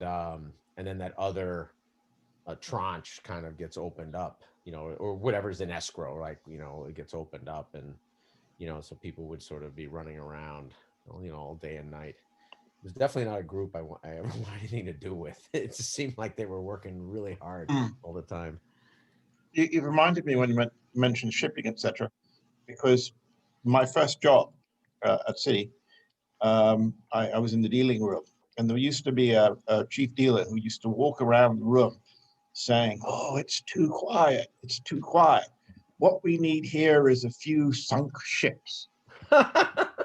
and then that other tranche kind of gets opened up, or whatever's in escrow, like, it gets opened up, and so people would sort of be running around, all day and night. It was definitely not a group I ever wanted anything to do with. It just seemed like they were working really hard Mm. all the time. You reminded me when you mentioned shipping, etc. Because my first job at Citi, I was in the dealing room, and there used to be a chief dealer who used to walk around the room saying, "Oh, it's too quiet. It's too quiet. What we need here is a few sunk ships."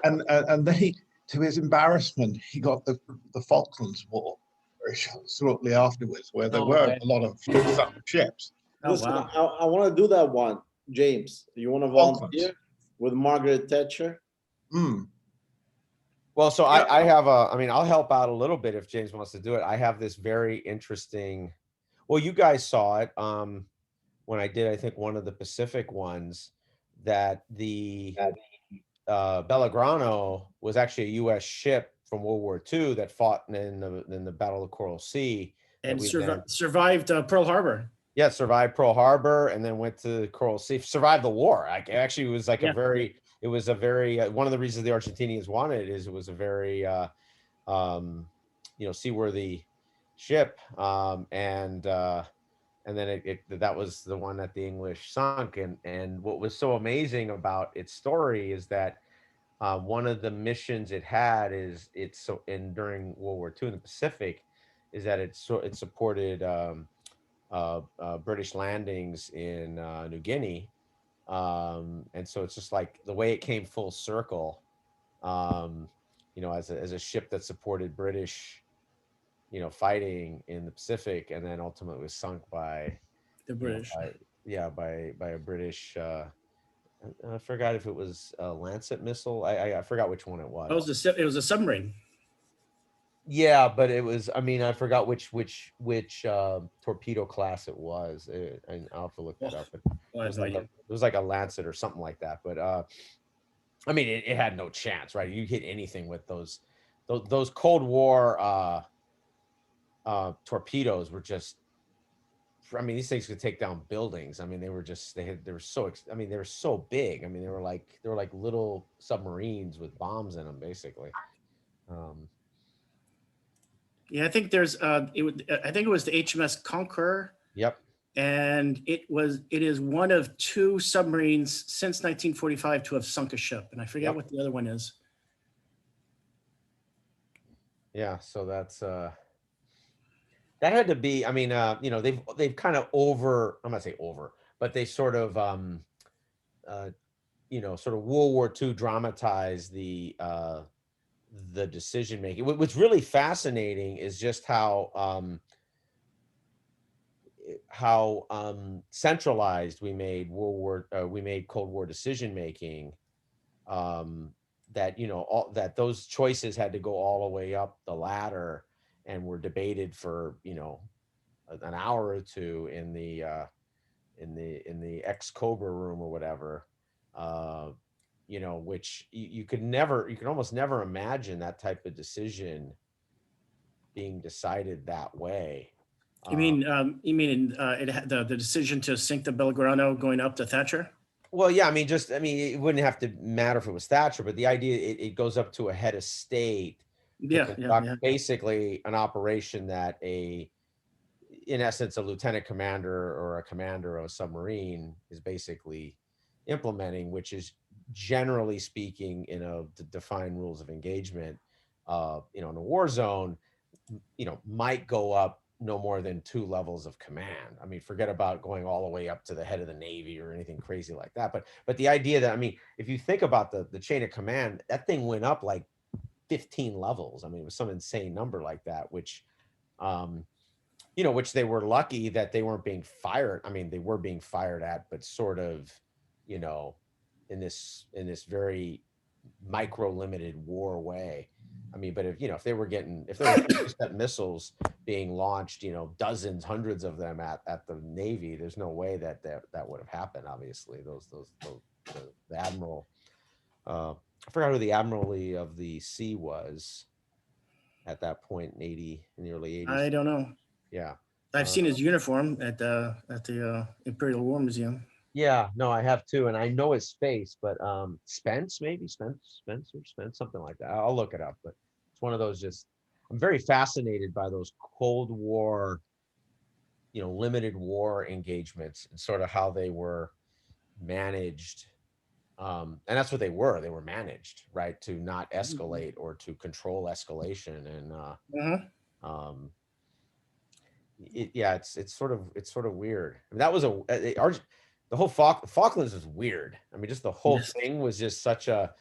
And then to his embarrassment, he got the Falklands War very shortly afterwards, where there No were way. a lot of sunk ships. Oh Listen, wow. I want to do that one. James, you want to Falklands. volunteer with Margaret Thatcher? Mm. Well, so Yeah. I have I mean, I'll help out a little bit if James wants to do it. I have this very interesting, well, you guys saw it when I did, I think, one of the Pacific ones, that the Belgrano was actually a U.S. ship from World War II that fought in the Battle of the Coral Sea, that And we then, survived Pearl Harbor. yeah, survived Pearl Harbor and then went to the Coral Sea, survived the war. Like, actually, it was like Yeah. it was a very, one of the reasons the Argentinians wanted it is it was a very, seaworthy ship. And then that was the one that the English sunk. And what was so amazing about its story is that one of the missions it had is it's so in during World War II in the Pacific, is that it supported British landings in New Guinea, and so it's just like the way it came full circle, as a ship that supported British, fighting in the Pacific, and then ultimately was sunk by, The you know, British. by yeah, by a British. I forgot if it was a Lancet missile. I forgot which one it It was. was it was a submarine. Yeah, but it was. I mean, I forgot which torpedo class it was. And I'll have to look Oh, that up. But I have no idea. it was like a Lancet or something like that. But I mean, it had no chance, right? You hit anything with those Cold War torpedoes were just. I mean, these things could take down buildings. I mean, they were so. I mean, they were so big. I mean, they were like little submarines with bombs in them, basically. Um, Yeah, I think I think it was the HMS Conqueror, yep. and it is one of two submarines since 1945 to have sunk a ship, and I forget Yep. what the other one is. Yeah. So that had to be. I mean, they've kind of I'm not say over, but they sort of uh, sort of World War II dramatized the decision making. What's really fascinating is just how centralized we made Cold War decision making. Um, that that those choices had to go all the way up the ladder and were debated for an hour or two in the ex Cobra room or whatever. Uh, which you could almost never imagine that type of decision being decided that way. Uh, You mean the decision to sink the Belgrano going up to Thatcher? well, yeah, I mean, it wouldn't have to matter if it was Thatcher, but the idea it goes up to a head of state to Yeah, yeah, conduct yeah. basically an operation that in essence, a lieutenant commander or a commander of a submarine is basically implementing, which is generally speaking, defined rules of engagement, in a war zone, might go up no more than two levels of command. I mean, forget about going all the way up to the head of the Navy or anything crazy like that. But the idea that, I mean, if you think about the chain of command, that thing went up like 15 levels. I mean, it was some insane number like that, um, which they were lucky that they weren't being fired. I mean, they were being fired at, but sort of, you know, in this very micro limited war way. I mean, but if if there were step missiles being launched, dozens, hundreds of them at the Navy, there's no way that would have happened. Obviously, the admiral, I forgot who the admiralty of the sea was. at that point in the early 80s. I don't know. Yeah. I've seen his uniform at the Imperial War Museum. Yeah, no, I have too, and I know his face, but Spence, maybe Spencer, something like that. I'll look it up, but it's one of those just I'm very fascinated by those Cold War, limited war engagements and sort of how they were managed. And that's what they were. They were managed, right, to not escalate or to control escalation. And um, it's sort of weird. I mean, that was the whole Falklands was weird. I mean, just the whole Yes. thing was just such the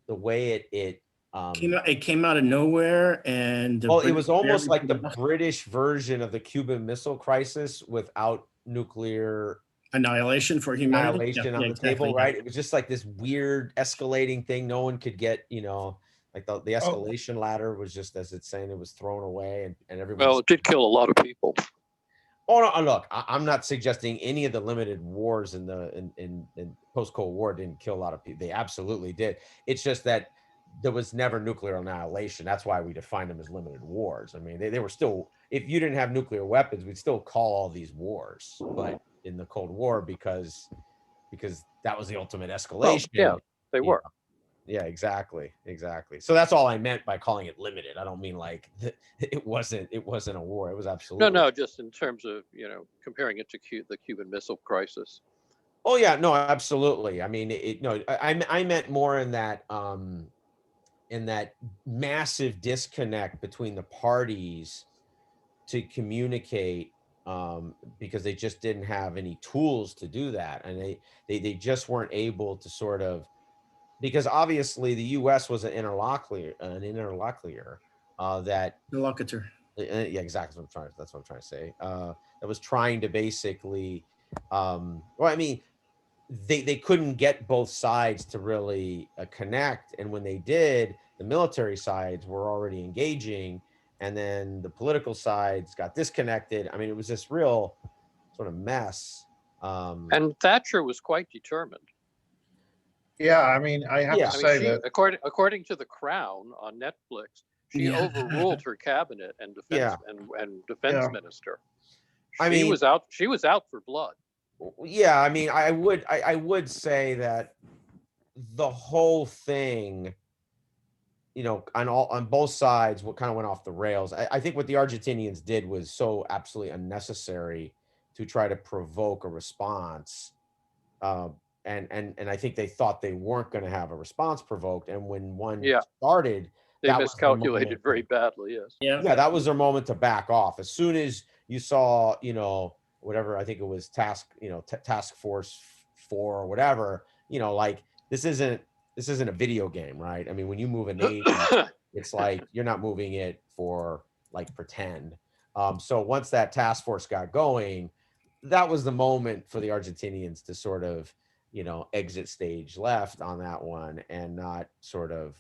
way it It came out of nowhere, and well, it was almost like the British British version of the Cuban Missile Crisis without nuclear annihilation for humanity. annihilation on the Exactly, table, right? It was just like this weird escalating thing. No one could get, like the escalation ladder was just, as it's saying, it was thrown away, and everybody. Well, it did kill a lot of people. Oh no! Look, I'm not suggesting any of the limited wars in post Cold War didn't kill a lot of people. They absolutely did. It's just that there was never nuclear annihilation. That's why we define them as limited wars. I mean, they were still. If you didn't have nuclear weapons, we'd still call all these wars. But in the Cold War, because that was the ultimate escalation. Yeah, they were. Yeah, exactly. So that's all I meant by calling it limited. I don't mean like it wasn't a war. It was absolutely No, just in terms of comparing it to the Cuban Missile Crisis. Oh yeah, no, absolutely. I mean, I meant more in that massive disconnect between the parties to communicate, because they just didn't have any tools to do that, and they just weren't able to sort of. Because obviously the U.S. was an interlocutor that interlocutor. yeah, exactly. That's what I'm trying to say. That was trying to basically, well, I mean, they couldn't get both sides to really connect, and when they did, the military sides were already engaging, and then the political sides got disconnected. I mean, it was this real sort of mess. And Thatcher was quite determined. Yeah, I mean, I have to say she, that according to The Crown on Netflix, she overruled her cabinet and defense minister. She was out for blood. Yeah, I mean, I would say that the whole thing, on both sides, what kind of went off the rails. I think what the Argentinians did was so absolutely unnecessary to try to provoke a response. And I think they thought they weren't going to have a response provoked. And when one started, they miscalculated very badly. Yes. Yeah, that was their moment to back off. As soon as you saw, whatever, I think it was Task Force 4 or whatever, like this isn't a video game, right? I mean, when you move a nation, it's like you're not moving it for like pretend. So once that task force got going, that was the moment for the Argentinians to sort of, exit stage left on that one and not sort of,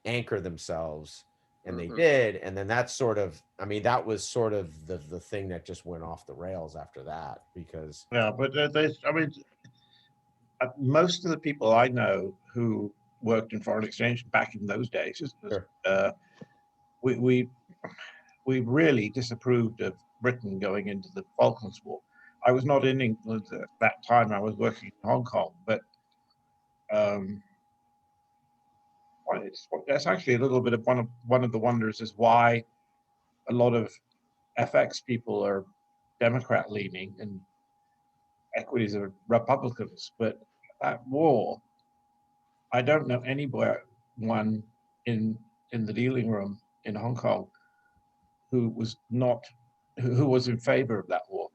anchor themselves. And they did. And then that's sort of, I mean, that was sort of the thing that just went off the rails after that, because. Yeah, but most of the people I know who worked in foreign exchange back in those days, we really disapproved of Britain going into the Falklands War. I was not in England at that time. I was working in Hong Kong, but that's actually a little bit of one of the wonders is why a lot of FX people are Democrat leaning and equities are Republicans. But that war, I don't know anyone in the dealing room in Hong Kong who was in favor of that war.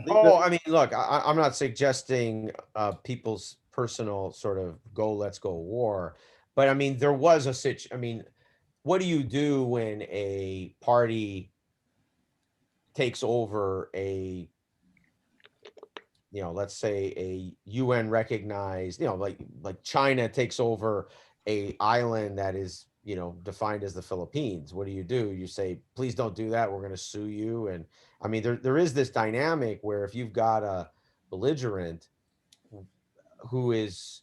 Oh, I mean, look, I'm not suggesting people's personal sort of let's go war, but I mean, there was I mean, what do you do when a party takes over let's say a UN recognized, like China takes over a island that is, defined as the Philippines? What do? You say, please don't do that. We're going to sue you. And I mean, there is this dynamic where if you've got a belligerent who is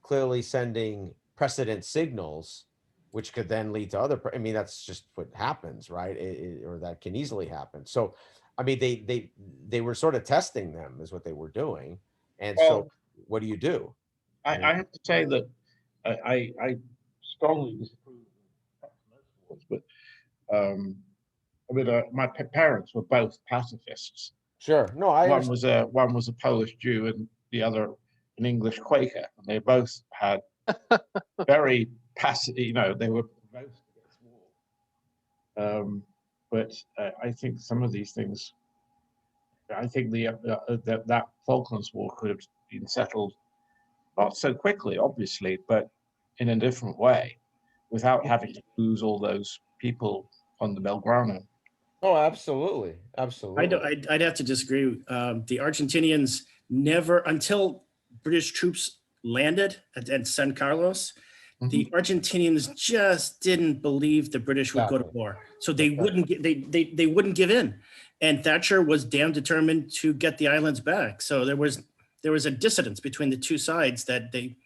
clearly sending precedent signals, which could then lead to other, I mean, that's just what happens, right? Or that can easily happen. So, I mean, they were sort of testing them is what they were doing. And so Well, what do you do? I have to say that I strongly disapprove of most wars, but I mean, my parents were both pacifists. Sure. No, I understand. One was a Polish Jew and the other an English Quaker, and they both had very passive. You know, they were both against war. But I think some of these things. I think that Falklands War could have been settled not so quickly, obviously, but in a different way, without having to lose all those people on the Belgrano. Oh, absolutely. I Absolutely. don't, I'd have to disagree. The Argentinians never, until British troops landed at San Carlos, the Argentinians just didn't believe the British would go to Exactly. war, so they That's right. wouldn't they wouldn't give in, and Thatcher was damn determined to get the islands back. So there was a dissonance between the two sides that they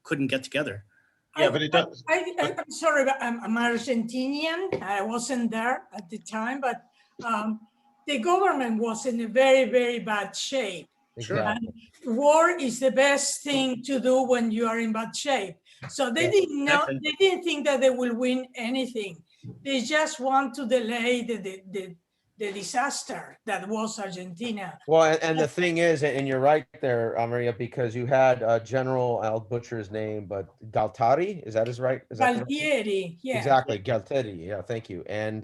couldn't get together. Yeah, but it does. I'm sorry, but I'm Argentinian. I wasn't there at the time, but the government was in a very, very bad shape. Exactly. And war is the best thing to do when you are in bad shape. So they they didn't think that they will win anything. They just want to delay the disaster that was Argentina. Well, and the thing is, and you're right there, Maria, because you had General, I'll butcher his name, but Galtari, is that his right? Is that the right name? Galtieri, yeah. Exactly, Galtieri. Yeah, thank you. And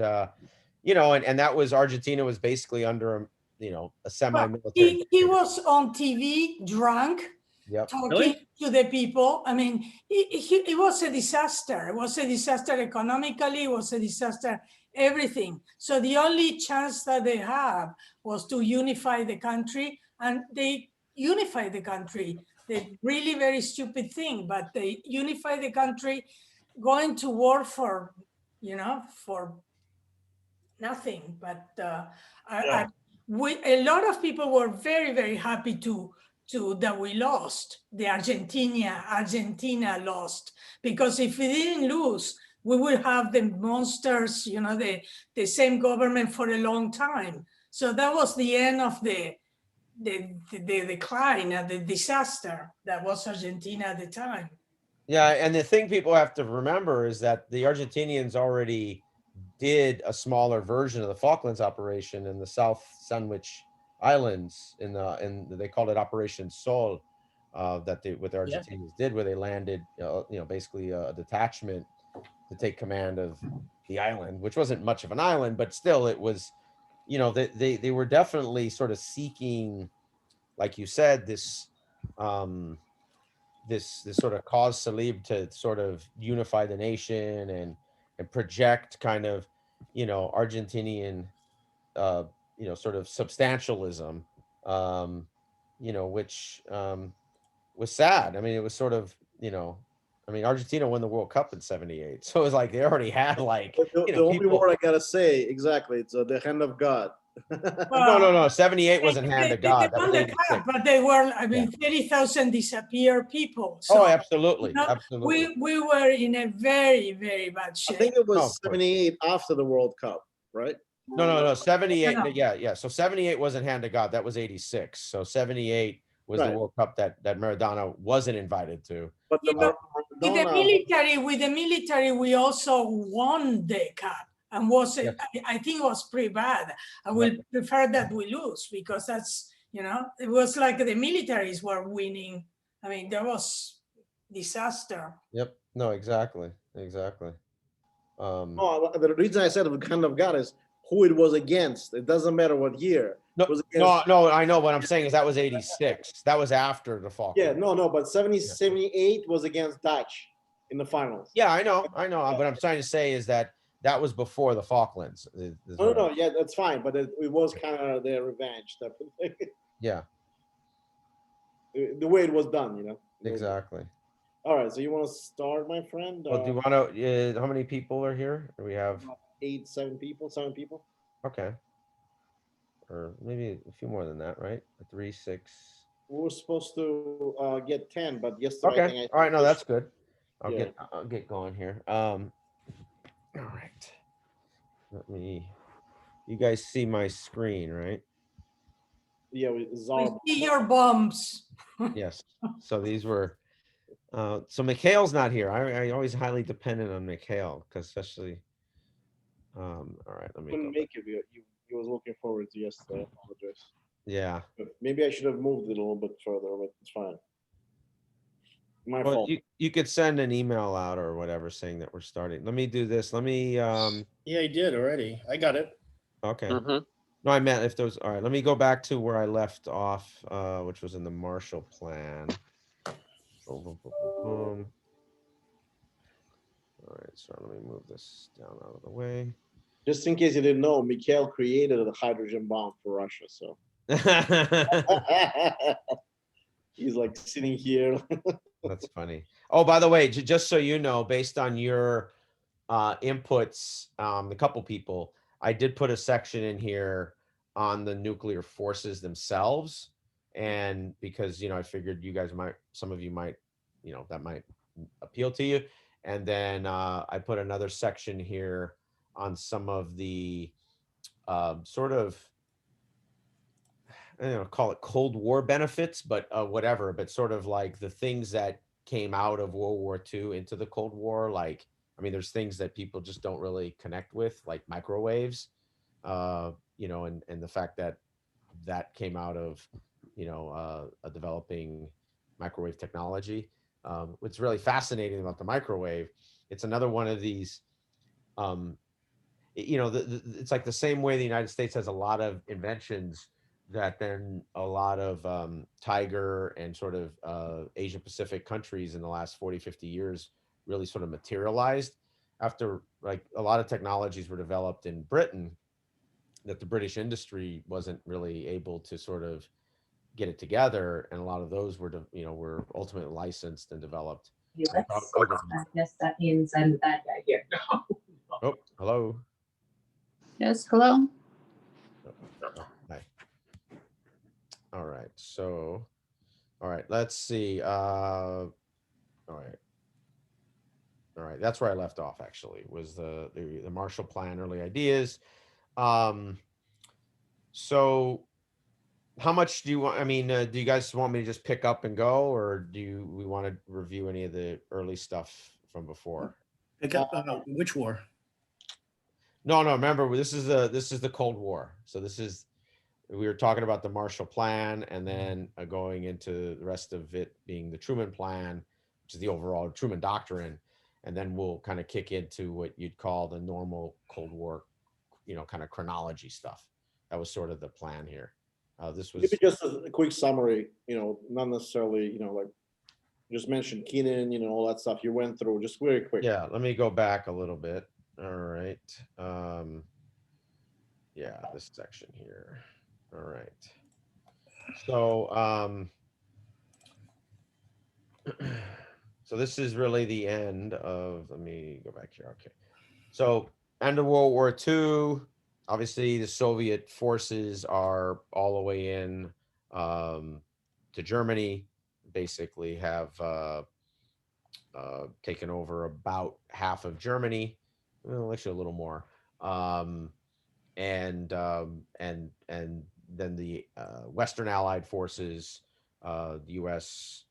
you know, and that was Argentina was basically under, you know, a semi-military. He was on TV drunk, Yep. talking Really? to the people. I mean, it was a disaster. It was a disaster economically. It was a disaster, everything. So the only chance that they have was to unify the country, and they unified the country. The really very stupid thing, but they unified the country, going to war for, for nothing. But a lot of people were very, very happy to that we lost. Argentina lost, because if we didn't lose, we would have the monsters, the same government for a long time. So that was the end of the decline and the disaster that was Argentina at the time. Yeah, and the thing people have to remember is that the Argentinians already did a smaller version of the Falklands operation in the South Sandwich Islands they called it Operation Sol, that what the Argentinians did, where they landed, basically a detachment to take command of the island, which wasn't much of an island, but still it was, they were definitely sort of seeking, like you said, this sort of cause célèbre to sort of unify the nation and project kind of, Argentinian, sort of substantialism, which was sad. I mean, it was sort of, Argentina won the World Cup in '78. So it was like they already had like, The only word I gotta say, exactly, it's the hand of God. No. 78 wasn't hand of God. That was 86. But they were, 30,000 disappeared people. So, absolutely. Absolutely. We were in a very, very bad shape. I think it was 78 after the World Cup, right? No. 78. Yeah. So 78 wasn't hand of God. That was 86. So 78 was the World Cup that Maradona wasn't invited to. But with the military, we also won the cup. And I think it was pretty bad. I will prefer that we lose, because that's, it was like the militaries were winning. I mean, there was disaster. Yep. No, exactly. The reason I said the kind of God is who it was against. It doesn't matter what year. No, I know. What I'm saying is that was 86. That was after the Falklands. Yeah, no, but 78 was against Dutch in the finals. Yeah, I know. What I'm trying to say is that was before the Falklands. No, yeah, that's fine. But it was kind of their revenge. Yeah. The way it was done, Exactly. All right, so you want to start, my friend? Well, do you want to? How many people are here? We have 7 people. Okay. Or maybe a few more than that, right? 3, 6. We were supposed to get 10, but yesterday. Okay. All right. No, that's good. I'll get going here. All right. Let me. You guys see my screen, right? Yeah, We Czar. see your bumps. Yes. So these were. So Mikhail's not here. I always highly dependent on Mikhail because especially. All right. Let me go Couldn't back. make it. He was looking forward to yesterday. I apologize. Yeah. But maybe I should have moved it a little bit further, but it's fine. My Well, fault. you could send an email out or whatever saying that we're starting. Let me do this. Let me. Yeah, I did already. I got it. Okay. Mhm. No, I meant if those. All right. Let me go back to where I left off, which was in the Marshall Plan. Boom, boom, boom, boom, boom. All right. So let me move this down out of the way. Just in case you didn't know, Mikhail created the hydrogen bomb for Russia. So he's like sitting here. That's funny. Oh, by the way, just so you know, based on your inputs, a couple people, I did put a section in here on the nuclear forces themselves. And because, I figured you guys might, some of you might, that might appeal to you. And then I put another section here on some of the sort of, I don't know, call it Cold War benefits, but whatever, but sort of like the things that came out of World War II into the Cold War. Like, I mean, there's things that people just don't really connect with, like microwaves, and the fact that that came out of, a developing microwave technology. What's really fascinating about the microwave, it's another one of these, um, it's like the same way the United States has a lot of inventions that then a lot of tiger and sort of Asia Pacific countries in the last 40, 50 years really sort of materialized after, like, a lot of technologies were developed in Britain that the British industry wasn't really able to sort of get it together, and a lot of those were ultimately licensed and developed. I guess that means I'm the bad guy here. Oh, hello. Yes, hello. Oh, hi. All right. So, all right, let's see. All right. All right. That's where I left off, actually, was the Marshall Plan early ideas. So how much do you want? I mean, do you guys want me to just pick up and go, or we want to review any of the early stuff from before? Pick up which war? No, remember, this is the Cold War. So we were talking about the Marshall Plan, and then going into the rest of it being the Truman Plan, which is the overall Truman Doctrine. And then we'll kind of kick into what you'd call the normal Cold War, kind of chronology stuff. That was sort of the plan here. This was Maybe just a quick summary, not necessarily, like just mention Keenan, all that stuff you went through, just very quick. Yeah, let me go back a little bit. All right. Yeah, this section here. All right. So, so this is really the end of, let me go back here. Okay. So end of World War II, obviously the Soviet forces are all the way in to Germany, basically have taken over about half of Germany, well, actually a little more. And then the Western Allied forces, the U.S.,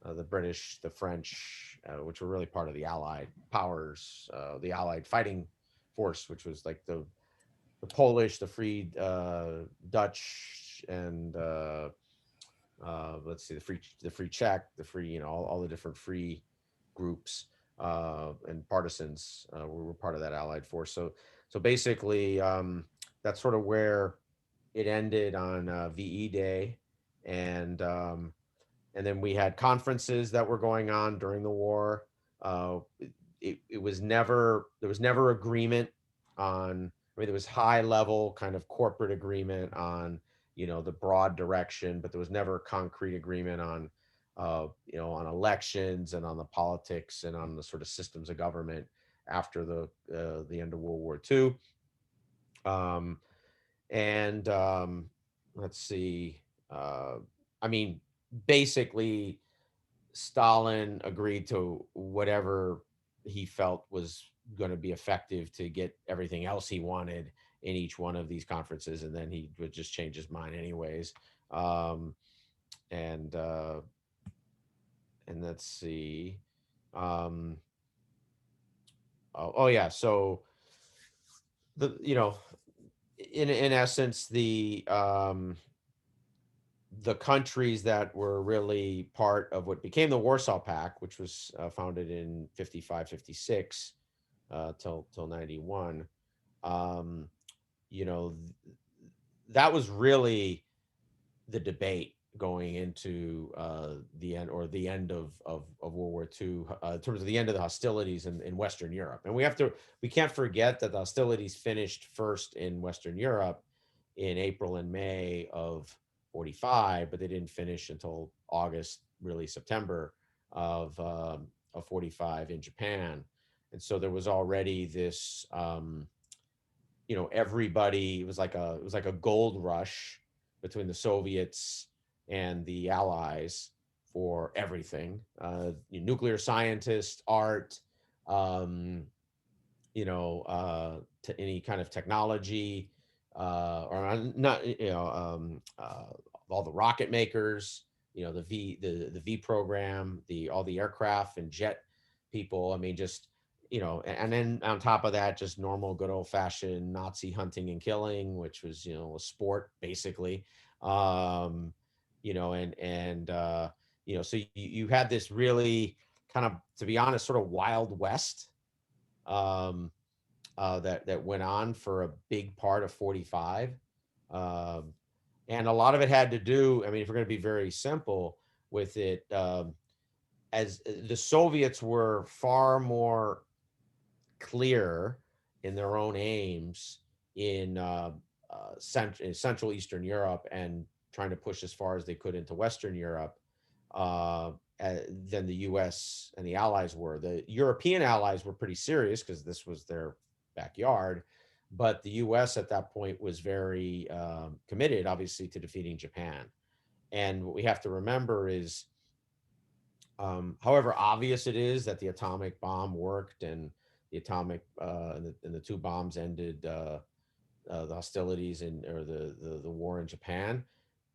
the British, the French, which were really part of the Allied powers, the Allied fighting force, which was like the Polish, the Free Dutch, and let's see, the Free Czech, the Free, all the different free groups and partisans were part of that Allied force. So basically, that's sort of where it ended on VE Day, and then we had conferences that were going on during the war. It was never There was never agreement on. I mean, there was high level kind of corporate agreement on the broad direction, but there was never concrete agreement on on elections and on the politics and on the sort of systems of government after the end of World War II. And let's see. I mean, basically, Stalin agreed to whatever he felt was going to be effective to get everything else he wanted in each one of these conferences, and then he would just change his mind anyways. Um, and let's see. Oh yeah, so in essence, the countries that were really part of what became the Warsaw Pact, which was founded in 55, 56 till 91, um, that was really the debate going into the end of World War II, in terms of the end of the hostilities in Western Europe. And we can't forget that the hostilities finished first in Western Europe in April and May of 45, but they didn't finish until August, really September of 45 in Japan. And so there was already this, everybody, it was like a gold rush between the Soviets and the Allies for everything, nuclear scientists, art, um, to any kind of technology, or not, all the rocket makers, the V program, all the aircraft and jet people. I mean, just, and then on top of that, just normal, good old fashioned Nazi hunting and killing, which was, a sport basically. Um, so you had this really kind of, to be honest, sort of Wild West, um, that went on for a big part of 45. Um, and a lot of it had to do, I mean, if we're going to be very simple with it, as the Soviets were far more clear in their own aims in Central Eastern Europe, and trying to push as far as they could into Western Europe, than the U.S. and the Allies were. The European allies were pretty serious because this was their backyard, but the U.S. at that point was very committed, obviously, to defeating Japan. And what we have to remember is, however obvious it is that the atomic bomb worked, and the atomic and the two bombs ended the hostilities or the war in Japan,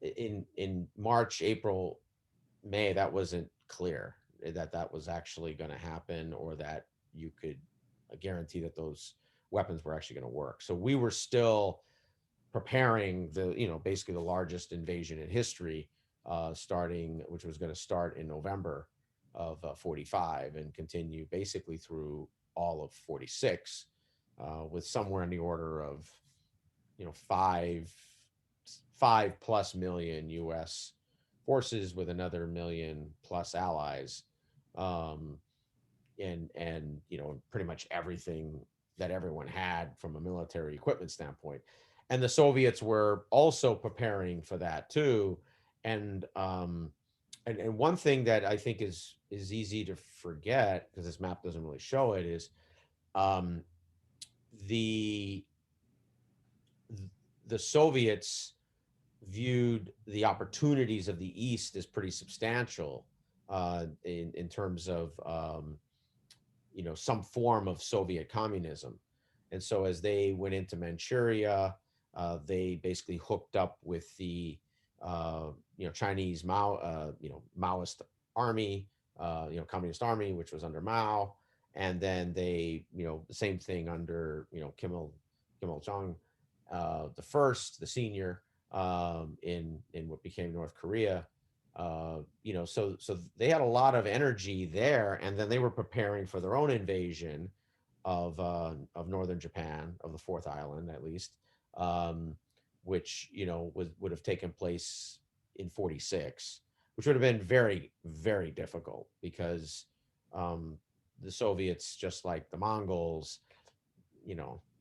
in March, April, May, that wasn't clear that that was actually going to happen, or that you could guarantee that those weapons were actually going to work. So we were still preparing basically the largest invasion in history, which was going to start in November of 45 and continue basically through all of 46, with somewhere in the order of, five plus million U.S. forces with another million plus allies, and pretty much everything that everyone had from a military equipment standpoint. And the Soviets were also preparing for that too. And one thing that I think is easy to forget, because this map doesn't really show it, is um, the the Soviets viewed the opportunities of the East as pretty substantial, in terms of some form of Soviet communism. And so as they went into Manchuria, they basically hooked up with the Chinese Maoist army, Communist army, which was under Mao. And then they, the same thing under Kim Il Jong, the first, the senior, in what became North Korea. So they had a lot of energy there, and then they were preparing for their own invasion of northern Japan, of the fourth island at least, which would have taken place in 46, which would have been very, very difficult, because the Soviets, just like the Mongols,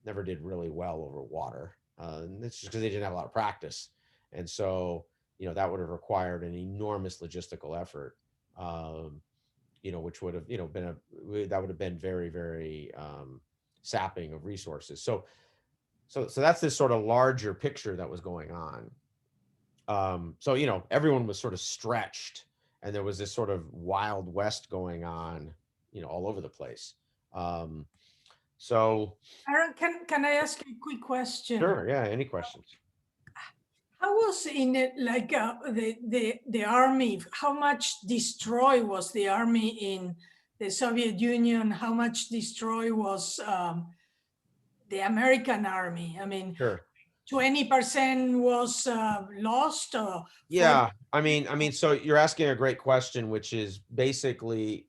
never did really well over water. And it's just because they didn't have a lot of practice. And so, that would have required an enormous logistical effort, which would have, that would have been very, very sapping of resources. So that's this sort of larger picture that was going on. So, everyone was sort of stretched, and there was this sort of Wild West going on, all over the place. So Aaron, can I ask you a quick question? sure, yeah, any questions? How was in it like the army? How much destroy was the army in the Soviet Union? How much destroy was the American army? I mean, Sure. 20% was lost, or Yeah, I mean, so you're asking a great question, which is basically,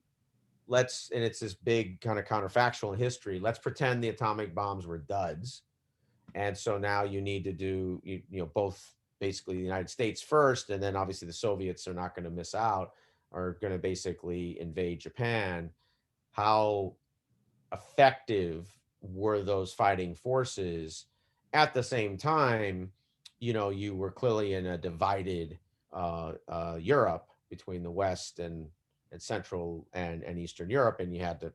and it's this big kind of counterfactual in history. Let's pretend the atomic bombs were duds. And so now you need to do, both basically the United States first, and then obviously the Soviets are not going to miss out, are going to basically invade Japan. How effective were those fighting forces? At the same time, you were clearly in a divided Europe between the West and Central and Eastern Europe, and you had to,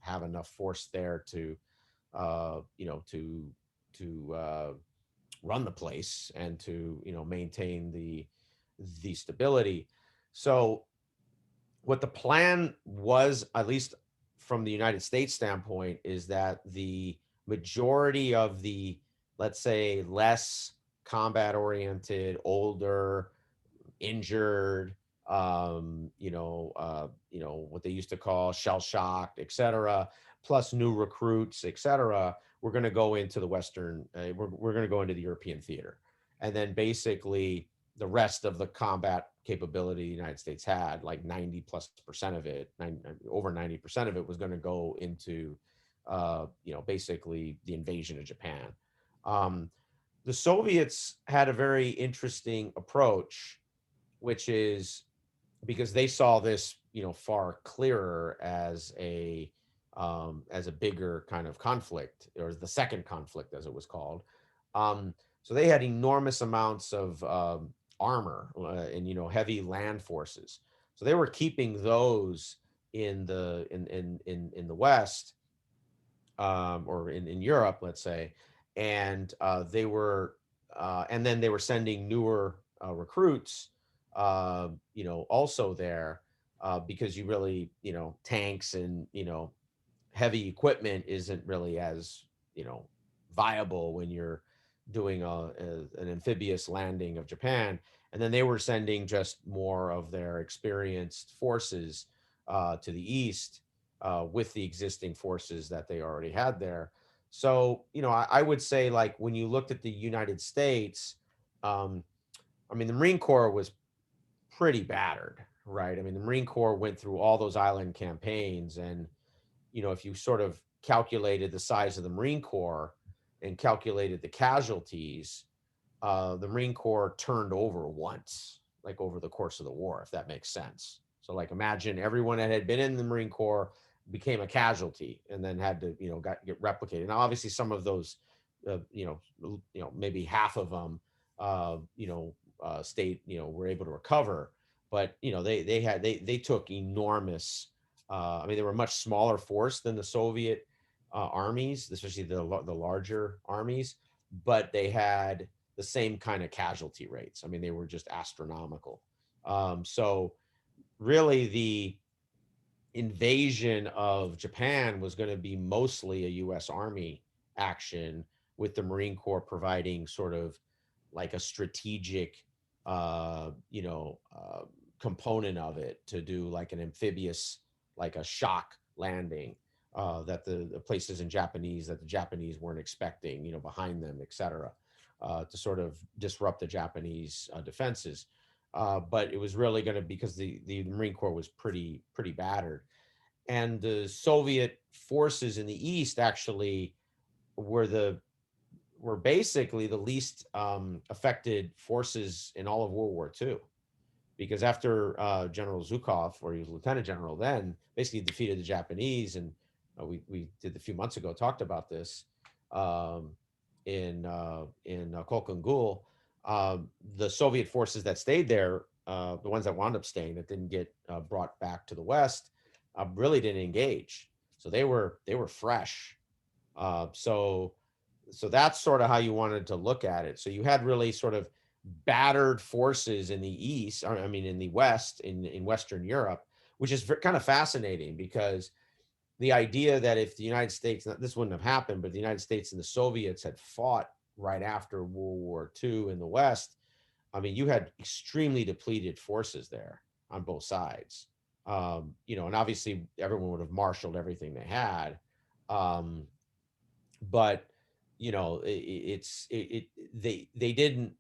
have enough force there to, to run the place and to, maintain the stability. So what the plan was, at least from the United States standpoint, is that the majority of the, let's say, less combat oriented, older, injured, what they used to call shell shocked, et cetera, plus new recruits, et cetera, we're going to go into the Western, we're going to go into the European theater. And then basically the rest of the combat capability the United States had, like 90+% of it, over 90% of it was going to go into, basically the invasion of Japan. The Soviets had a very interesting approach, which is because they saw this, far clearer as a bigger kind of conflict, or the second conflict, as it was called. So they had enormous amounts of armor and heavy land forces. So they were keeping those in the in the West, or in Europe, let's say, and and then they were sending newer recruits, also there, because you really, tanks and heavy equipment isn't really as viable when you're doing an amphibious landing of Japan. And then they were sending just more of their experienced forces to the east, with the existing forces that they already had there. So, I would say, like, when you looked at the United States, I mean, the Marine Corps was pretty battered, right? I mean, the Marine Corps went through all those island campaigns, and if you sort of calculated the size of the Marine Corps and calculated the casualties, the Marine Corps turned over once, like over the course of the war, if that makes sense. So, like, imagine everyone that had been in the Marine Corps became a casualty and then had to, get replicated. Now, obviously, some of those, maybe half of them, stayed, were able to recover, but they took enormous. I mean, they were a much smaller force than the Soviet armies, especially the larger armies, but they had the same kind of casualty rates. I mean, they were just astronomical. So really the invasion of Japan was going to be mostly a US Army action, with the Marine Corps providing sort of like a strategic, component of it, to do like an amphibious, like a shock landing, that the places in Japanese that the Japanese weren't expecting, behind them, et cetera, to sort of disrupt the Japanese defenses. But it was really going to, because the Marine Corps was pretty battered, and the Soviet forces in the East actually were basically the least affected forces in all of World War II, because after General Zhukov, or he was lieutenant general then, basically defeated the Japanese, and we did a few months ago talked about this, in Kokengul. The Soviet forces that stayed there, the ones that wound up staying, that didn't get brought back to the West, really didn't engage. So they were fresh. So that's sort of how you wanted to look at it. So you had really sort of battered forces in the East, or I mean, in the West, in Western Europe, which is kind of fascinating because the idea that if the United States, this wouldn't have happened, but the United States and the Soviets had fought right after World War II in the West, I mean, you had extremely depleted forces there on both sides. You know, and obviously everyone would have marshaled everything they had. Um, but you know, they didn't,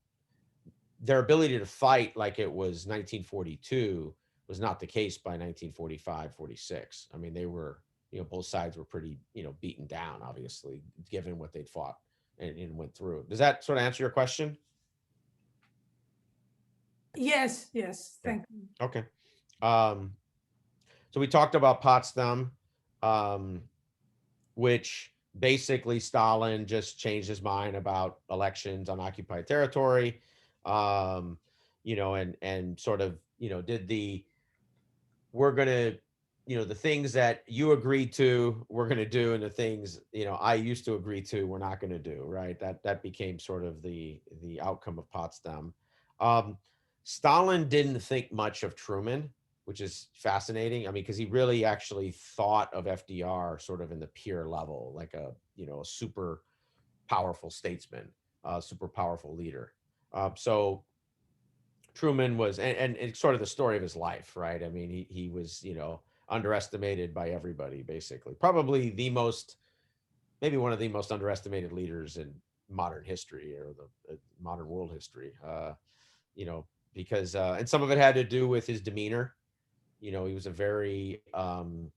their ability to fight like it was 1942 was not the case by 1945, 46. I mean, they were, you know, both sides were pretty, you know, beaten down, obviously, given what they'd fought and went through. Does that sort of answer your question? Yes, yes, Yeah. thank you. Okay. So we talked about Potsdam, which basically Stalin just changed his mind about elections on occupied territory, um, you know, and sort of, you know, did the, we're gonna, you know, the things that you agreed to, we're gonna do, and the things, you know, I used to agree to, we're not gonna do, right? That became sort of the outcome of Potsdam. Um, Stalin didn't think much of Truman, which is fascinating. I mean, because he really actually thought of FDR sort of in the peer level, like a, you know, a super powerful statesman, super powerful leader. So Truman was, and it's sort of the story of his life, right? I mean, he was, you know, underestimated by everybody, basically. Probably the most, maybe one of the most underestimated leaders in modern history, or the modern world history. You know, because and some of it had to do with his demeanor. You know, he was a very kind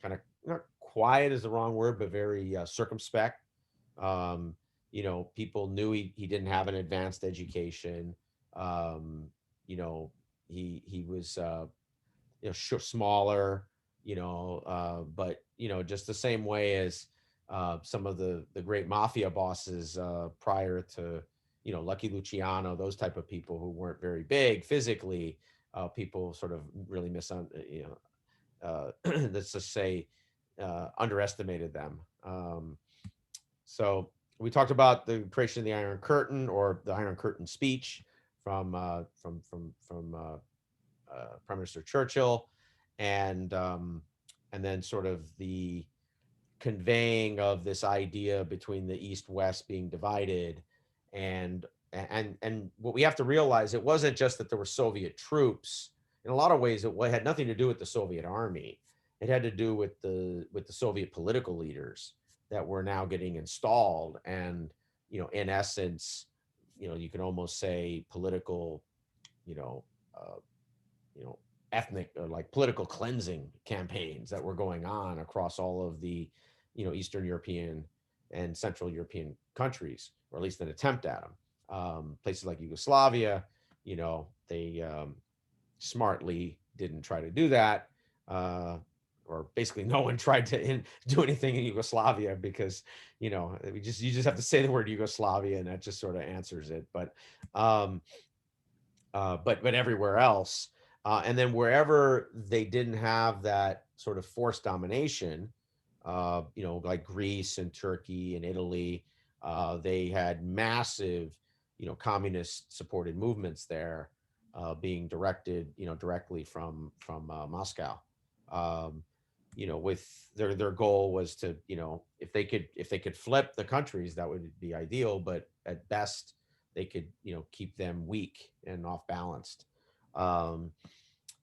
of, not quiet is the wrong word, but very circumspect. Um, you know, people knew he didn't have an advanced education. Um, you know, he was you know, smaller. You know, but you know, just the same way as some of the great mafia bosses prior to, you know, Lucky Luciano, those type of people who weren't very big physically. People sort of really you know, let's just say, underestimated them. So we talked about the creation of the Iron Curtain, or the Iron Curtain speech from Prime Minister Churchill, and then sort of the conveying of this idea between the East-West being divided, and what we have to realize, it wasn't just that there were Soviet troops. In a lot of ways, it had nothing to do with the Soviet army. It had to do with the Soviet political leaders that were now getting installed, and you know, in essence, you know, you can almost say political, you know, uh, you know, ethnic or like political cleansing campaigns that were going on across all of the, you know, Eastern European and Central European countries, or at least an attempt at them. Places like Yugoslavia, you know, they smartly didn't try to do that. Or basically no one tried to do anything in Yugoslavia, because, you know, you just have to say the word Yugoslavia and that just sort of answers it. But everywhere else, and then wherever they didn't have that sort of forced domination, you know, like Greece and Turkey and Italy, they had massive, you know, communist supported movements there, being directed, you know, directly from Moscow. Um, you know, with their goal was to, you know, if they could flip the countries, that would be ideal, but at best they could, you know, keep them weak and off balanced. Um,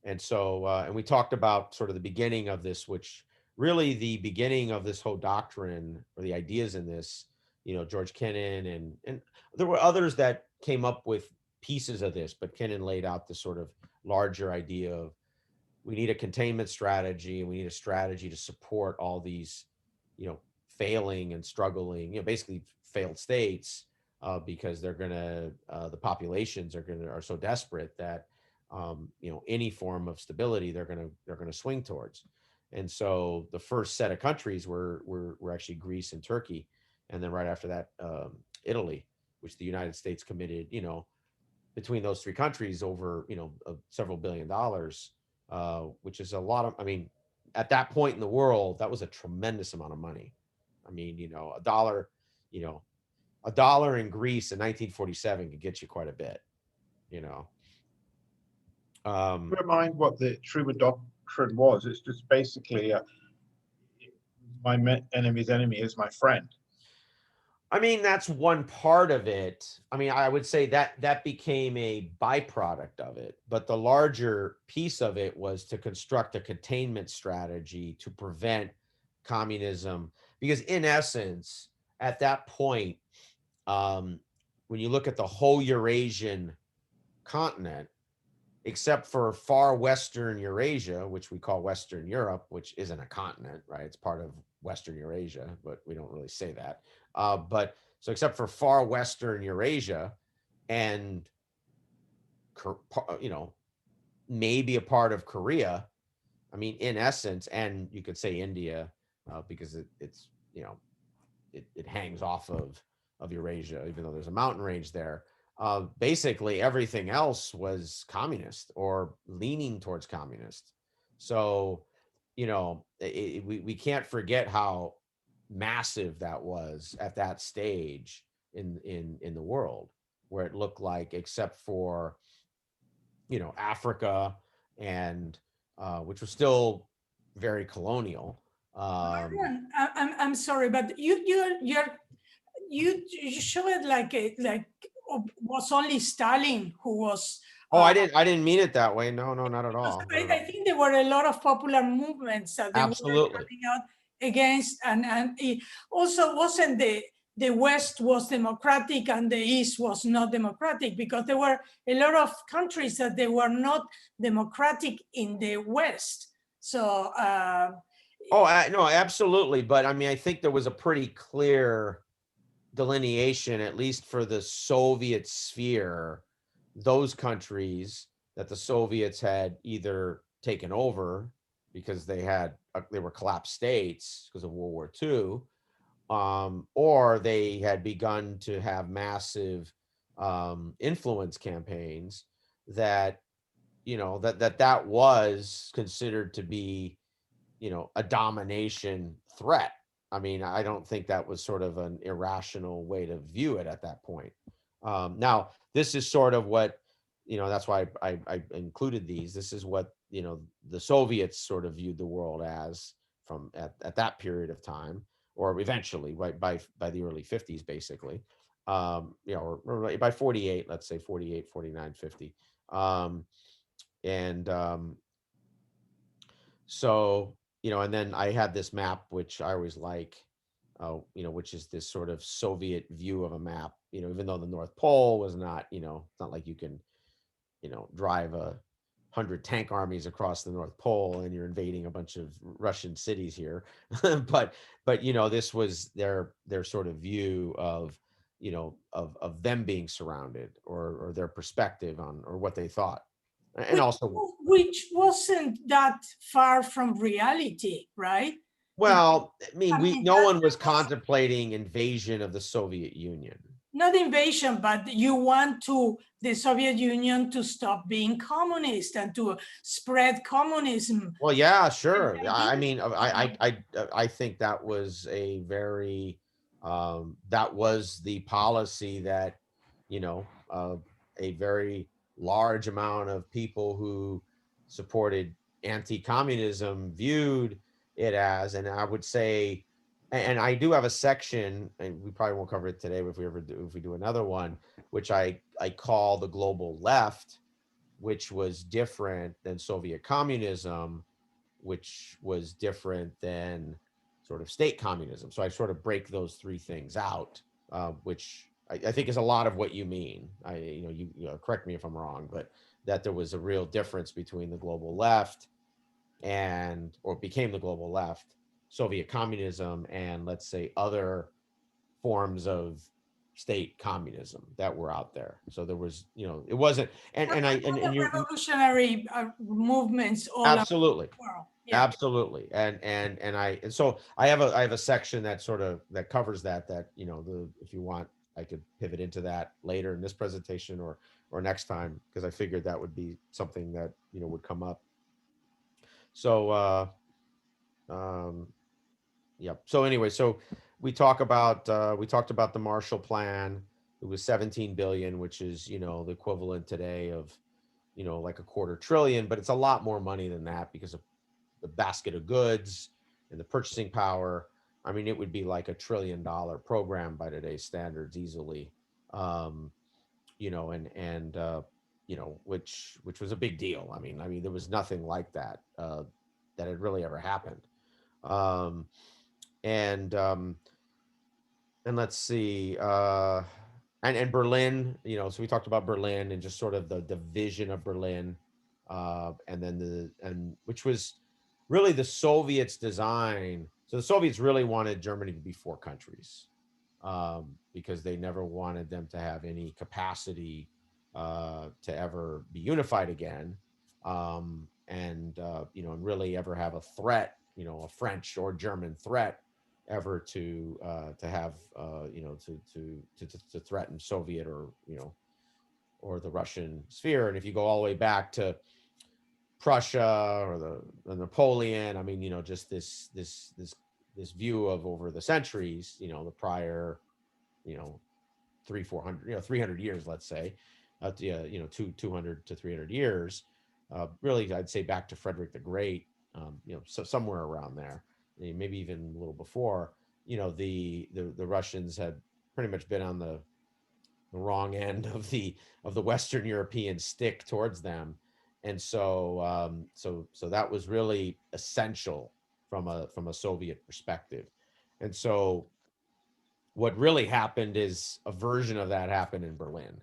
and so, and we talked about sort of the beginning of this, which really the beginning of this whole doctrine, or the ideas in this, you know, George Kennan, and there were others that came up with pieces of this, but Kennan laid out the sort of larger idea of, we need a containment strategy, and we need a strategy to support all these, you know, failing and struggling, you know, basically failed states, because they're gonna, the populations are so desperate that, you know, any form of stability they're gonna swing towards. And so the first set of countries were actually Greece and Turkey, and then right after that, Italy, which the United States committed, you know, between those three countries over, you know, several $billions, which is a lot of, I mean, at that point in the world, that was a tremendous amount of money. I mean, you know, a dollar, you know, $1 in Greece in 1947 could get you quite a bit, you know. Remind what the Truman doctrine was. It's just basically my enemy's enemy is my friend. I mean, that's one part of it. I mean, I would say that that became a byproduct of it, but the larger piece of it was to construct a containment strategy to prevent communism. Because in essence, at that point, when you look at the whole Eurasian continent, except for far Western Eurasia, which we call Western Europe, which isn't a continent, right? It's part of Western Eurasia, but we don't really say that. But so except for far Western Eurasia and, you know, maybe a part of Korea, I mean, in essence, and you could say India, because it's, you know, it hangs off of Eurasia, even though there's a mountain range there. Basically, everything else was communist or leaning towards communist. So, you know, we can't forget how massive that was at that stage in the world, where it looked like, except for, you know, Africa and which was still very colonial. I'm sorry, but you show it like was only Stalin who was. Oh, I didn't mean it that way. No, not at all. Not at all. I think there were a lot of popular movements that they were coming out against, and it also wasn't the West was democratic and the East was not democratic, because there were a lot of countries that they were not democratic in the West. So. No, absolutely. But I mean, I think there was a pretty clear delineation, at least for the Soviet sphere, those countries that the Soviets had either taken over because they were collapsed states because of World War II, or they had begun to have massive influence campaigns that, you know, that was considered to be, you know, a domination threat. I mean, I don't think that was sort of an irrational way to view it at that point. Now, this is sort of what, you know, that's why I included these. This is what, you know, the Soviets sort of viewed the world as from at that period of time, or eventually, right, by the early 50s, basically. You know, or by 48, let's say 48, 49, 50. So, you know, and then I had this map, which I always like, you know, which is this sort of Soviet view of a map, you know, even though the North Pole was not, you know, it's not like you can, you know, drive 100 tank armies across the North Pole and you're invading a bunch of Russian cities here. but, you know, this was their sort of view of, you know, of them being surrounded, or their perspective on, or what they thought. And which wasn't that far from reality, right? Well, I mean, no one was contemplating invasion of the Soviet Union. Not invasion, but you want the Soviet Union to stop being communist and to spread communism. Well, yeah, sure. I mean, I think that was a very that was the policy that, you know, a very large amount of people who supported anti-communism viewed it as. And I would say, and I do have a section, and we probably won't cover it today, but if we do another one, which I call the global left, which was different than Soviet communism, which was different than sort of state communism. So I sort of break those three things out, which I think is a lot of what you mean. You know, correct me if I'm wrong, but that there was a real difference between the global left or became the global left, Soviet communism, and, let's say, other forms of state communism that were out there. So there was, you know, it wasn't, and you revolutionary movements all absolutely over the world. Yeah. Absolutely. And so I have a section that sort of that covers that, you know, if you want, I could pivot into that later in this presentation or next time, because I figured that would be something that, you know, would come up. So yep. So anyway, so we talked about the Marshall Plan. It was 17 billion, which is, you know, the equivalent today of, you know, like $250 billion, but it's a lot more money than that because of the basket of goods and the purchasing power. I mean, it would be like $1 trillion program by today's standards easily. You know, and you know, which was a big deal. I mean, there was nothing like that that had really ever happened. Um, and let's see, and Berlin, you know, so we talked about Berlin and just sort of the division of Berlin, and then which was really the Soviets' design. So the Soviets really wanted Germany to be 4 countries, because they never wanted them to have any capacity to ever be unified again, and you know, and really ever have a threat, you know, a French or German threat ever to have you know, to threaten Soviet, or you know, or the Russian sphere. And if you go all the way back to Prussia or the Napoleon, I mean, you know, just this view of over the centuries, you know, the prior, you know, 300-400, you know, 300 years, let's say, you know, 200 to 300 years, really, I'd say back to Frederick the Great, you know, so somewhere around there, maybe even a little before, you know, the Russians had pretty much been on the wrong end of the Western European stick towards them. And so so that was really essential from a Soviet perspective. And so what really happened is a version of that happened in Berlin,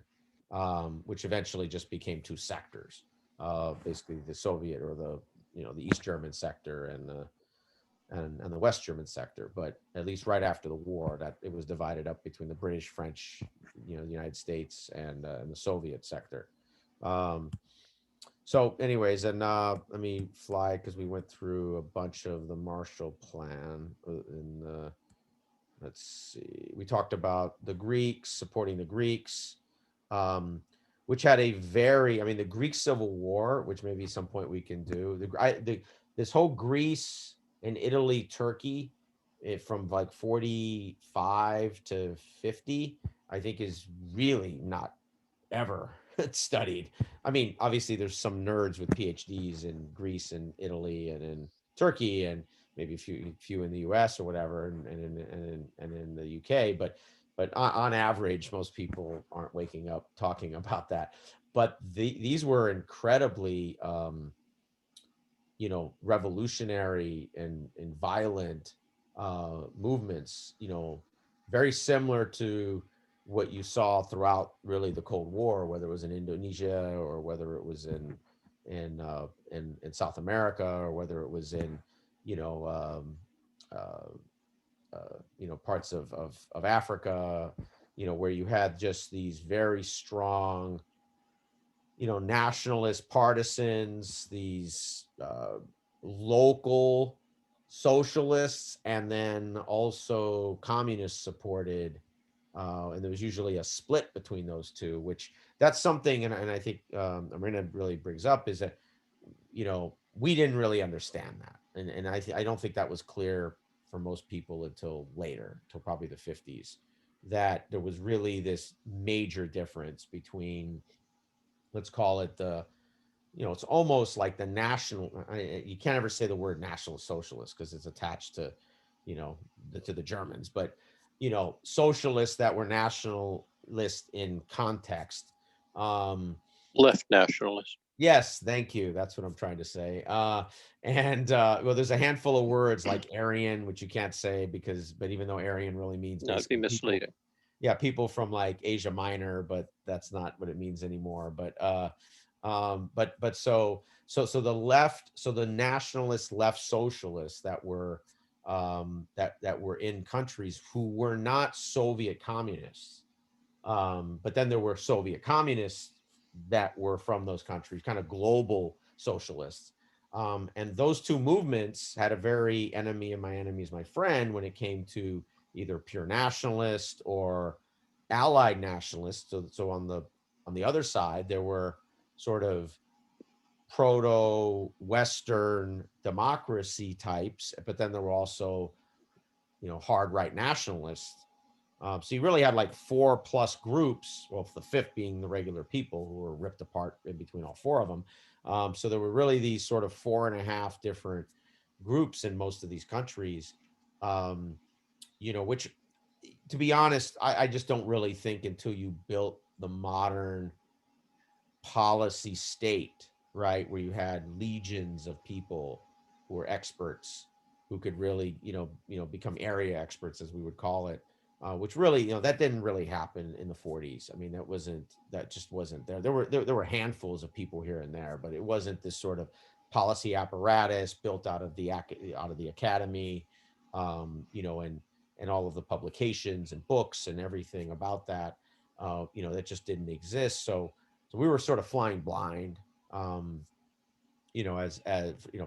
which eventually just became 2 sectors, basically the Soviet, or the, you know, the East German sector and the West German sector. But at least right after the war, that it was divided up between the British, French, you know, the United States, and the Soviet sector. So anyways, and let me fly, because we went through a bunch of the Marshall Plan in let's see, we talked about the Greeks, supporting the Greeks, which had a very, I mean, the Greek Civil War, which maybe some point we can do, this whole Greece and Italy, Turkey, from like 45 to 50, I think is really not ever studied. I mean, obviously there's some nerds with PhDs in Greece and Italy and in Turkey, and maybe a few in the US or whatever, and in the UK, but on average, most people aren't waking up talking about that. But these were incredibly you know, revolutionary and violent movements, you know, very similar to what you saw throughout really the Cold War, whether it was in Indonesia, or whether it was in South America, or whether it was in, you know, you know, parts of Africa, you know, where you had just these very strong, you know, nationalist partisans, these local socialists, and then also communists supported, and there was usually a split between those two, which that's something, and I think Marina really brings up, is that, you know, we didn't really understand that, and I don't think that was clear for most people until later, till probably the 50s, that there was really this major difference between, let's call it the, you know, it's almost like the national, you can't ever say the word National Socialist because it's attached to, you know, to the Germans, but, you know, socialists that were nationalist in context. Left nationalist. Yes, thank you. That's what I'm trying to say. And well, there's a handful of words like Aryan, which you can't say because, but even though Aryan really means No, it'd be misleading. people, yeah, people from like Asia Minor, but that's not what it means anymore. But so the left, so the nationalist left socialists that were that were in countries who were not Soviet communists, but then there were Soviet communists that were from those countries, kind of global socialists. And those two movements had a very enemy of my enemy is my friend when it came to either pure nationalist or allied nationalists. So on the other side, there were sort of proto-Western democracy types, but then there were also hard right nationalists. So you really had like 4+ groups, well, the fifth being the regular people who were ripped apart in between all 4 of them. So there were really these sort of 4.5 different groups in most of these countries, which, to be honest, I just don't really think until you built the modern policy state, right, where you had legions of people who were experts who could really, become area experts, as we would call it, which really, that didn't really happen in the 40s. I mean, that just wasn't there. There were handfuls of people here and there, but it wasn't this sort of policy apparatus built out of the academy, and all of the publications and books and everything about that, that just didn't exist. So we were sort of flying blind, as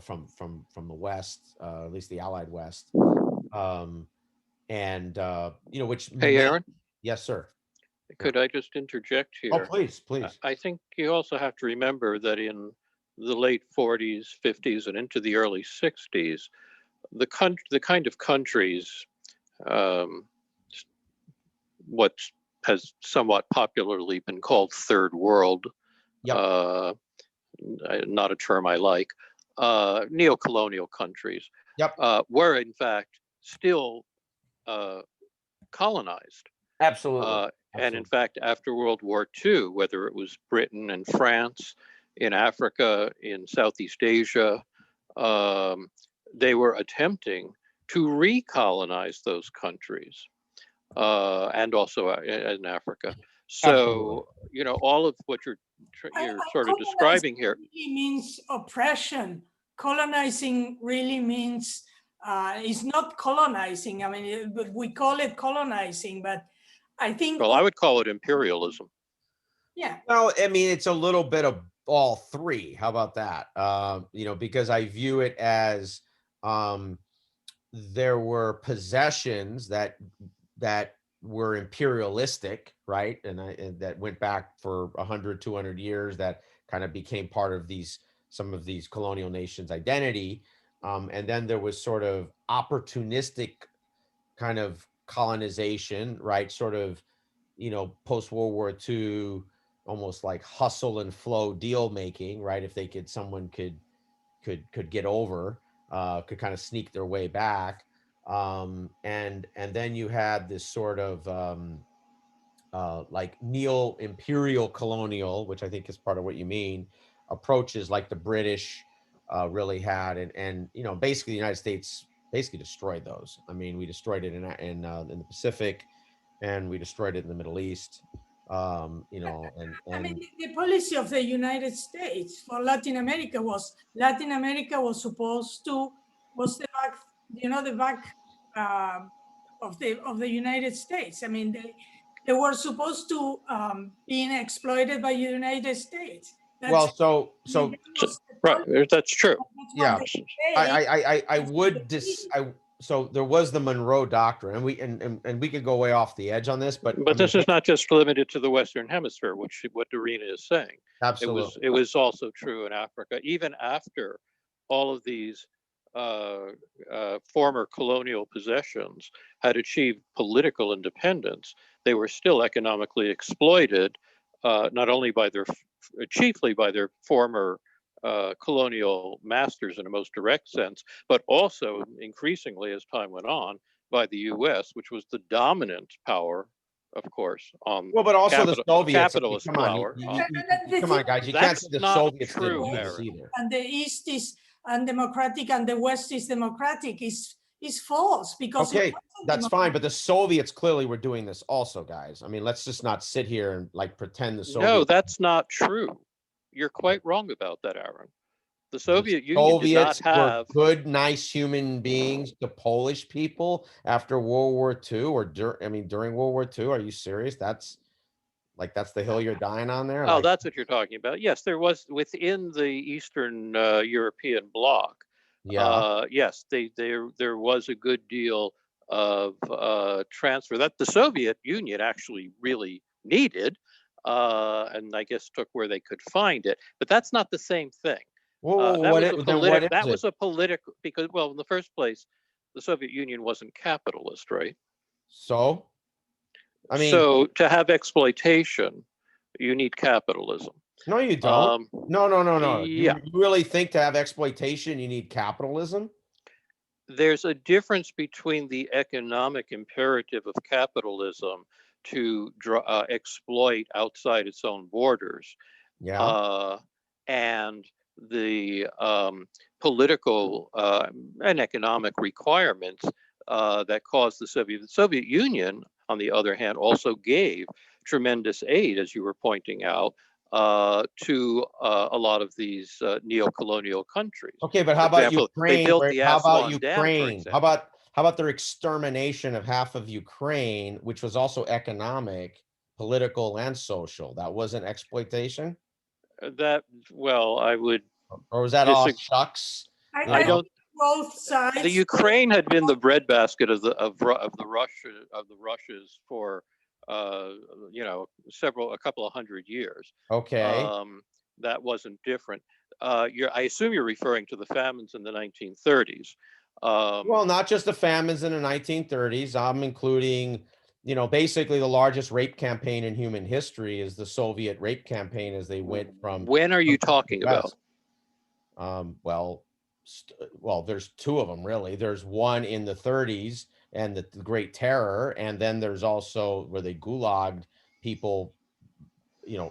from the West, at least the Allied West, which Hey, Aaron, yes, sir. could I just interject Oh, here? please. I think you also have to remember that in the late 40s, 50s, and into the early 60s, the kind of countries, what has somewhat popularly been called third world, Yep. Not a term I like, neo-colonial countries, Yep. were in fact still colonized. Absolutely. And in fact, after World War II, whether it was Britain and France, in Africa, in Southeast Asia, they were attempting to recolonize those countries, and also in Africa. So, all of what you're sort of describing here really means oppression. Colonizing really means it's not colonizing. I mean, we call it colonizing, but I think. Well, I would call it imperialism. Yeah. Well, I mean, it's a little bit of all 3. How about that? Because I view it as there were possessions that were imperialistic, right? And that went back for 100, 200 years, that kind of became part of some of these colonial nations' identity. And then there was sort of opportunistic kind of colonization, right? Sort of, post World War II, almost like hustle and flow deal making, right? If someone could get over, could kind of sneak their way back. And then you had this sort of like neo-imperial colonial, which I think is part of what you mean, approaches like the British really had, and basically the United States basically destroyed those. I mean, we destroyed it in the Pacific, and we destroyed it in the Middle East. I mean, the policy of the United States for Latin America was supposed to the back, the back of the United States. I mean, they were supposed to being exploited by the United States. Right, that's true. Yeah, so there was the Monroe Doctrine, and we could go way off the edge on this, but this is not just limited to the Western Hemisphere, which what Dorina is saying. Absolutely, it was also true in Africa, even after all of these former colonial possessions had achieved political independence. They were still economically exploited, not only chiefly by their former colonial masters in a most direct sense, but also increasingly as time went on by the U.S., which was the dominant power, of course, on but also the Soviets. Capitalist power. Come on, guys, you can't say the Soviets didn't do this either. And the East is undemocratic and the West is democratic is false, because that's fine, but the Soviets clearly were doing this also, guys. I mean, let's just not sit here and like pretend the Soviets. No, that's not true. You're quite wrong about that, Aaron. The Soviet Union did not have good, nice human beings to Polish people after World War II, or during World War II. Are you serious? That's the hill you're dying on there. Oh, that's what you're talking about. Yes, there was within the Eastern European bloc. Yeah. Yes, there was a good deal of transfer that the Soviet Union actually really needed, and I guess took where they could find it. But that's not the same thing. That was a political, because, well, in the first place, the Soviet Union wasn't capitalist, right? So, I mean, So to have exploitation, you need capitalism. no, you don't. No. Yeah, You really think to have exploitation, you need capitalism? there's a difference between the economic imperative of capitalism to exploit outside its own borders Yeah. uh, and the political and economic requirements that caused the Soviet Union, on the other hand, also gave tremendous aid, as you were pointing out, to a lot of these neo-colonial countries. Okay, but For how about example, they Ukraine? built the How about Aswan Dam, for Ukraine? example. How about their extermination of half of Ukraine, which was also economic, political, and social? That wasn't exploitation, That, well, I would or was that all disagree. shucks? You I I know, don't. think both The sides. Ukraine had been the breadbasket of the Russias for a couple of hundred years. okay. That wasn't different. I assume you're referring to the famines in the 1930s. Well, not just the famines in the 1930s. I'm including, basically the largest rape campaign in human history is the Soviet rape campaign as they went from When are you talking about? west. Well, there's two of them really. There's one in the 30s and the Great Terror, and then there's also where they gulagged people,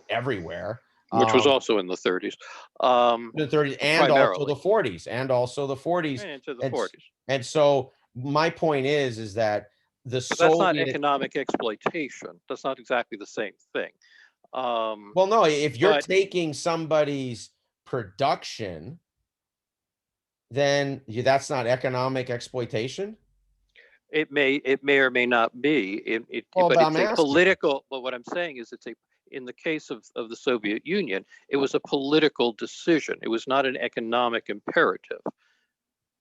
everywhere. Which was also in the 30s, The 30s and also primarily, the 40s, and also the 40s, and into the and 40s. and so my point is that the But that's not Soviet. economic exploitation. That's not exactly the same thing. Well, no, if you're But taking somebody's production, then that's not economic exploitation. it may or may not be. Well, But but I'm it's a asking. political. But what I'm saying is, in the case of the Soviet Union, it was a political decision. It was not an economic imperative.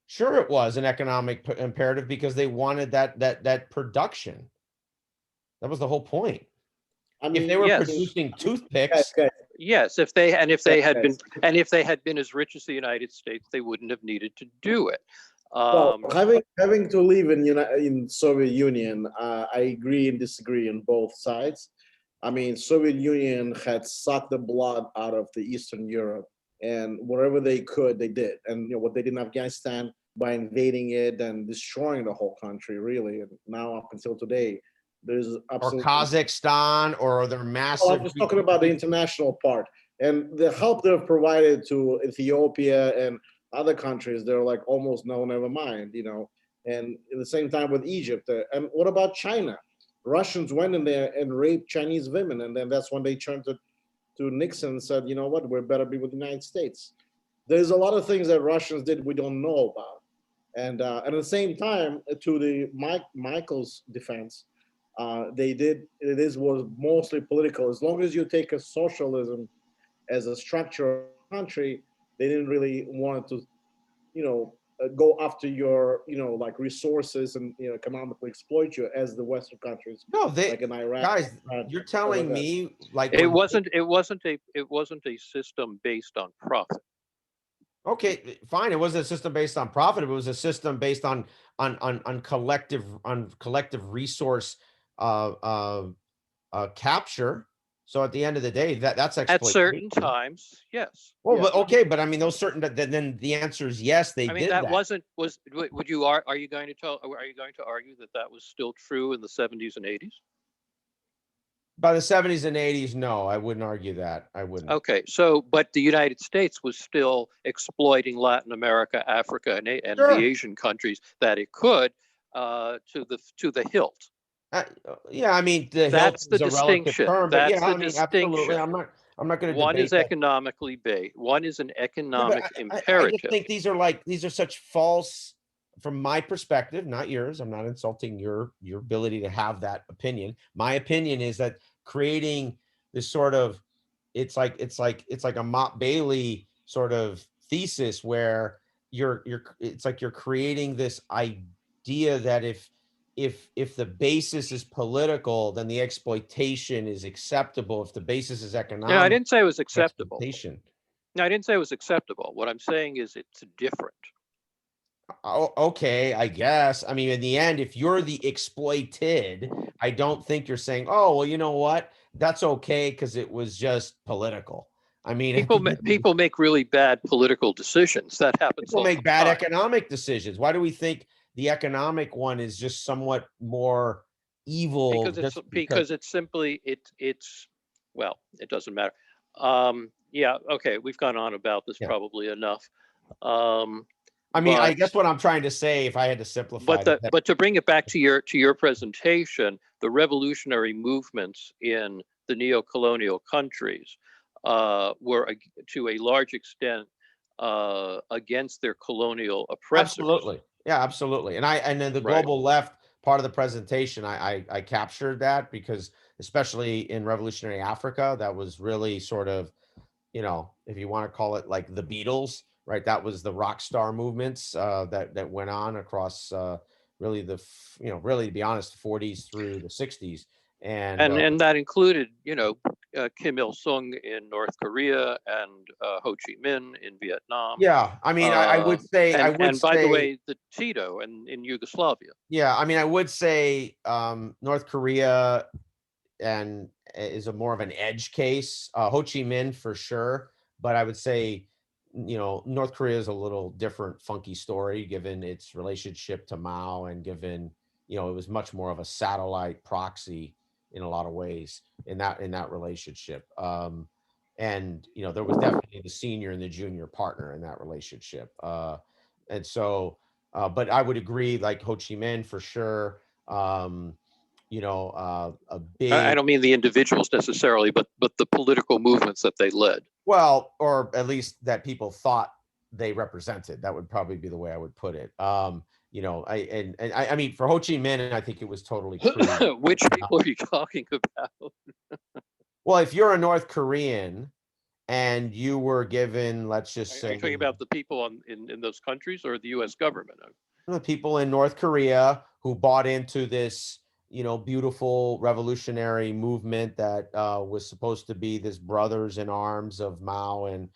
Sure, it was an economic imperative because they wanted that production. That was the whole point. I If mean, they were Yes. producing guys, toothpicks, guys, Yes, if they had guys. been as rich as the United States, they wouldn't have needed to do it. Well, having to live in Soviet Union, I agree and disagree on both sides. I mean, Soviet Union had sucked the blood out of the Eastern Europe, and whatever they could, they did. And what they did in Afghanistan by invading it and destroying the whole country, really. And now up until today, there's or absolutely. Kazakhstan, or their Well, massive. I'm just talking about the international part and the help they've provided to Ethiopia and other countries. They're like almost no, never mind, And at the same time with Egypt, and what about China? Russians went in there and raped Chinese women, and then that's when they turned to Nixon and said, you know what, we're better be with the United States. There's a lot of things that Russians did we don't know about, and at the same time, to the Michael's defense, was mostly political. As long as you take a socialism as a structure of the country, they didn't really want to, go after your, like resources and economically exploit you as the Western countries, No, like in Iraq. guys, you're telling like me like it wasn't a system based on profit. okay, fine. It wasn't a system based on profit. It was a system based on collective resource capture. So at the end of the day, that's At exploitation. certain times, yes. Well, Yeah. but okay, but I mean, those certain then the answer is yes, they I mean, did that that. wasn't was. Would you are you going to argue that was still true in the 70s and 80s? By the 70s and 80s, no, I wouldn't argue that. I wouldn't. Okay, but the United States was still exploiting Latin America, Africa, and Sure. the Asian countries that it could to the hilt. Yeah, I mean, the hilt That's the is a relative distinction. term, but That's yeah, the I mean, absolutely. distinction. I'm not going to One debate is that. economically based. One is an Yeah, economic but I just imperative. think these are such false, from my perspective, not yours. I'm not insulting your ability to have that opinion. My opinion is that creating this sort of, it's like a Mott Bailey sort of thesis where it's like you're creating this idea that if the basis is political, then the exploitation is acceptable. If the basis is economic, No, I didn't say it was acceptable. exploitation. No, I didn't say it was acceptable. What I'm saying is it's different. Oh, okay, I guess. I mean, in the end, if you're the exploited, I don't think you're saying, "Oh, well, you know what? That's okay because it was just political." I mean, at the end, People make really bad political decisions. That happens people all make the bad time economic decisions. Why do we think the economic one is just somewhat more evil just because? because it's simply it's well, it doesn't matter. Yeah, okay, we've gone on about this Yeah. probably enough. Um, I mean, I but guess what I'm trying to say, if I had to simplify it, is that but to bring it back to your presentation, the revolutionary movements in the neo-colonial countries were to a large extent against their colonial oppressors, absolutely. Yeah, absolutely. And then the right? global left part of the presentation, I captured that because especially in revolutionary Africa, that was really sort of, if you want to call it like the Beatles, right? That was the rock star movements that went on across really really to be honest, 40s through the 60s. And And that included, Kim Il Sung in North Korea and Ho Chi Minh in Vietnam. yeah, I mean, I Uh, would say, and by the way, the Tito and in Yugoslavia. yeah, I mean, I would say North Korea and is a more of an edge case. Ho Chi Minh for sure, but I would say, North Korea is a little different, funky story given its relationship to Mao and given, it was much more of a satellite proxy in a lot of ways in that relationship. And there was definitely the senior and the junior partner in that relationship. And so, but I would agree, like Ho Chi Minh for sure. Um, a I big, don't mean the individuals necessarily, but the political movements that they led. well, or at least that people thought they represented. That would probably be the way I would put it. I mean, for Ho Chi Minh, I think it was totally crude. Which people are you talking about? Well, if you're a North Korean and you were given, let's just Are you say, talking about the people in those countries or the U.S. government? the people in North Korea who bought into this, beautiful revolutionary movement that was supposed to be this brothers in arms of Mao and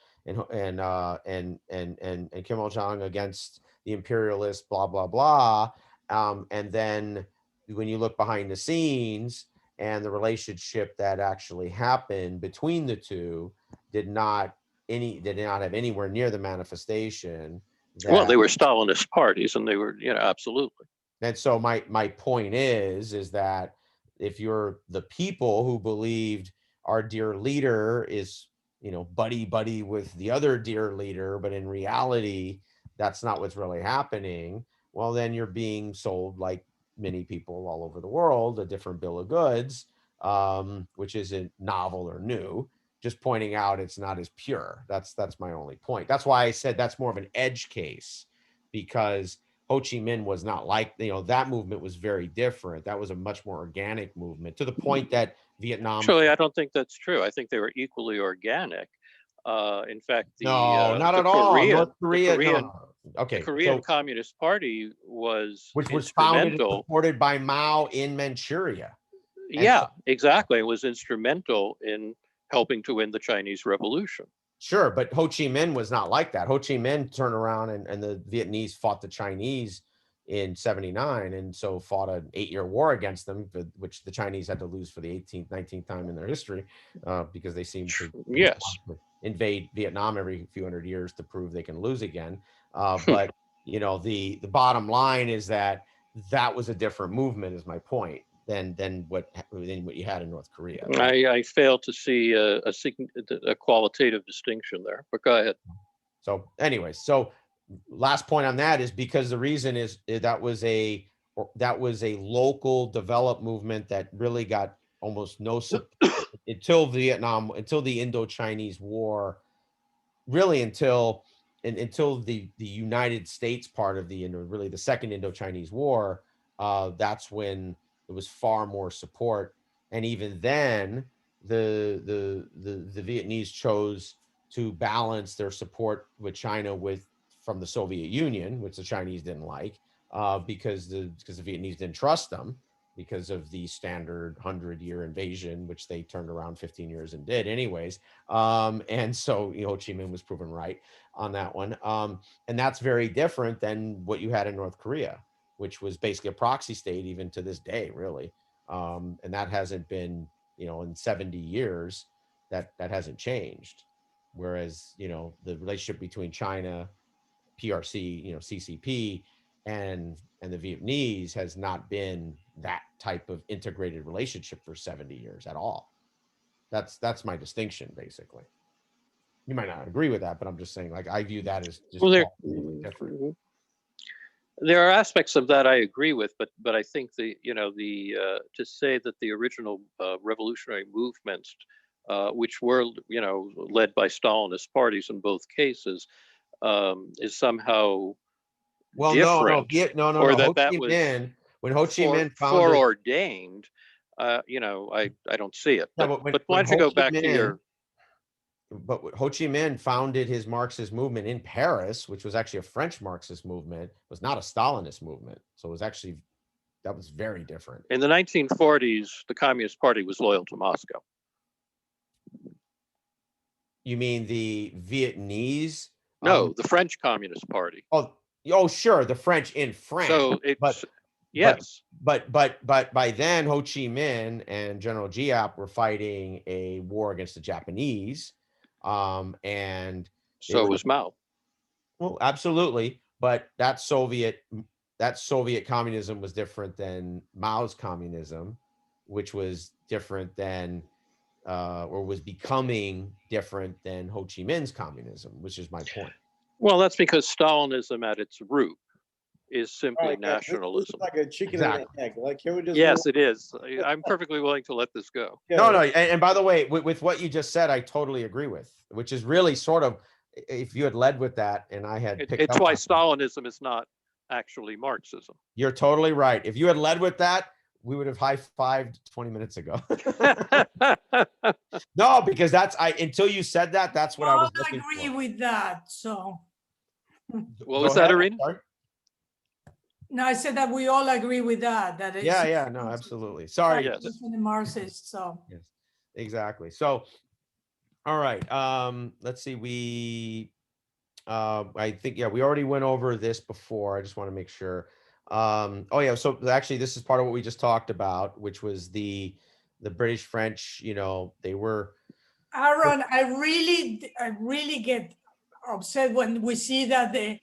Kim Il Jong against the imperialists, blah blah blah. And then when you look behind the scenes and the relationship that actually happened between the two did not have anywhere near the manifestation Well, that. they were Stalinist parties, and they were, absolutely. And so my point is that if you're the people who believed our dear leader is, buddy buddy with the other dear leader, but in reality, that's not what's really happening. Well, then you're being sold, like many people all over the world, a different bill of goods, which isn't novel or new. Just pointing out it's not as pure. That's my only point. That's why I said that's more of an edge case, because Ho Chi Minh was not like, that movement was very different. That was a much more organic movement to the point that Vietnam. Actually, I don't think that's true. I think they were equally organic. In fact, No, not at all. North Korea, no, no. The Okay, Korean so Communist Party was which was founded and instrumental. supported by Mao in Manchuria. And Yeah, exactly. It was instrumental in helping to win the Chinese Revolution. sure, but Ho Chi Minh was not like that. Ho Chi Minh turned around and the Vietnamese fought the Chinese in 79 and so fought an 8-year war against them, which the Chinese had to lose for the 18th, 19th time in their history because they seem to Yes. invade Vietnam every few hundred years to prove they can lose again. But the bottom line is that was a different movement, is my point, than what you had in North Korea. I fail to see a qualitative distinction there, but go ahead. So anyways, last point on that is because the reason is that was a local developed movement that really got almost no support until the Indo-Chinese War, really until the United States part of really the second Indo-Chinese War. That's when there was far more support, and even then the Vietnamese chose to balance their support with China from the Soviet Union, which the Chinese didn't like, because the Vietnamese didn't trust them. because of the standard 100-year invasion, which they turned around 15 years and did anyways. And so Ho Chi Minh was proven right on that one. And that's very different than what you had in North Korea, which was basically a proxy state even to this day, really. And that hasn't been, in 70 years, that hasn't changed. Whereas, the relationship between China, PRC, CCP, and the Vietnamese has not been that type of integrated relationship for 70 years at all. That's my distinction, basically. You might not agree with that, but I'm just saying, like, I view that as just Well, different. there are aspects of that I agree with, but I think to say that the original revolutionary movements, which were led by Stalinist parties in both cases, is somehow different, no. or Ho that Chi was Minh, when Ho Chi Minh founded, foreordained. I don't see it. Yeah, But why don't you go back to your? But Ho Chi Minh founded his Marxist movement in Paris, which was actually a French Marxist movement, was not a Stalinist movement. So it was actually, that was very different. In the 1940s, the Communist Party was loyal to Moscow. You mean the Vietnamese? No, the French Communist Party. Oh, sure, the French in France. So it's yes. But by then, Ho Chi Minh and General Giap were fighting a war against the Japanese, and so was Mao. Well, absolutely, but that Soviet communism was different than Mao's communism, which was different than, or was becoming different than Ho Chi Minh's communism, which is my point. Well, that's because Stalinism at its root is simply nationalism. This is like a chicken and an egg. Like, can we just? Yes, it is. I'm perfectly willing to let this go. Yeah. No. And by the way, with what you just said, I totally agree with, which is really sort of, if you had led with that and I had picked up. It's why Stalinism is not actually Marxism. You're totally right. If you had led with that, we would have high-fived 20 minutes ago. No, because until you said that, that's what I was looking for. I agree with that. So. What was that, Irene? No, I said that we all agree with that. That it's, no, absolutely. Sorry. Yes. The Marxists. So. Yes, exactly. So, all right. Let's see. I think, we already went over this before. I just want to make sure. So actually, this is part of what we just talked about, which was the British French. They were. Aaron, I really get upset when we see that the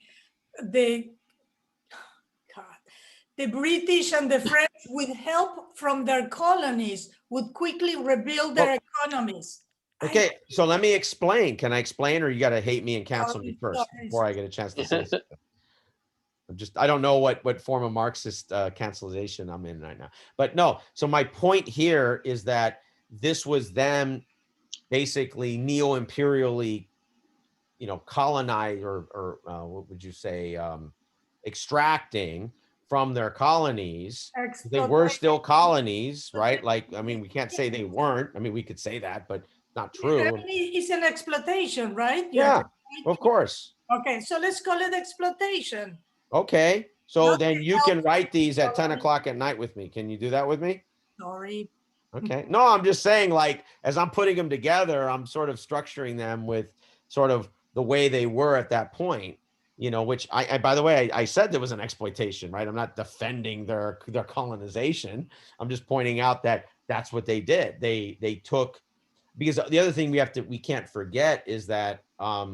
British and the French, with help from their colonies, would quickly rebuild their economies. Okay, so let me explain. Can I explain, or you got to hate me and cancel me first before I get a chance to say something? I don't know what form of Marxist cancelization I'm in right now. But no, so my point here is that this was them basically neo-imperially, colonized or what would you say, extracting from their colonies. They were still colonies, right? Like, I mean, we can't say they weren't. I mean, we could say that, but not true. I mean, it's an exploitation, right? Yeah, of course. Okay, so let's call it exploitation. Okay, so then you can write these at 10 o'clock at night with me. Can you do that with me? Sorry. Okay. No, I'm just saying, like, as I'm putting them together, I'm sort of structuring them with sort of the way they were at that point, which I by the way, I said there was an exploitation, right? I'm not defending their colonization. I'm just pointing out that that's what they did. They took, because the other thing we can't forget is that a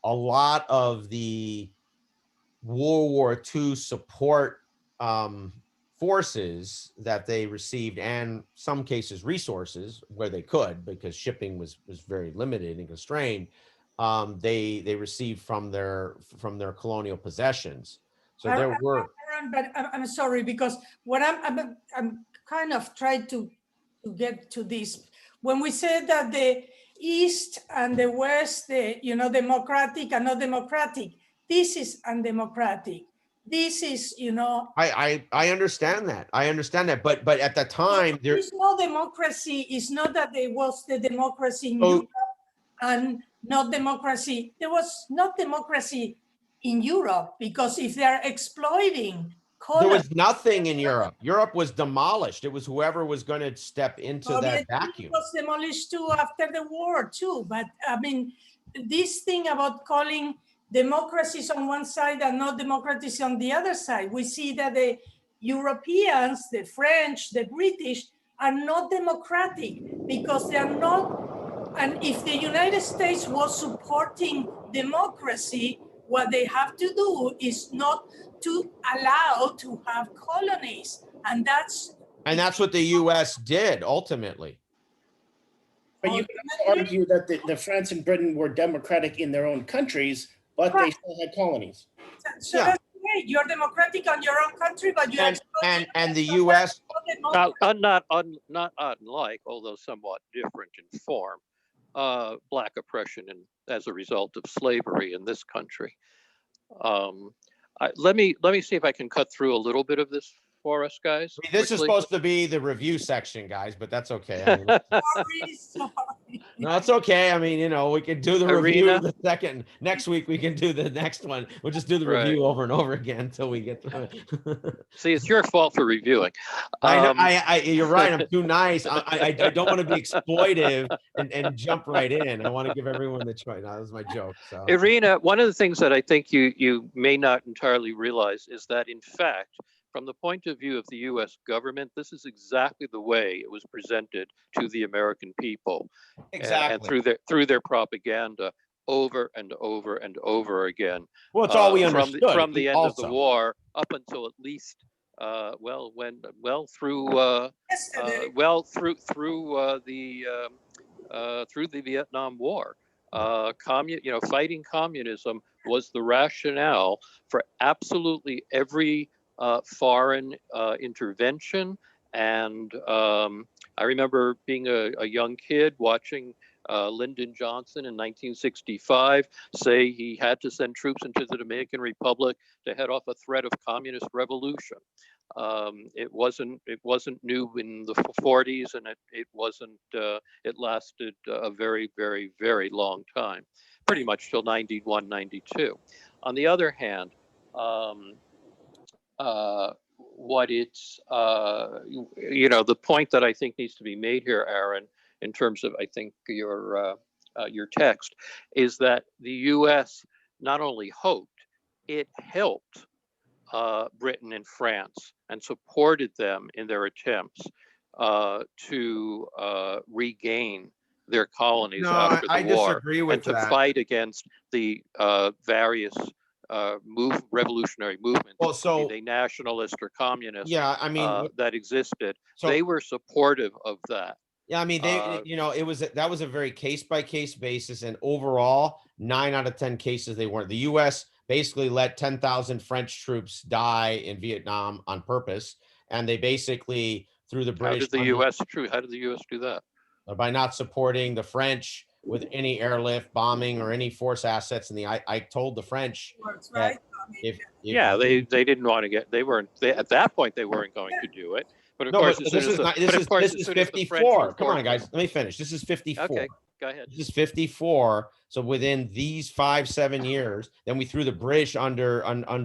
lot of the World War II support forces that they received, and some cases resources where they could, because shipping was very limited and constrained, they received from their colonial possessions. So there were. But I'm sorry, because what I'm kind of trying to get to this. When we said that the East and the West, democratic and not democratic, this is undemocratic. This is, I understand that. But at the time, there is no democracy. It's not that there was the democracy in Europe and not democracy. There was not democracy in Europe, because if they are exploiting There was nothing in Europe. Europe was demolished. It was whoever was going to step into that vacuum. It was demolished too after the war too. But I mean, this thing about calling democracies on one side and not democracies on the other side, we see that the Europeans, the French, the British are not democratic because they are not. And if the United States was supporting democracy, what they have to do is not to allow to have colonies. And that's what the US did ultimately. But you can argue that the France and Britain were democratic in their own countries, but they still had colonies. So that's great. You're democratic on your own country, but you and the US not unlike, although somewhat different in form, Black oppression as a result of slavery in this country. Let me see if I can cut through a little bit of this for us, guys. This is supposed to be the review section, guys, but that's okay. I mean, sorry. no, it's okay. I mean, you know, we can do the review the second. Next week we can do the next one. We'll just do the review over and over again until we get through it. See, it's your fault for reviewing. I know. You're right. I'm too nice. I don't want to be exploitive and jump right in. I want to give everyone the choice. No, that was my joke. So, Irina, one of the things that I think you may not entirely realize is that, in fact, from the point of view of the U.S. government, this is exactly the way it was presented to the American people, exactly, and through their propaganda over and over and over again. Well, it's all we understood from the end of the war up until at least through the Vietnam War. Fighting communism was the rationale for absolutely every foreign intervention. And I remember being a young kid watching Lyndon Johnson in 1965 say he had to send troops into the Dominican Republic to head off a threat of communist revolution. It wasn't new in the 40s, and it lasted a very, very, very long time, pretty much till 91, 92. On the other hand, the point that I think needs to be made here, Aaron, in terms of, I think, your text, is that the U.S. not only hoped, it helped Britain and France and supported them in their attempts to regain their colonies after the war, disagree with and to fight against the various revolutionary movements, be they nationalist or communist, that existed. They were supportive of that. Yeah, I mean, that was a very case-by-case basis, and overall, 9 out of 10 cases they weren't. The U.S. basically let 10,000 French troops die in Vietnam on purpose, and they basically threw the British. How did the U.S. do that? By not supporting the French with any airlift, bombing, or any force assets. And I told the French that they didn't want to at that point they weren't going to do it. But of course, this is 54. Come on, guys, let me finish. This is 54. Okay, go ahead. This is 54. So within these 5-7 years, then we threw the British under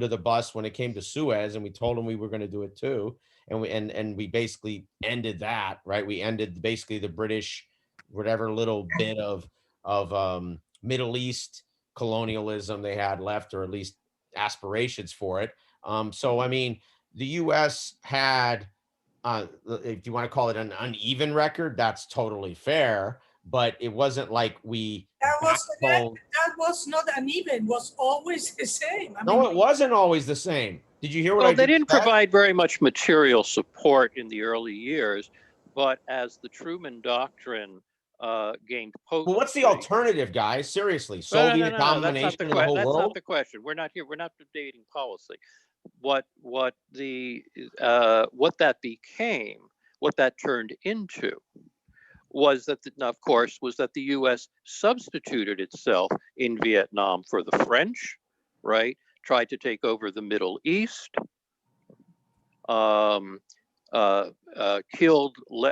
the bus when it came to Suez, and we told them we were going to do it too. And we basically ended that, right? We ended basically the British, whatever little bit of Middle East colonialism they had left, or at least aspirations for it. So I mean, the U.S. had, if you want to call it an uneven record, that's totally fair. But it wasn't like that was not uneven. It was always the same. No, it wasn't always the same. Did you hear what I just said? They didn't provide very much material support in the early years, but as the Truman Doctrine gained potency. Well, what's the alternative, guys? Seriously, Soviet domination of the whole world? That's not the question. We're not here. We're not debating policy. What that became, what that turned into, was that the U.S. substituted itself in Vietnam for the French, right? Tried to take over the Middle East,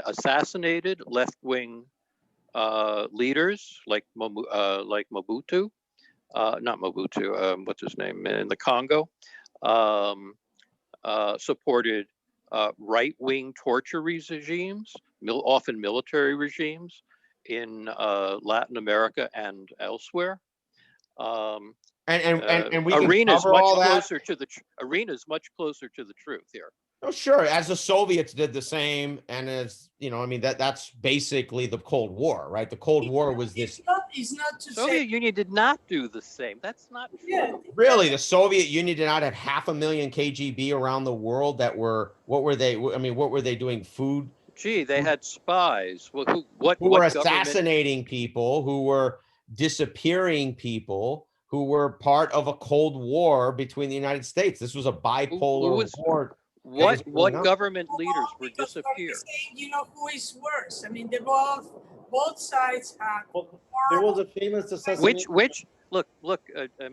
assassinated left-wing leaders like Mobutu, not Mobutu, what's his name, in the Congo, supported right-wing torture regimes, often military regimes in Latin America and elsewhere. And we can Arena's cover much all that. closer to the Arena's much closer to the truth here. Oh, sure. As the Soviets did the same, and as you know, I mean that's basically the Cold War, right? The Cold War was this. It's not to Soviet say, Union did not do the same. That's not true. yeah, Really, the Soviet Union did not have 500,000 KGB around the world that were, what were they? I mean, what were they doing? Food, Gee, they had spies. Well, who were what government? assassinating people, who were disappearing people, who were part of a Cold War between the United States. This was a bipolar war. What government leaders were because what he's disappeared? saying, you know, who is worse? I mean, they both sides had Well, there was a famous assassination. Which look,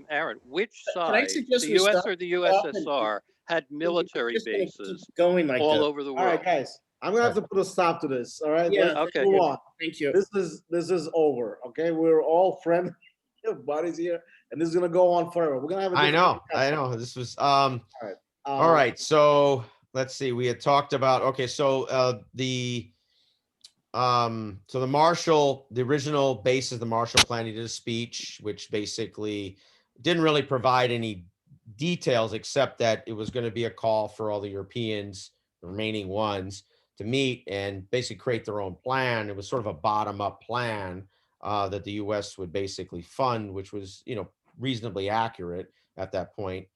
Aaron, which Can I side, suggest the we US stop- or the stop and- USSR, had military Just gonna keep bases going like all this. over the All world? right, guys, I'm gonna have to put a stop to this. All right, Yeah, let's okay. move on. Thank you. This is over. Okay, we're all friendly buddies here, and this is gonna go on forever. We're gonna have. I know. This was all All right. So let's see. We had talked about, okay. So the Marshall, the original basis of the Marshall Plan, he did a speech, which basically didn't really provide any details, except that it was going to be a call for all the Europeans, the remaining ones, to meet and basically create their own plan. It was sort of a bottom-up plan that the U.S. would basically fund, which was, you know, reasonably accurate at that point.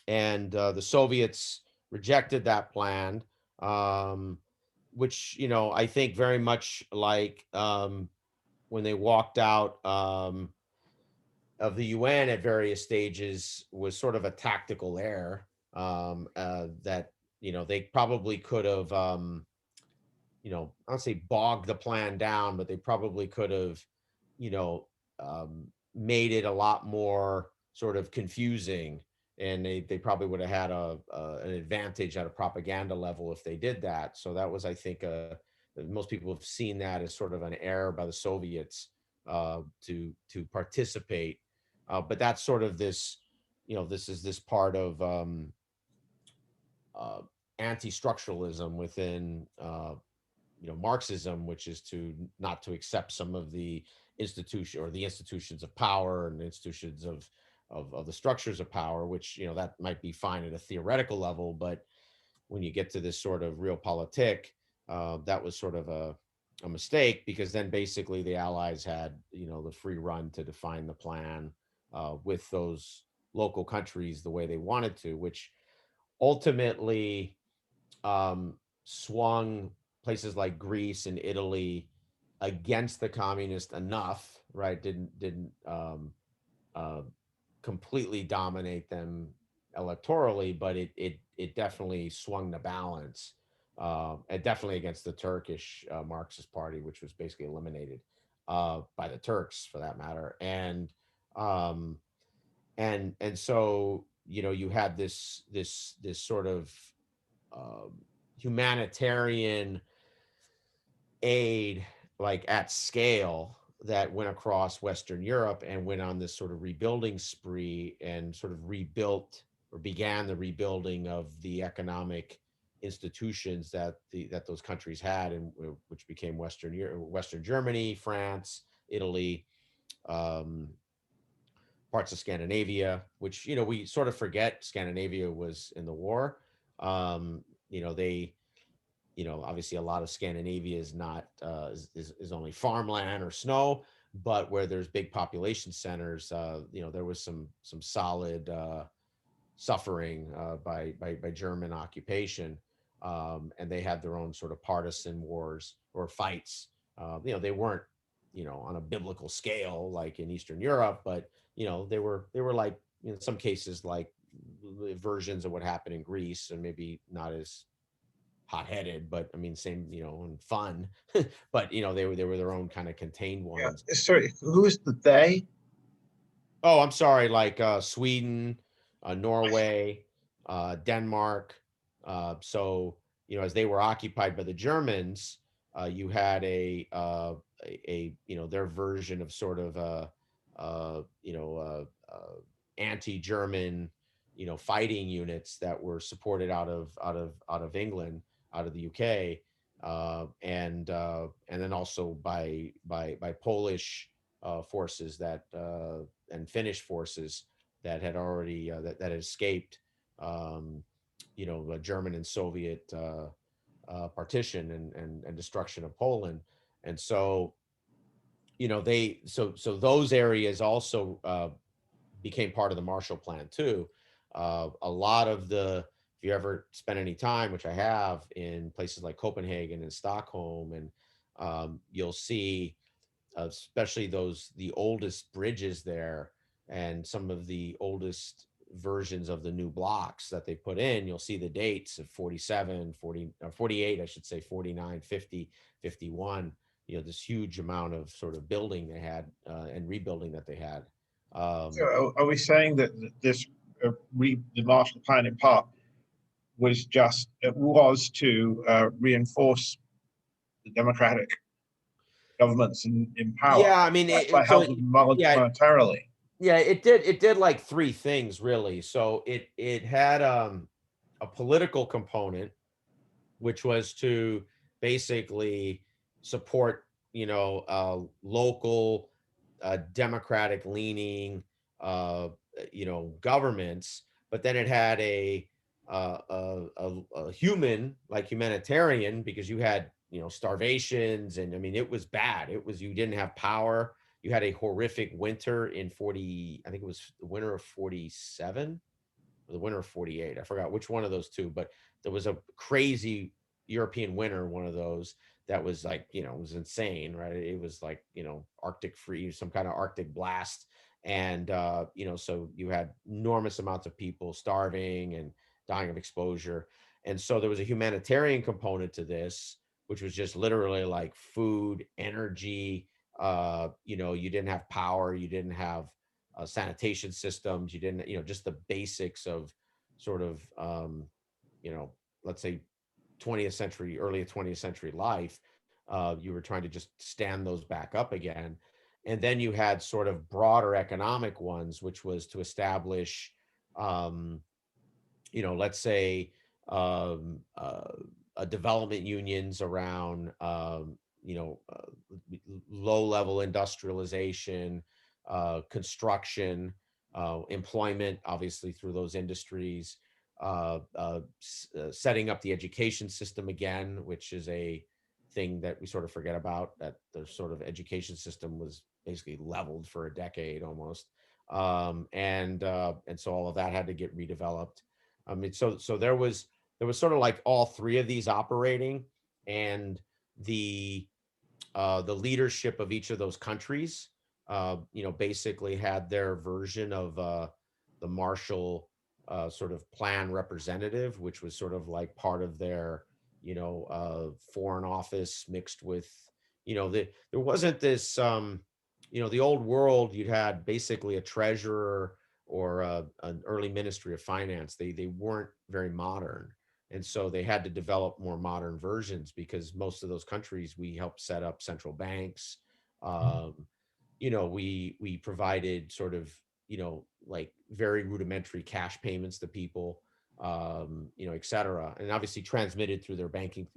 And the Soviets rejected that plan, which, you know, I think very much like when they walked out of the UN at various stages was sort of a tactical error that, you know, they probably could have, you know, I don't say bogged the plan down, but they probably could have, you know, made it a lot more sort of confusing. And they probably would have had an advantage at a propaganda level if they did that. So that was, I think, most people have seen that as sort of an error by the Soviets to participate. But that's sort of this, you know, this is this part of anti-structuralism within you know, Marxism, which is to not to accept some of the institutions of power and institutions of the structures of power, which, you know, that might be fine at a theoretical level, but when you get to this sort of realpolitik, that was sort of a mistake, because then basically the Allies had, you know, the free run to define the plan with those local countries the way they wanted to, which ultimately swung places like Greece and Italy against the communist enough, right? Didn't uh, completely dominate them electorally, but it definitely swung the balance, and definitely against the Turkish Marxist Party, which was basically eliminated by the Turks, for that matter. Um, and so, you know, you had this sort of humanitarian aid, like at scale, that went across Western Europe and went on this sort of rebuilding spree and sort of rebuilt or began the rebuilding of the economic institutions that those countries had, and which became Western Germany, France, Italy, um, parts of Scandinavia, which, you know, we sort of forget Scandinavia was in the war. You know, you know, obviously a lot of Scandinavia is not is only farmland or snow, but where there's big population centers, you know, there was some solid suffering by German occupation, and they had their own sort of partisan wars or fights. You know, they weren't, you know, on a biblical scale like in Eastern Europe, but, you know, they were like, in some cases, like versions of what happened in Greece, and maybe not as hot-headed, but I mean, same, you know, and fun. But, you know, they were their own kind of contained Yeah. ones. Sorry, who is the they? Oh, I'm sorry, like Sweden, Norway, Denmark. So, you know, as they were occupied by the Germans, you had you know, their version of sort of you know, anti-German, fighting units that were supported out of England, out of the UK, and then also by Polish forces that and Finnish forces that had already that had escaped, German and Soviet partition and destruction of Poland. And so so those areas also became part of the Marshall Plan too. A lot of if you ever spend any time, which I have, in places like Copenhagen and Stockholm, and you'll see, especially the oldest bridges there and some of the oldest versions of the new blocks that they put in, you'll see the dates of 47, 40, 48, I should say, 49, 50, 51, this huge amount of sort of building they had and rebuilding that they had. So are we saying that this the Marshall Plan in part was to reinforce the democratic governments in power? Yeah, I mean, That's like help them monetarily. yeah, it did like three things really. So it had a political component, which was to basically support, local, democratic leaning, governments. But then it had a human, like humanitarian, because you had, starvations, and I mean, it was bad. You didn't have power. You had a horrific winter in 40, I think it was the winter of 47 or the winter of 48. I forgot which one of those two, but there was a crazy European winter, one of those that was like, it was insane, right? It was like, Arctic freeze, some kind of Arctic blast. And, so you had enormous amounts of people starving and dying of exposure. And so there was a humanitarian component to this, which was just literally like food, energy. You didn't have power, you didn't have sanitation systems, you didn't, just the basics of sort of, let's say 20th century, early 20th century life. You were trying to just stand those back up again. And then you had sort of broader economic ones, which was to establish, let's say, development unions around, low level industrialization, construction, employment, obviously through those industries, setting up the education system again, which is a thing that we sort of forget about, that the sort of education system was basically leveled for a decade almost. And so all of that had to get redeveloped. I mean, so there was sort of like all three of these operating, and the leadership of each of those countries, basically had their version of the Marshall sort of Plan representative, which was sort of like part of their, foreign office mixed with, there wasn't this, the old world, you'd had basically a treasurer or an early ministry of finance. They weren't very modern. And so they had to develop more modern versions, because most of those countries, we helped set up central banks. We provided sort of, like very rudimentary cash payments to people, et cetera. And obviously transmitted through their banking,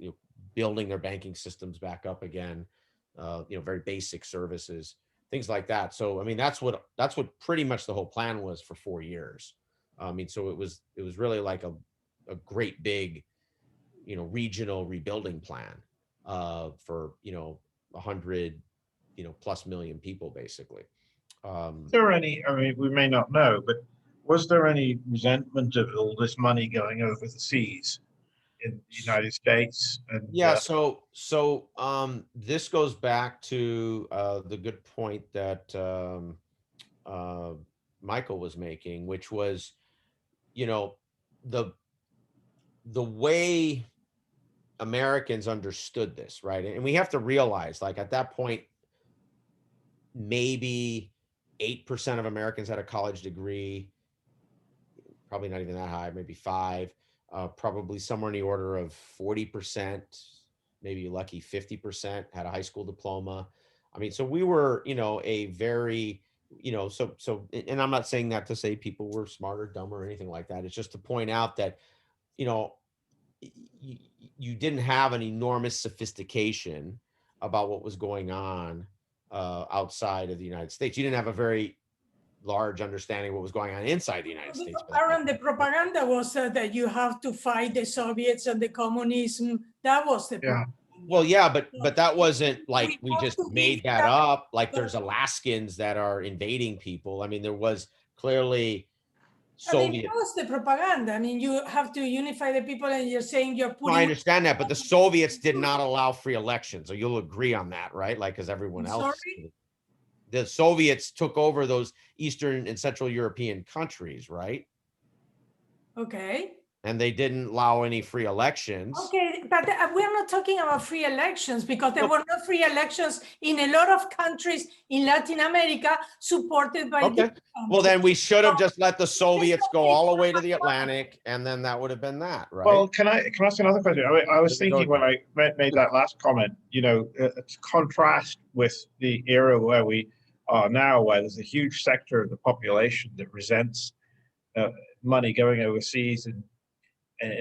building their banking systems back up again, very basic services, things like that. So, I mean, that's what pretty much the whole plan was for 4 years. I mean, so it was really like a great big, regional rebuilding plan for, 100, plus million people, basically. Is there any, I mean, we may not know, but was there any resentment of all this money going over the seas in the United States? And Yeah, so this goes back to the good point that Michael was making, which was, the way Americans understood this, right? And we have to realize, like, at that point, maybe 8% of Americans had a college degree, probably not even that high, maybe 5, probably somewhere in the order of 40%, maybe lucky 50% had a high school diploma. I mean, so we were, a very and I'm not saying that to say people were smart or dumb or anything like that. It's just to point out that, you know, you, you didn't have an enormous sophistication about what was going on outside of the United States. You didn't have a very large understanding of what was going on inside the United States. For that Aaron, matter. the propaganda was that you have to fight the Soviets and the communism. That was the Yeah. propaganda. Well, yeah, but that wasn't like we have just to made give that up. Like but- there's Alaskans that are invading people. I mean, there was clearly I mean, Soviet. that was the propaganda. I mean, you have to unify the people, and you're saying you're No, putting. I understand that, but the Soviets did not allow free elections. So you'll agree on that, right? Like, because everyone I'm else, sorry? the Soviets took over those Eastern and Central European countries, right? Okay. And they didn't allow any free elections. Okay, but we're not talking about free elections because there No. were no free elections in a lot of countries in Latin America supported by Okay. these Well, countries. then we should have just let the Soviets go all the way to the Atlantic, and then that would have been that, right? Well, can I ask another question? I was There you go. thinking when I made that last comment, to contrast with the era where we are now, where there's a huge sector of the population that resents money going overseas in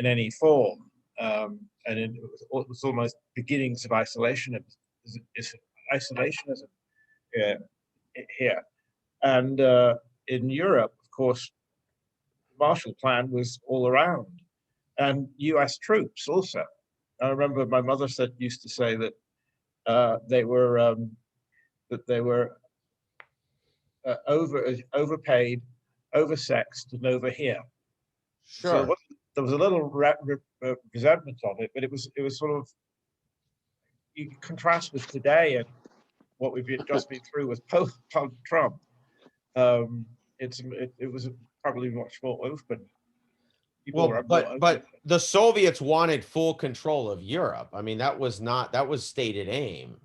any form, and it was almost beginnings of isolationism here. And in Europe, of course, the Marshall Plan was all around, and U.S. troops also. I remember my mother used to say that they were overpaid, oversexed, and over here. Sure. So there was a little resentment of it, but it was sort of, you contrast with today and what we've just been through with Trump. It was probably much more open. Well, but the Soviets wanted full control of Europe. I mean, that was stated aim.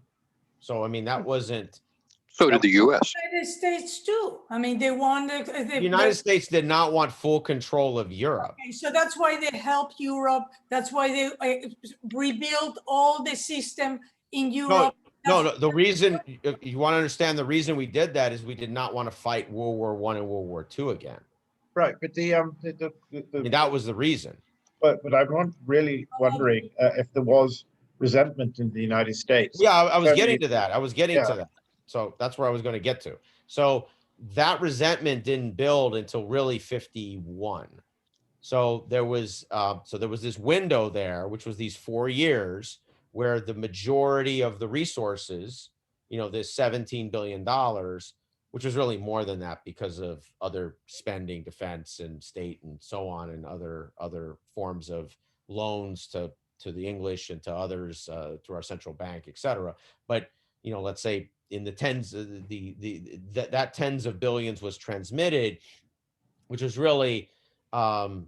So, I mean, that wasn't. So did the U.S. United States too. I mean, they wanted. The United States did not want full control of Europe. Okay, so that's why they helped Europe. That's why they rebuilt all the system in Europe. No. The reason you want to understand, the reason we did that is we did not want to fight World War I and World War II again. Right, but I mean, that was the reason. But I'm really wondering if there was resentment in the United States. Yeah, I was getting to that. To that. So that's where I was going to get to. So that resentment didn't build until really 51. So there was this window there, which was these 4 years where the majority of the resources, this $17 billion, which was really more than that because of other spending, defense and state and so on, and other forms of loans to the English and to others, to our central bank, et cetera. But, let's say in the tens, that tens of billions was transmitted, which was really a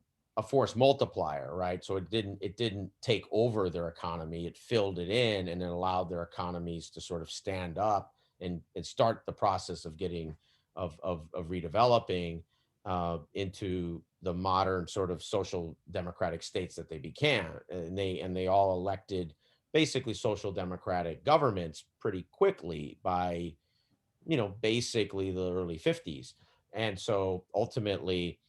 force multiplier, right? So it didn't take over their economy; it filled it in, and it allowed their economies to sort of stand up and start the process of getting of redeveloping into the modern sort of social democratic states that they became, and they all elected basically social democratic governments pretty quickly by basically the early 50s. And so ultimately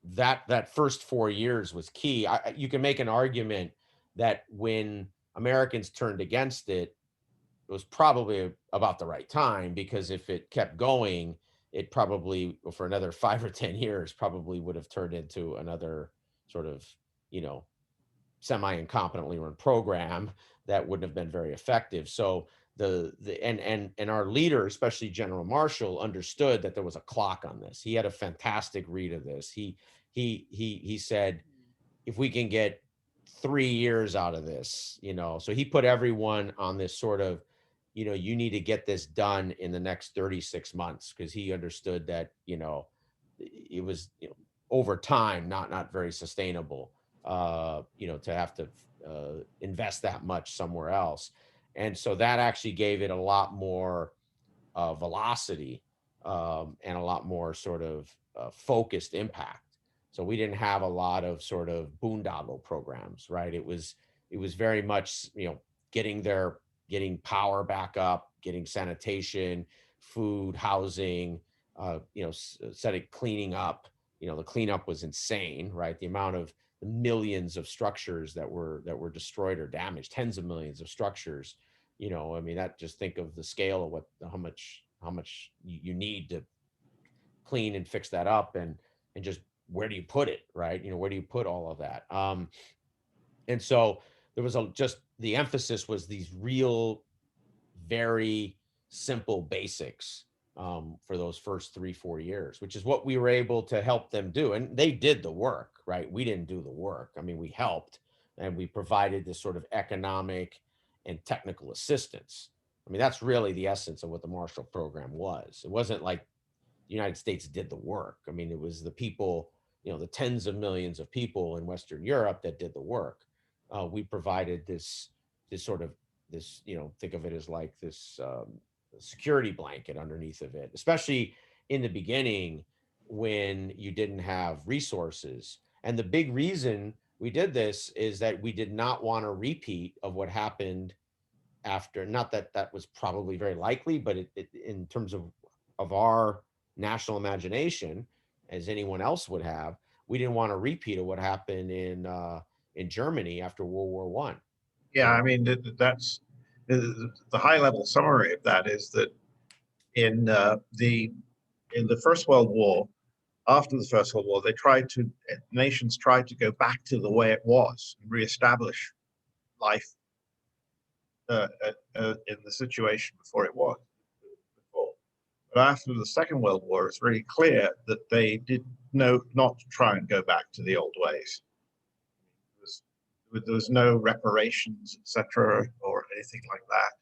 that first 4 years was key. You can make an argument that when Americans turned against it, it was probably about the right time, because if it kept going, it probably for another 5 or 10 years probably would have turned into another sort of, semi-incompetently run program that wouldn't have been very effective. So and our leader, especially General Marshall, understood that there was a clock on this. He had a fantastic read of this. He said, if we can get 3 years out of this, so he put everyone on this sort of, you need to get this done in the next 36 months, because he understood that, it was, over time, not very sustainable, to have to invest that much somewhere else. And so that actually gave it a lot more velocity, and a lot more sort of focused impact. So we didn't have a lot of sort of boondoggle programs, right? It was very much, getting power back up, getting sanitation, food, housing, started cleaning up. The cleanup was insane, right? The amount of the millions of structures that were destroyed or damaged, tens of millions of structures. I mean, that just think of the scale of how much you need to clean and fix that up, and just where do you put it, right? Where do you put all of that? And so there was just the emphasis was these real, very simple basics for those first 3-4 years, which is what we were able to help them do. And they did the work, right? We didn't do the work. I mean, we helped, and we provided this sort of economic and technical assistance. I mean, that's really the essence of what the Marshall Program was. It wasn't like the United States did the work. I mean, it was the people, the tens of millions of people in Western Europe that did the work. We provided this sort of this, think of it as like this security blanket underneath of it, especially in the beginning when you didn't have resources. And the big reason we did this is that we did not want a repeat of what happened after. Not that that was probably very likely, but in terms of our national imagination, as anyone else would have, we didn't want a repeat of what happened in Germany after World War One. Yeah, I mean, that's the high level summary of that is that in the First World War, after the First World War, nations tried to go back to the way it was and reestablish life in the situation before it was before. But after the Second World War, it's really clear that they did know not to try and go back to the old ways. There was no reparations, etc., or anything like that.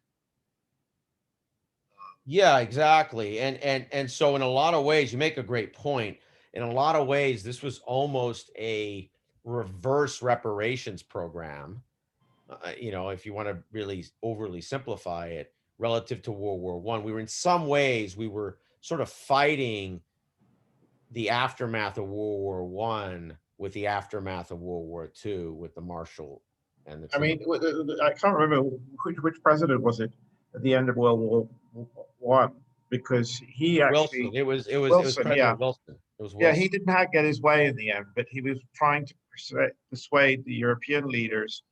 Yeah, exactly. And so in a lot of ways, you make a great point. In a lot of ways, this was almost a reverse reparations program. If you want to really overly simplify it, relative to World War One, we were sort of fighting the aftermath of World War One with the aftermath of World War Two, with the Marshall and the. I mean, I can't remember which president was it at the end of World War One, because he actually Wilson. It was Wilson, President yeah, Wilson. It was yeah, Wilson. he didn't get his way in the end, but he was trying to persuade the European leaders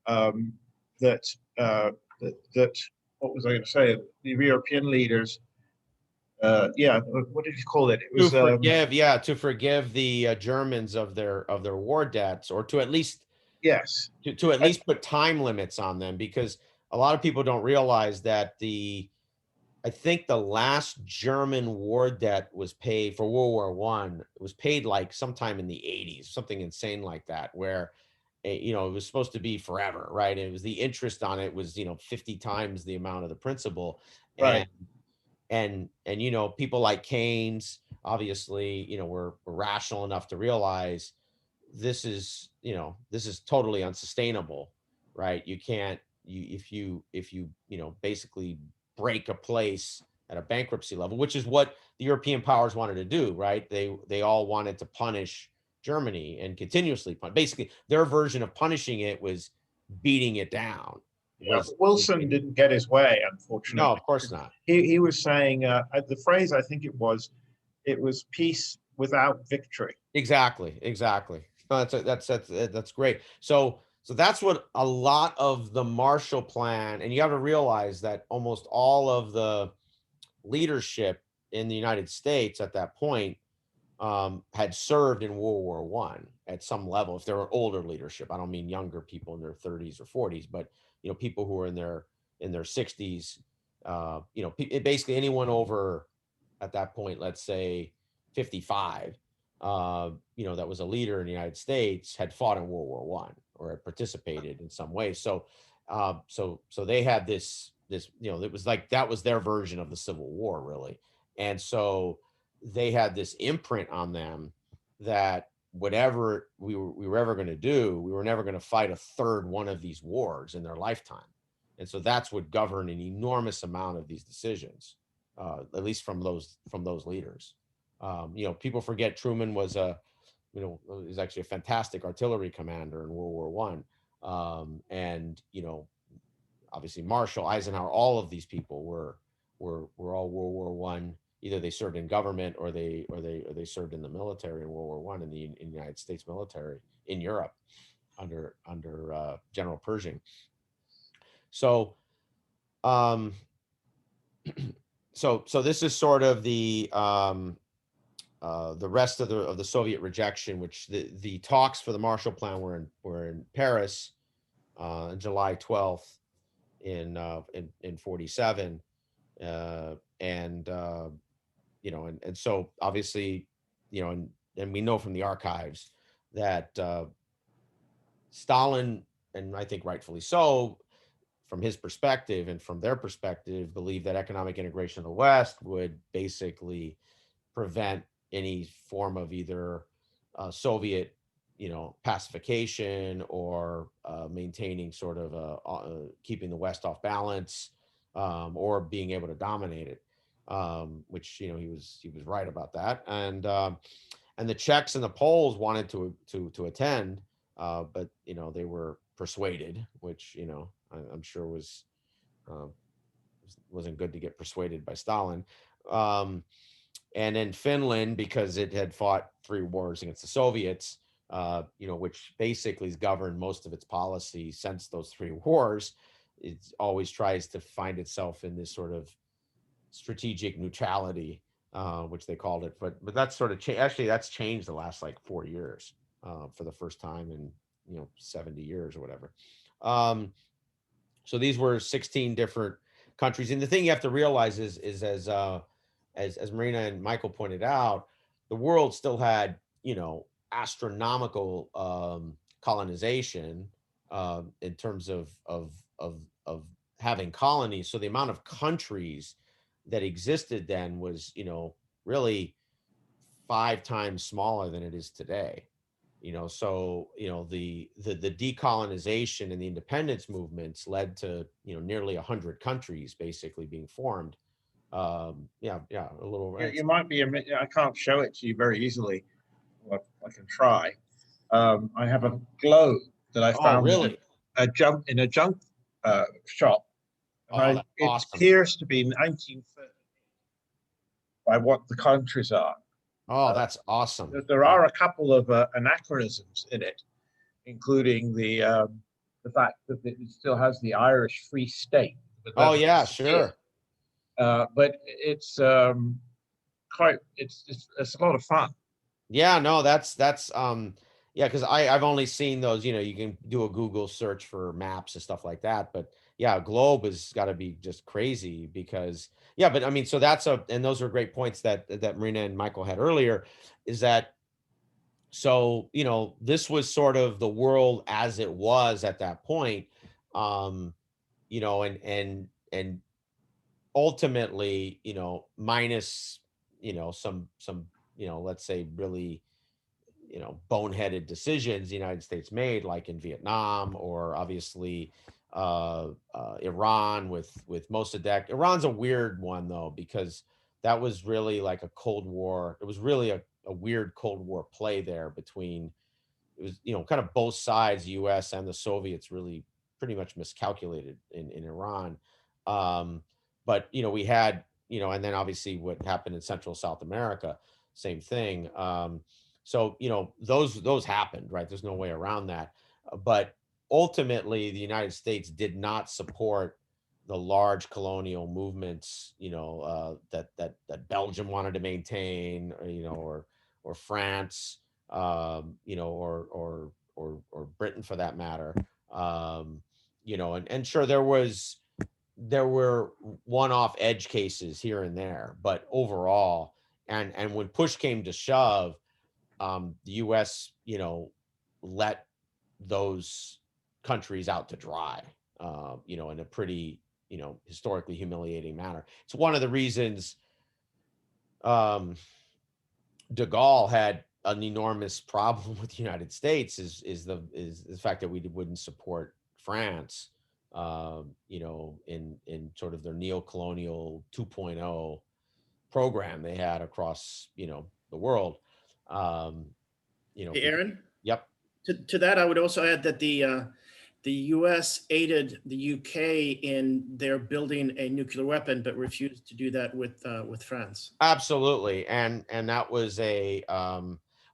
that that what was I going to say? The European leaders, yeah, what did he call it? It was To forgive the Germans of their war debts, or to at least yes, to at least put time limits on them, because a lot of people don't realize that I think the last German war debt was paid for World War One. It was paid like sometime in the 80s, something insane like that, where it was supposed to be forever, right? And it was the interest on it was 50 times the amount of the principal, right. and people like Keynes obviously were rational enough to realize this is totally unsustainable, right? You can't if you basically break a place at a bankruptcy level, which is what the European powers wanted to do, right? They all wanted to punish Germany and continuously punish. Basically, their version of punishing it was beating it down. Yeah, Wilson didn't get his way, unfortunately. No, of course not. He was saying the phrase, I think it was peace without victory. Exactly. No, that's great. So that's what a lot of the Marshall Plan, and you have to realize that almost all of the leadership in the United States at that point had served in World War One at some level. If there were older leadership, I don't mean younger people in their 30s or 40s, but people who were in their 60s. Basically anyone over at that point, let's say 55, that was a leader in the United States, had fought in World War One or had participated in some way. So they had this it was like that was their version of the Civil War, really. And so they had this imprint on them that whatever we were ever going to do, we were never going to fight a third one of these wars in their lifetime. And so that's what governed an enormous amount of these decisions, at least from those leaders. People forget Truman was was actually a fantastic artillery commander in World War One, and obviously Marshall, Eisenhower, all of these people were all World War One either they served in government or they served in the military in World War One in the United States military in Europe under General Pershing. So um, so this is sort of the rest of the Soviet rejection, which the talks for the Marshall Plan were in Paris on July 12th in 47, and you know, and so obviously, you know, and we know from the archives that Stalin, and I think rightfully so, from his perspective and from their perspective, believed that economic integration of the West would basically prevent any form of either Soviet, you know, pacification or maintaining sort of keeping the West off balance, or being able to dominate it. Which, you know, he was right about that. And the Czechs and the Poles wanted to attend, but, you know, they were persuaded, which, you know, I'm sure wasn't good to get persuaded by Stalin. And then Finland, because it had fought 3 wars against the Soviets, you know, which basically has governed most of its policy since those 3 wars, it always tries to find itself in this sort of strategic neutrality, which they called it. But that's sort of actually that's changed the last like 4 years, for the first time in, you know, 70 years or whatever. So these were 16 different countries, and the thing you have to realize is as Marina and Michael pointed out, the world still had, you know, astronomical colonization, in terms of having colonies. So the amount of countries that existed then was, you know, really 5 times smaller than it is today. You know, so, you know, the decolonization and the independence movements led to, you know, nearly 100 countries basically being formed. Yeah, a little. You might be, I can't show it to you very easily. Well, I can try. I have a globe that I Oh, found in really? a junk shop. Oh, And that's it awesome. appears to be 1930 by what the countries are. Oh, that's awesome. There are a couple of anachronisms in it, including the fact that it still has the Irish Free State. Oh, yeah, sure. But it's quite it's a lot of fun. Yeah, no, that's yeah, because I've only seen those, you know, you can do a Google search for maps and stuff like that. But yeah, globe has got to be just crazy because yeah, but I mean, so and those are great points that Marina and Michael had earlier, is that so, you know, this was sort of the world as it was at that point. You know, and ultimately, you know, minus, you know, some, you know, let's say really, you know, boneheaded decisions the United States made, like in Vietnam, or obviously Iran with Mossadegh. Iran's a weird one though, because that was really like a Cold War. It was really a weird Cold War play there between, it was, you know, kind of both sides, the US and the Soviets really pretty much miscalculated in Iran. Um, but, you know, we had, you know, and then obviously what happened in Central South America, same thing. So, you know, those happened, right? There's no way around that. But ultimately, the United States did not support the large colonial movements, you know, that Belgium wanted to maintain, or, you know, or France, you know, or Britain for that matter. You know, and sure there were one-off edge cases here and there, but overall, and when push came to shove, the U.S., you know, let those countries out to dry, you know, in a pretty, you know, historically humiliating manner. It's one of the reasons um, de Gaulle had an enormous problem with the United States is the fact that we wouldn't support France, you know, in sort of their neo-colonial 2.0 program they had across, you know, the world. You know, Hey, Aaron, yep. to that, I would also add that the US aided the UK in their building a nuclear weapon, but refused to do that with France. Absolutely. And that was a,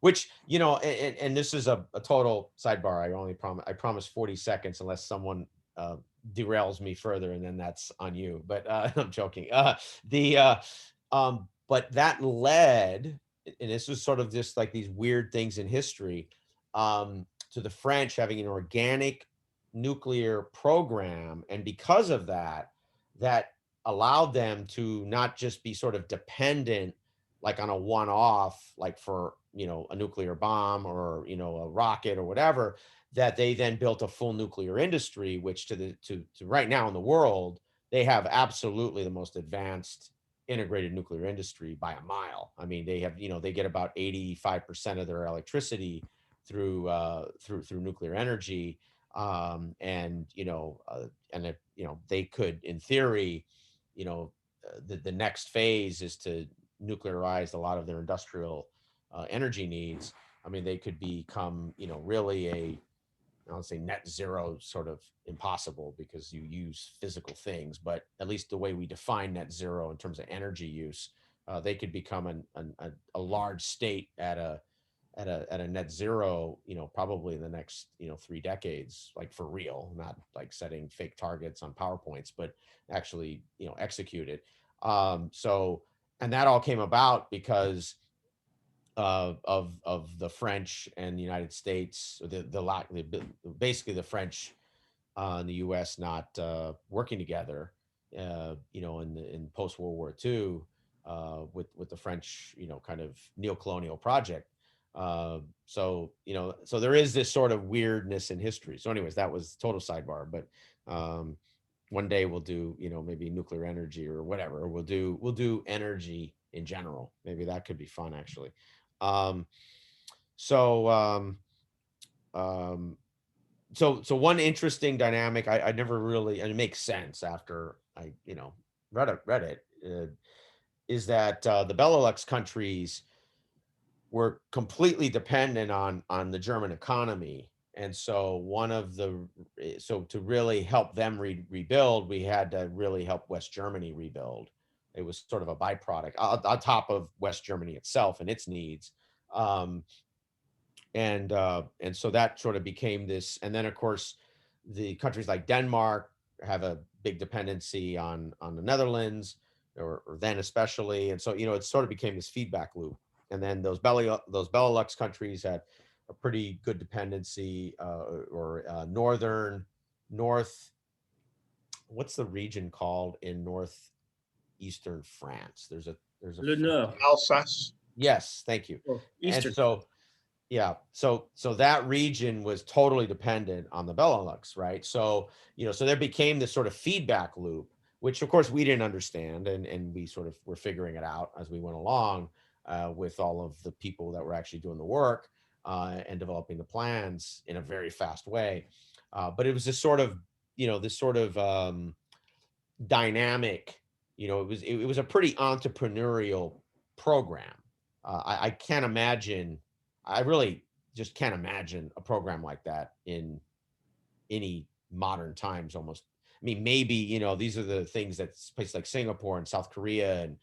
which, you know, and this is a total sidebar. I promise 40 seconds unless someone derails me further, and then that's on you. But I'm joking. But that led, and this was sort of just like these weird things in history, to the French having an organic nuclear program. And because of that, that allowed them to not just be sort of dependent like on a one-off, like for, you know, a nuclear bomb or, you know, a rocket or whatever, that they then built a full nuclear industry, which to right now in the world, they have absolutely the most advanced integrated nuclear industry by a mile. I mean, they have, you know, they get about 85% of their electricity through through nuclear energy. And you know, you know, they could, in theory, you know, the next phase is to nuclearize a lot of their industrial energy needs. I mean, they could become, you know, really a, I would say net zero sort of impossible because you use physical things, but at least the way we define net zero in terms of energy use, they could become a large state at a net zero, you know, probably in the next, you know, 3 decades, like for real, not like setting fake targets on PowerPoints, but actually, you know, execute it. So, and that all came about because of the French and the United States, basically the French and the U.S. not working together, you know, in post World War II, with the French, you know, kind of neo-colonial project. So, you know, so there is this sort of weirdness in history. So, anyways, that was total sidebar, but one day we'll do, you know, maybe nuclear energy or whatever, or we'll do energy in general. Maybe that could be fun, actually. Um, so, so one interesting dynamic I never really, and it makes sense after I, you know, read it, is that the Benelux countries were completely dependent on the German economy. And so so to really help them rebuild, we had to really help West Germany rebuild. It was sort of a byproduct on top of West Germany itself and its needs. Um, and so that sort of became this. And then of course, the countries like Denmark have a big dependency on the Netherlands, or then especially. And so, you know, it sort of became this feedback loop. And then those Benelux countries had a pretty good dependency, north. What's the region called in northeastern France? There's a Le Nord. Alsace. Yes, thank you. Or And Eastern. so, yeah, so that region was totally dependent on the Benelux, right? So, you know, so there became this sort of feedback loop, which of course we didn't understand, and we sort of were figuring it out as we went along, with all of the people that were actually doing the work, and developing the plans in a very fast way. But it was this sort of, you know, dynamic, you know, it was a pretty entrepreneurial program. I can't imagine, I really just can't imagine a program like that in any modern times almost. I mean, maybe, you know, these are the things that places like Singapore and South Korea and,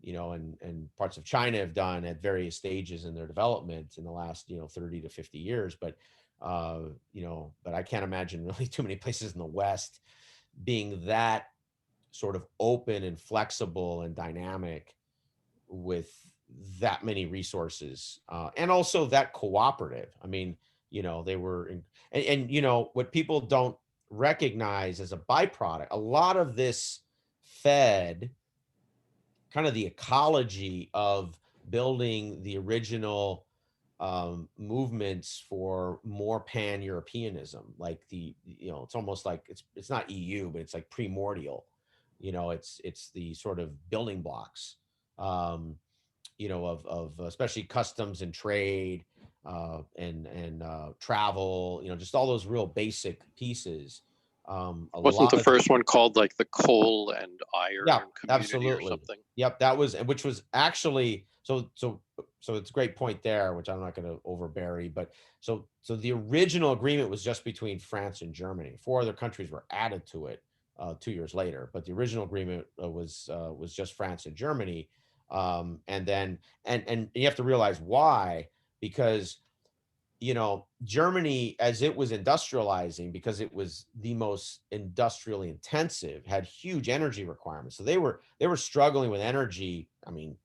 you know, and parts of China have done at various stages in their development in the last, you know, 30 to 50 years. But, you know, but I can't imagine really too many places in the West being that sort of open and flexible and dynamic with that many resources, and also that cooperative. I mean, you know, they were and you know what people don't recognize as a byproduct, a lot of this fed kind of the ecology of building the original movements for more pan-Europeanism, like you know, it's almost like it's not EU, but it's like primordial. You know, it's the sort of building blocks, um, you know, of especially customs and trade, and travel. You know, just all those real basic pieces. A Wasn't lot the of first one called like the coal and iron Yeah, community or absolutely. something? Yep, that was, which was actually, so so it's a great point there, which I'm not going to overbury, but so the original agreement was just between France and Germany. 4 other countries were added to it 2 years later, but the original agreement was just France and Germany. And then and you have to realize why, because Germany, as it was industrializing, because it was the most industrially intensive, had huge energy requirements. So they were struggling with energy. I mean,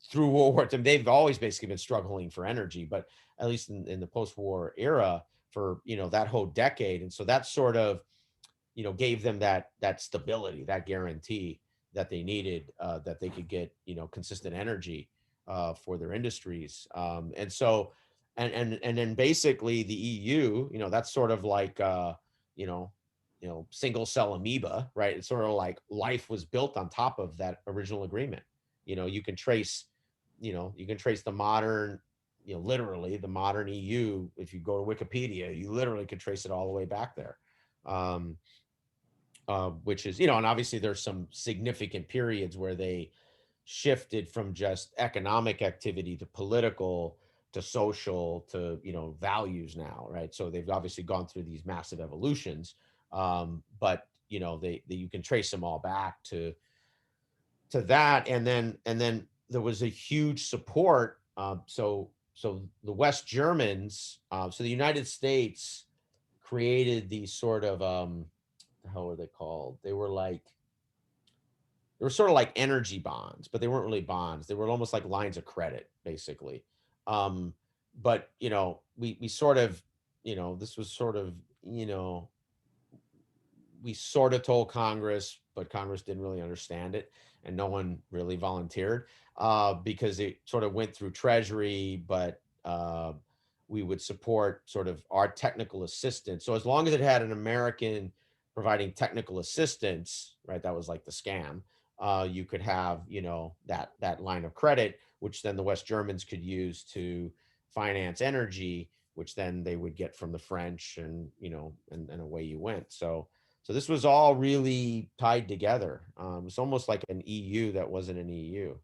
through World War II, they've always basically been struggling for energy, but at least in the post-war era for, that whole decade. And so that sort of, gave them that stability, that guarantee that they needed, that they could get, consistent energy for their industries. And so, and then basically the EU, that's sort of like, you know, single cell amoeba, right? It's sort of like life was built on top of that original agreement. You can trace, the modern, literally the modern EU. If you go to Wikipedia, you literally could trace it all the way back there. Which is, and obviously there's some significant periods where they shifted from just economic activity to political to social to, values now, right? So they've obviously gone through these massive evolutions. But, they you can trace them all back to that. And then there was a huge support. So the West Germans, so the United States created these sort of, how are they called? They were sort of like energy bonds, but they weren't really bonds. They were almost like lines of credit, basically. But we sort of, this was sort of, we sort of told Congress, but Congress didn't really understand it, and no one really volunteered because it sort of went through Treasury, but we would support sort of our technical assistance. So as long as it had an American providing technical assistance, right, that was like the scam. You could have, that line of credit, which then the West Germans could use to finance energy, which then they would get from the French, and and away you went. So this was all really tied together. It's almost like an EU that wasn't an EU.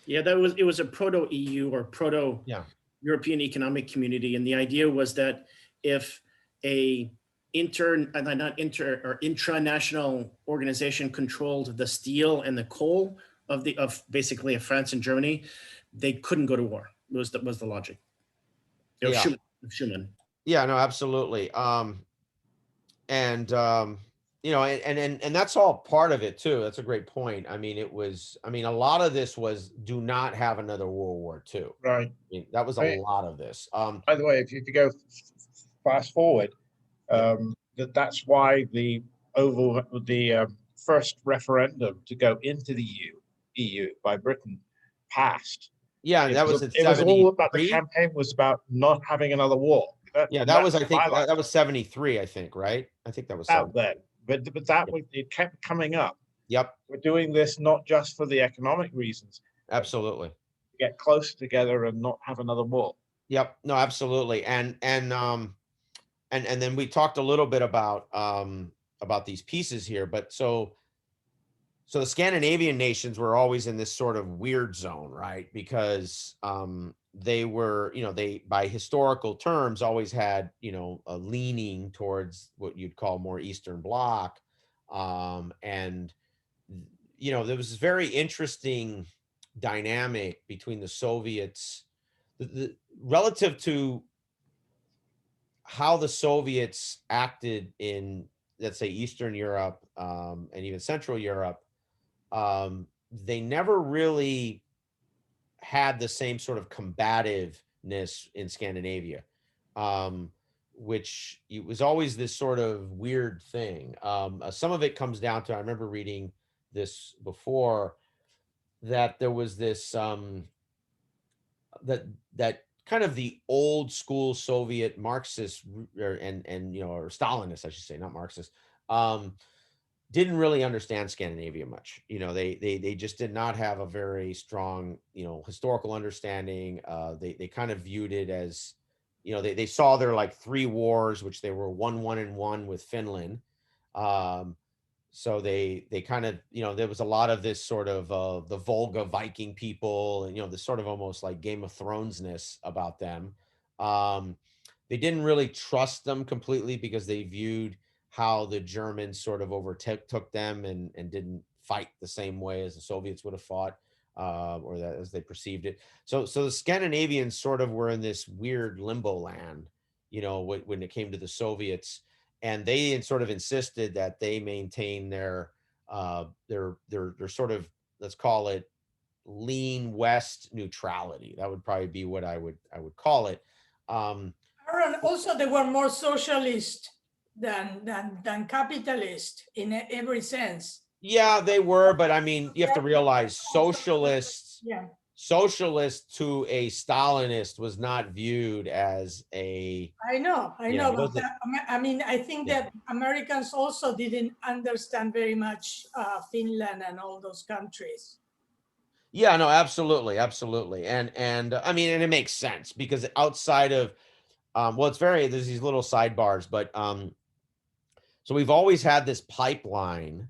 Yeah, it was a proto EU or proto Yeah. European Economic Community, and the idea was that if a not inter or intranational organization controlled the steel and the coal of basically of France and Germany, they couldn't go to war. Was the logic. Yeah. Schuman. Yeah, no, absolutely. And that's all part of it too. That's a great point. I mean, a lot of this was do not have another World War II. Right. I mean, that was a lot of this. By the way, if you go fast forward, that's why the first referendum to go into the EU by Britain passed. Yeah, that was it was all about, the campaign was about not having another war. That was, I think, that was 73, I think, right? I think that was out then. But it kept coming up. Yep. We're doing this not just for the economic reasons. Absolutely. Get closer together and not have another war. Yep. No, absolutely. And then we talked a little bit about these pieces here, but so the Scandinavian nations were always in this sort of weird zone, right? Because they were, they, by historical terms, always had, a leaning towards what you'd call more Eastern Bloc. And, there was this very interesting dynamic between the Soviets, relative to how the Soviets acted in, let's say, Eastern Europe and even Central Europe. They never really had the same sort of combativeness in Scandinavia, which it was always this sort of weird thing. Some of it comes down to, I remember reading this before, that there was this that kind of the old school Soviet Marxist or Stalinist, I should say, not Marxist, didn't really understand Scandinavia much. They just did not have a very strong, historical understanding. They kind of viewed it as, they saw their like 3 wars, which they were 1-1-1 with Finland. so they kind of, there was a lot of this sort of the Volga Viking people, and this sort of almost like Game of Thronesness about them. Um, they didn't really trust them completely because they viewed how the Germans sort of overtook them and didn't fight the same way as the Soviets would have fought, or that as they perceived it. So the Scandinavians sort of were in this weird limbo land, when it came to the Soviets, and they sort of insisted that they maintain their sort of, let's call it, lean West neutrality. That would probably be what I would call it. Um, Aaron, also they were more socialist than capitalist in every sense. yeah, they were, but I mean, you have to realize socialists Yeah, socialist to a Stalinist was not viewed as a, I know, it but wasn't, I mean, I think yeah. that Americans also didn't understand very much Finland and all those countries. Yeah, no, absolutely, absolutely. And I mean, and it makes sense because outside of, well, there's these little sidebars, but so we've always had this pipeline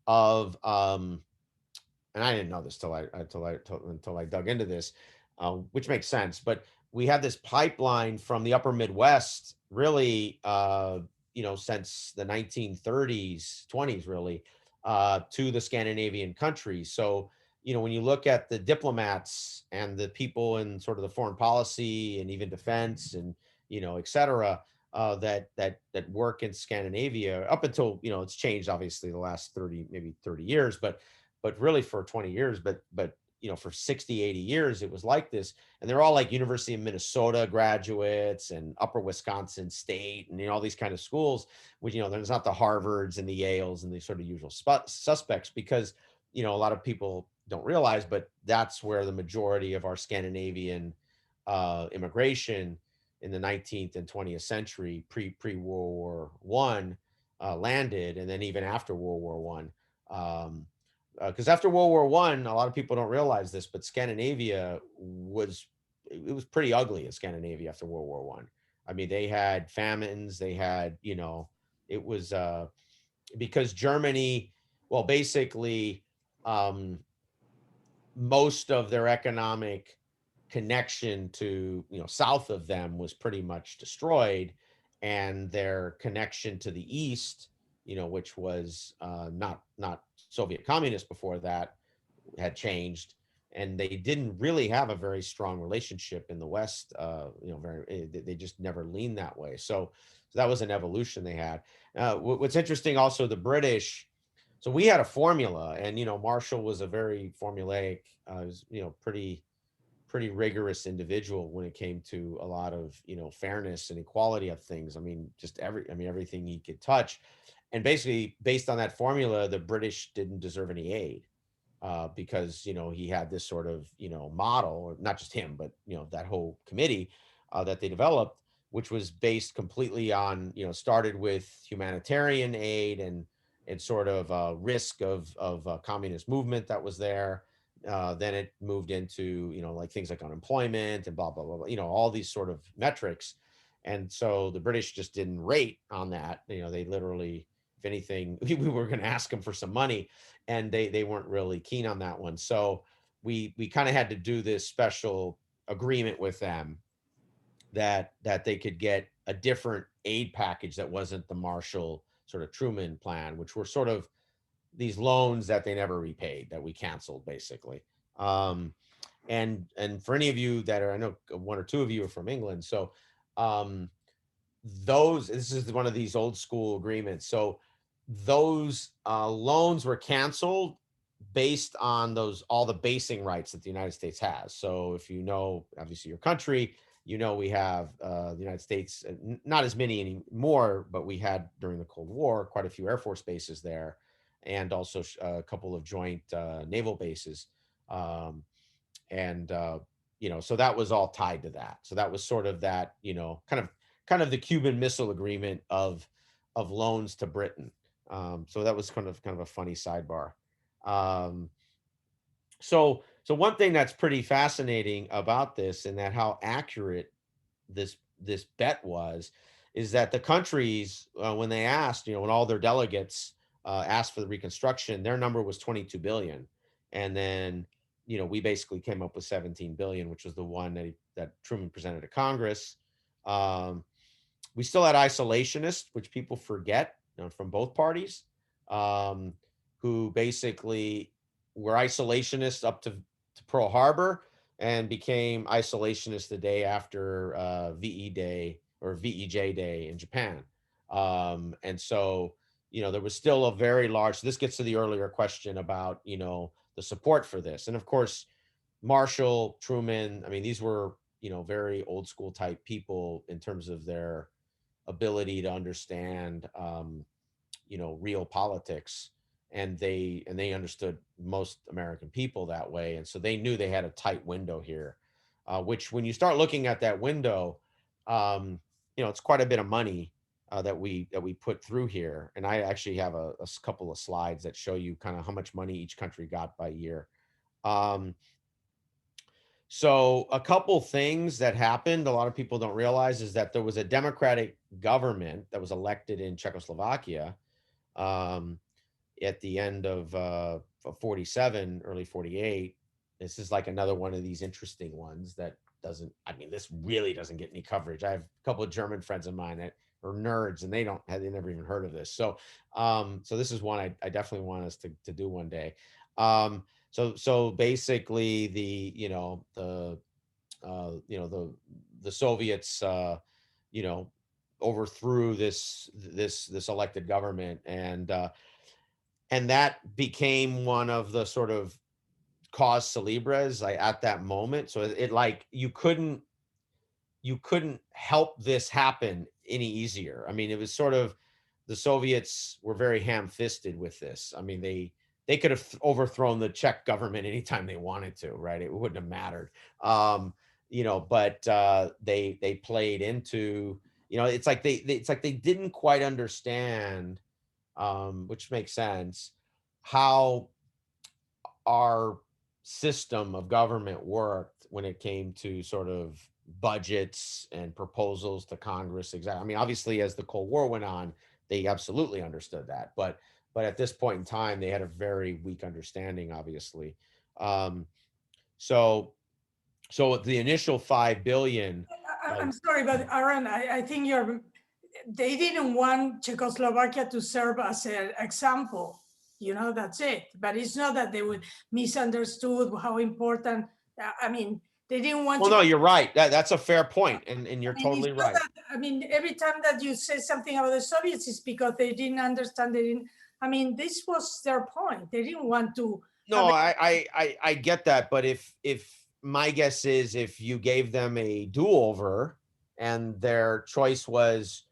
of, and I didn't know this until I dug into this, which makes sense. But we had this pipeline from the Upper Midwest, really, since the 1930s, 20s, really, to the Scandinavian countries. So, when you look at the diplomats and the people in sort of the foreign policy and even defense and et cetera, that work in Scandinavia up until it's changed obviously the last 30 maybe 30 years, but really for 20 years, but for 60, 80 years, it was like this. And they're all like University of Minnesota graduates and Upper Wisconsin State and all these kind of schools, which, there's not the Harvards and the Yales and the sort of usual suspects, because, a lot of people don't realize, but that's where the majority of our Scandinavian immigration in the 19th and 20th century, pre-World War One, landed, and then even after World War One. Because after World War One, a lot of people don't realize this, but Scandinavia was pretty ugly in Scandinavia after World War One. I mean, they had famines, they had, it was because Germany, well, basically, most of their economic connection to south of them was pretty much destroyed, and their connection to the east, which was not Soviet communist before that, had changed, and they didn't really have a very strong relationship in the West. They just never leaned that way. So that was an evolution they had. What's interesting also, the British. So we had a formula, and Marshall was a very formulaic, was, pretty rigorous individual when it came to a lot of fairness and equality of things. I mean, everything he could touch, and basically based on that formula, the British didn't deserve any aid, because he had this sort of model, or not just him, but that whole committee that they developed, which was based completely on started with humanitarian aid and sort of risk of communist movement that was there. Then it moved into like things like unemployment and blah blah blah, all these sort of metrics. And so the British just didn't rate on that. They literally, if anything, we were going to ask them for some money, and they weren't really keen on that one. So we kind of had to do this special agreement with them that they could get a different aid package that wasn't the Marshall sort of Truman plan, which were sort of these loans that they never repaid, that we canceled basically. And for any of you that are, I know one or two of you are from England, so this is one of these old school agreements. So those loans were canceled based on all the basing rights that the United States has. So if obviously your country, we have the United States, not as many anymore, but we had during the Cold War quite a few Air Force bases there, and also a couple of joint naval bases. And so that was all tied to that. So that was sort of that, kind of the Cuban Missile Agreement of loans to Britain. So that was kind of a funny sidebar. So one thing that's pretty fascinating about this, and that how accurate this bet was, is that the countries, when they asked, when all their delegates asked for the reconstruction, their number was 22 billion. And then, we basically came up with 17 billion, which was the one that Truman presented to Congress. We still had isolationists, which people forget, from both parties, who basically were isolationists up to Pearl Harbor and became isolationists the day after VE Day or VEJ Day in Japan. And so, there was still a very large, this gets to the earlier question about, the support for this. And of course, Marshall, Truman, I mean, these were, very old school type people in terms of their ability to understand, real politics. And they understood most American people that way. And so they knew they had a tight window here, which when you start looking at that window, it's quite a bit of money that we put through here. And I actually have a couple of slides that show you kind of how much money each country got by year. So a couple things that happened, a lot of people don't realize, is that there was a democratic government that was elected in Czechoslovakia at the end of 47, early 48. This is like another one of these interesting ones that this really doesn't get any coverage. I have a couple of German friends of mine that are nerds and they never even heard of this. So this is one I definitely want us to do one day. So basically the Soviets, overthrew this elected government, and that became one of the sort of cause celebres at that moment. So it like you couldn't help this happen any easier. I mean, it was sort of, the Soviets were very ham-fisted with this. I mean, they could have overthrown the Czech government anytime they wanted to, right? It wouldn't have mattered. But they played into, it's like they didn't quite understand, which makes sense, how our system of government worked when it came to sort of budgets and proposals to Congress. Exactly. I mean, obviously, as the Cold War went on, they absolutely understood that, but at this point in time, they had a very weak understanding, obviously. So the initial 5 billion. I'm sorry, but Aaron, I think they didn't want Czechoslovakia to serve as an example. That's it. But it's not that they would misunderstood how important. They didn't want. Well, no, you're right. That's a fair point, and you're totally right. Every time that you say something about the Soviets, it's because they didn't understand. This was their point. They didn't want to. No, I get that, but if my guess is, if you gave them a do-over and their choice was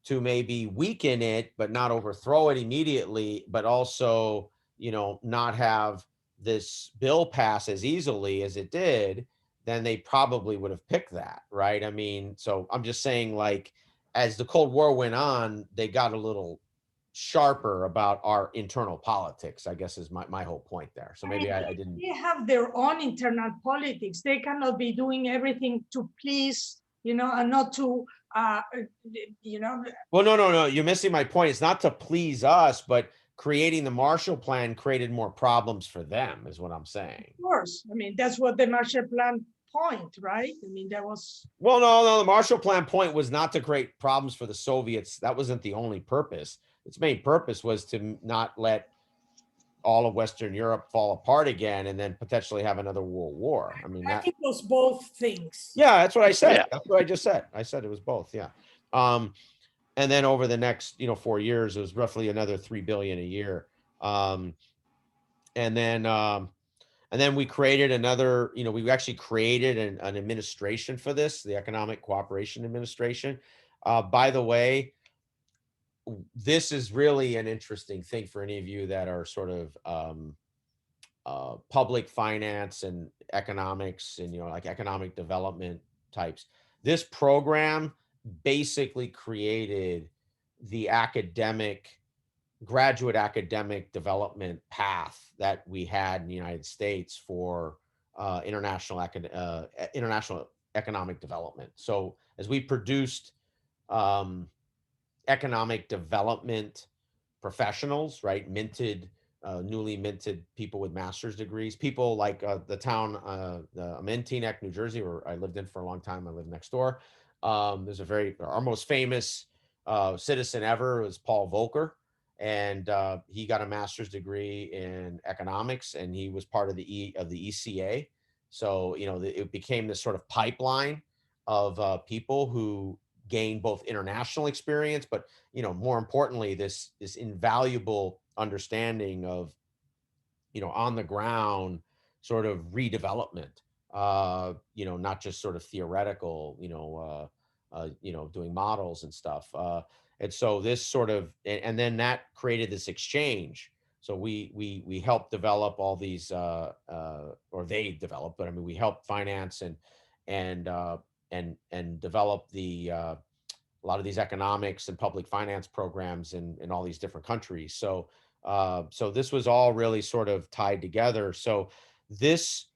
to maybe weaken it, but not overthrow it immediately, but also, not have this bill pass as easily as it did, then they probably would have picked that, right? I mean, so I'm just saying, like, as the Cold War went on, they got a little sharper about our internal politics, I guess, is my whole point there. So maybe I didn't. They have their own internal politics. They cannot be doing everything to please, and not to, Well, no, you're missing my point. It's not to please us, but creating the Marshall Plan created more problems for them, is what I'm saying. Of course. That's what the Marshall Plan point, right? That was. Well, no, the Marshall Plan point was not to create problems for the Soviets. That wasn't the only purpose. Its main purpose was to not let all of Western Europe fall apart again and then potentially have another world war. I mean, I think it was both things. Yeah, that's what I said. Yeah. That's what I just said. I said it was both. Yeah. And then over the next, 4 years, it was roughly another 3 billion a year. And then we created another, we actually created an administration for this, the Economic Cooperation Administration. By the way, this is really an interesting thing for any of you that are sort of public finance and economics and, like economic development types. This program basically created the graduate academic development path that we had in the United States for international economic development. So as we produced economic development professionals, right? Newly minted people with master's degrees, people like the town I'm in, Teaneck, New Jersey, where I lived in for a long time. I lived next door. There's our most famous citizen ever was Paul Volcker, and he got a master's degree in economics, and he was part of the ECA. So it became this sort of pipeline of people who gained both international experience, but more importantly, this invaluable understanding of on the ground sort of redevelopment, not just sort of theoretical, doing models and stuff. And so this sort of, and then that created this exchange. So we helped develop all these, or they developed, but I mean, we helped finance and develop a lot of these economics and public finance programs in all these different countries. So this was all really sort of tied together. So this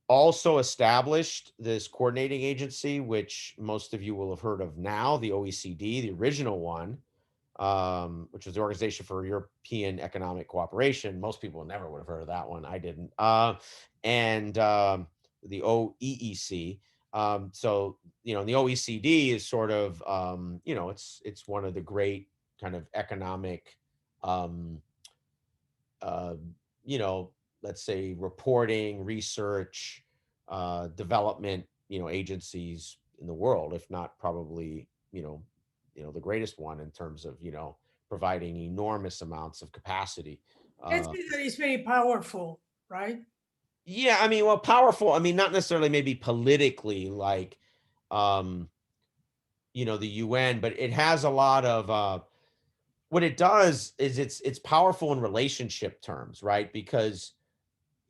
also established this coordinating agency, which most of you will have heard of now, the OECD, the original one, which was the Organization for European Economic Cooperation. Most people never would have heard of that one. I didn't. And the OEEC. So, and the OECD is sort of, it's one of the great kind of economic, um, uh, you know, let's say reporting, research, development, agencies in the world, if not probably, the greatest one in terms of, providing enormous amounts of capacity. Let's say that it's very powerful, right? Yeah, I mean, well, powerful. I mean, not necessarily maybe politically like, um, the UN, but it has a lot of what it does is it's powerful in relationship terms, right? Because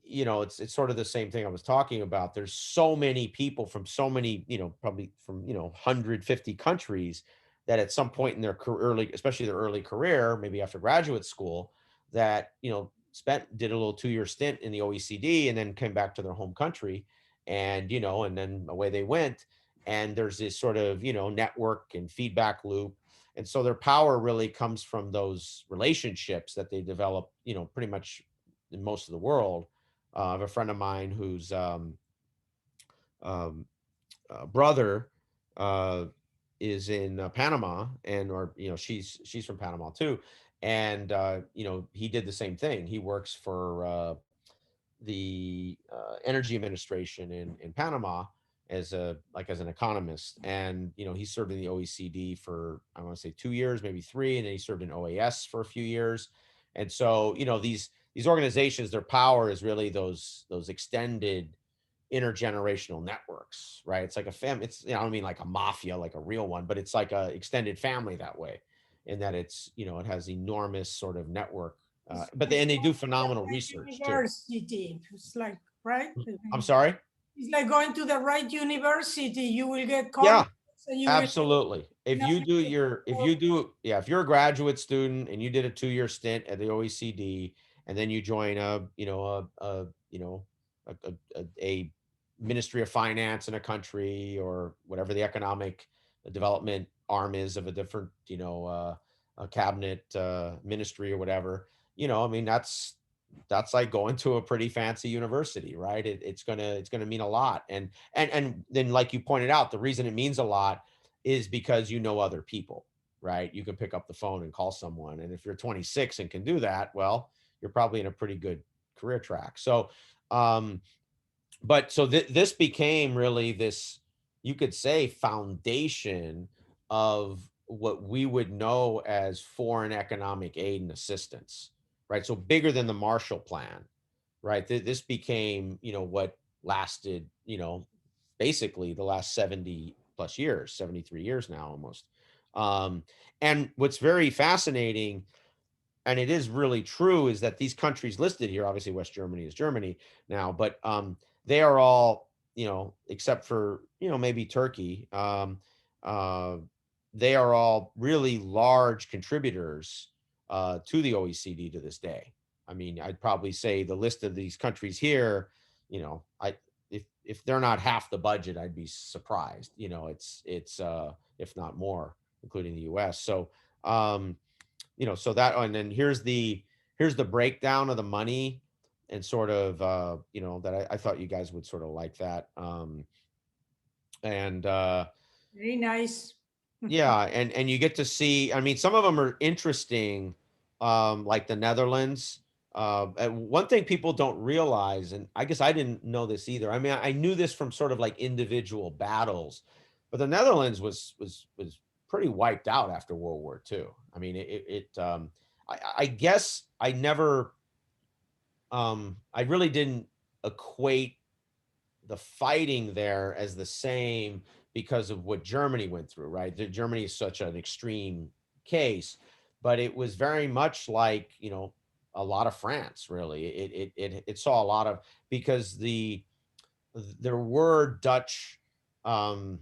it's sort of the same thing I was talking about. There's so many people from so many, probably from 150 countries that at some point in their early, especially their early career, maybe after graduate school, that did a little 2-year stint in the OECD and then came back to their home country, and and then away they went. And there's this sort of network and feedback loop, and so their power really comes from those relationships that they develop, pretty much in most of the world. I have a friend of mine whose um, brother is in Panama, or she's from Panama too, and he did the same thing. He works for the Energy Administration in Panama as an economist, and he served in the OECD for, I want to say, 2 years, maybe 3, and then he served in OAS for a few years. And so these organizations, their power is really those extended intergenerational networks, right? It's like a family. It's, I don't mean like a mafia, like a real one, but it's like a extended family that way, in that it's, it has enormous sort of network. But they do phenomenal research too. University, it's like, right? I'm sorry. It's like going to the right university. You will get Yeah, colleges and you will absolutely. If you're a graduate student and you did a 2-year stint at the OECD, and then you join a ministry of finance in a country, or whatever the economic development arm is of a different, a cabinet ministry or whatever, I mean, that's like going to a pretty fancy university, right? It's gonna mean a lot. And then, like you pointed out, the reason it means a lot is because other people, right? You can pick up the phone and call someone, and if you're 26 and can do that, well, you're probably in a pretty good career track. So but so this became really this, you could say, foundation of what we would know as foreign economic aid and assistance, right? So bigger than the Marshall Plan, right? This became, what lasted, basically the last 70 plus years, 73 years now almost. And what's very fascinating, and it is really true, is that these countries listed here, obviously West Germany is Germany now, but they are all, except for, maybe Turkey, uh, they are all really large contributors to the OECD to this day. I mean, I'd probably say the list of these countries here, I if they're not half the budget, I'd be surprised. It's if not more, including the US. So you know, so that, and then here's the breakdown of the money and sort of, you know, that I thought you guys would sort of like that. And Very nice. yeah, and you get to see, I mean, some of them are interesting, like the Netherlands. And one thing people don't realize, and I guess I didn't know this either. I mean, I knew this from sort of like individual battles, but the Netherlands was pretty wiped out after World War II. I mean, I guess I never, I really didn't equate the fighting there as the same because of what Germany went through, right? Germany is such an extreme case, but it was very much like, you know, a lot of France, really. It saw a lot of, because there were Dutch, um,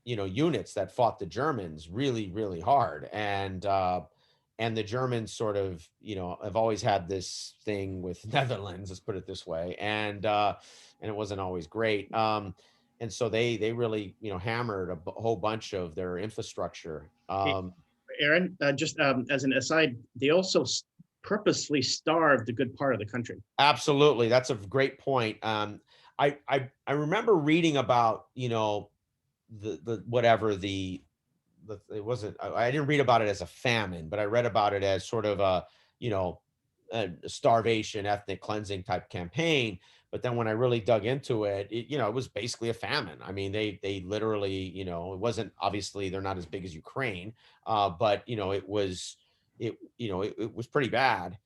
you know, units that fought the Germans really, really hard. And the Germans sort of, you know, have always had this thing with Netherlands, let's put it this way. And it wasn't always great. And so they really, you know, hammered a whole bunch of their infrastructure. Aaron, just as an aside, they also purposely starved a good part of the country. Absolutely. That's a great point. I remember reading about, you know, the whatever it wasn't, I didn't read about it as a famine, but I read about it as sort of a, you know, a starvation, ethnic cleansing type campaign. But then when I really dug into it, you know, it was basically a famine. I mean, they literally, you know, it wasn't, obviously they're not as big as Ukraine, but you know, it was pretty bad.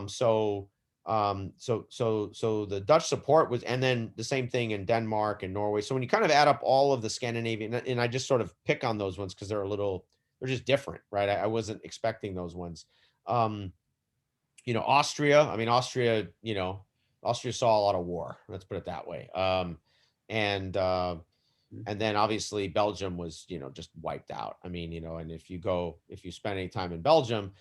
So the Dutch support was, and then the same thing in Denmark and Norway. So when you kind of add up all of the Scandinavian, and I just sort of pick on those ones because they're just different, right? I wasn't expecting those ones. You know, Austria, I mean, Austria, you know, Austria saw a lot of war. Let's put it that way. And then obviously Belgium was, you know, just wiped out. I mean, you know, and if you spend any time in Belgium,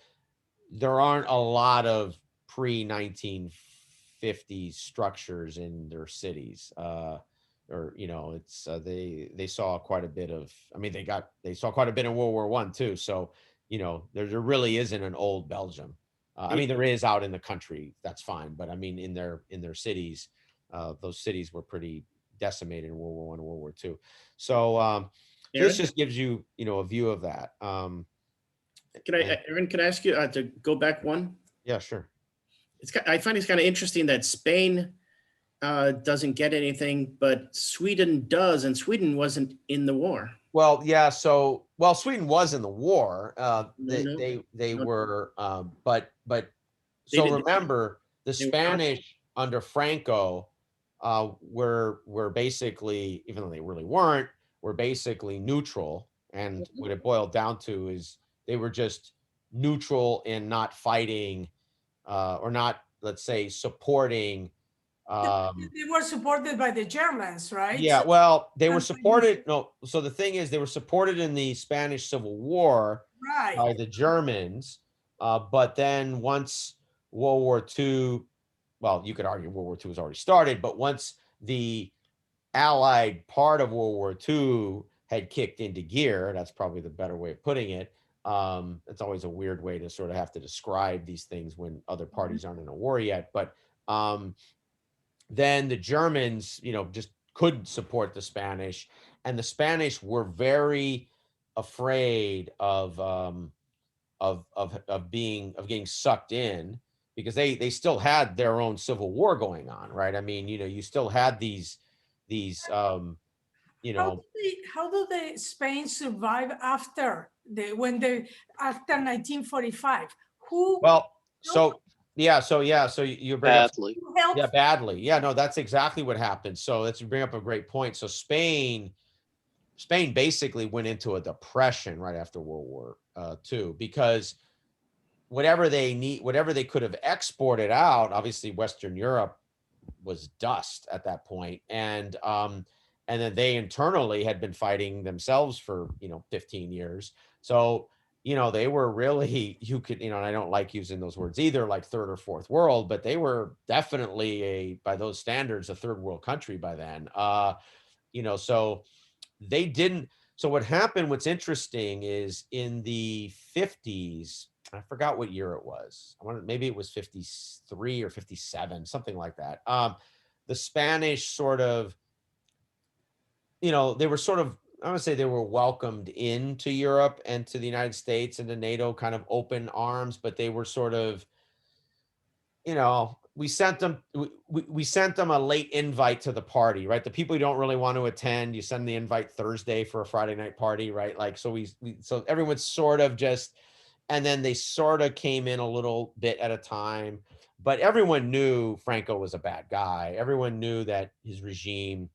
there aren't a lot of pre-1950s structures in their cities. Or, you know, it's they saw quite a bit of, I mean, they saw quite a bit in World War I too. So, you know, there really isn't an old Belgium. I mean, there is out in the country, that's fine, but I mean, in their cities, those cities were pretty decimated in World War I and World War II. So this just gives you, you know, a view of that. Aaron, can I ask you to go back one? Yeah, sure. I find it's kind of interesting that Spain doesn't get anything, but Sweden does, and Sweden wasn't in the war. Well, yeah. So, well, Sweden was in the war. They No. were, but so remember the they were Spanish under Franco were basically, even though they really weren't, were basically neutral. And what it boiled down to is they were just neutral in not fighting or not, let's say, supporting. They were supported by the Germans, right? Yeah, well, they were supported. No, so the thing is, they were supported in the Spanish Civil War by Right. the Germans. But then once World War II, well, you could argue World War II was already started, but once the Allied part of World War II had kicked into gear, that's probably the better way of putting it. It's always a weird way to sort of have to describe these things when other parties aren't in a war yet. But then the Germans, you know, just couldn't support the Spanish, and the Spanish were very afraid of getting sucked in, because they still had their own civil war going on, right? I mean, you know, you still had these you know. How do the Spain survive after after 1945? Who? Well, so you bring Badly. Help? yeah, badly. Yeah, no, that's exactly what happened. So you bring up a great point. So Spain basically went into a depression right after World War II, because whatever they could have exported out, obviously Western Europe was dust at that point. And then they internally had been fighting themselves for, you know, 15 years. So, you know, they were really, you could, you know, and I don't like using those words either, like third or fourth world, but they were definitely by those standards, a third world country by then. You know, so they didn't. So what happened, what's interesting is in the 50s, I forgot what year it was. I wanted, maybe it was 53 or 57, something like that. The Spanish sort of, they were sort of, I would say they were welcomed into Europe and to the United States and to NATO kind of open arms, but they were sort of, we sent them, we sent them a late invite to the party, right? The people who don't really want to attend, you send the invite Thursday for a Friday night party, right? Like, so so everyone's sort of just, and then they sort of came in a little bit at a time, but everyone knew Franco was a bad guy. Everyone knew that his regime,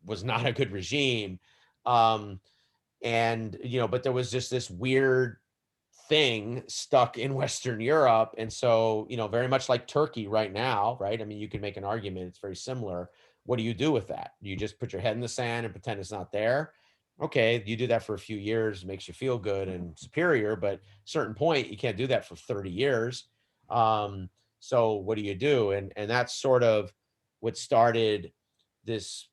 was not a good regime. Um, but there was just this weird thing stuck in Western Europe. And so, very much like Turkey right now, right? I mean, you can make an argument, it's very similar. What do you do with that? You just put your head in the sand and pretend it's not there? Okay, you do that for a few years, makes you feel good and superior, but at a certain point, you can't do that for 30 years. So what do you do? And that's sort of what started this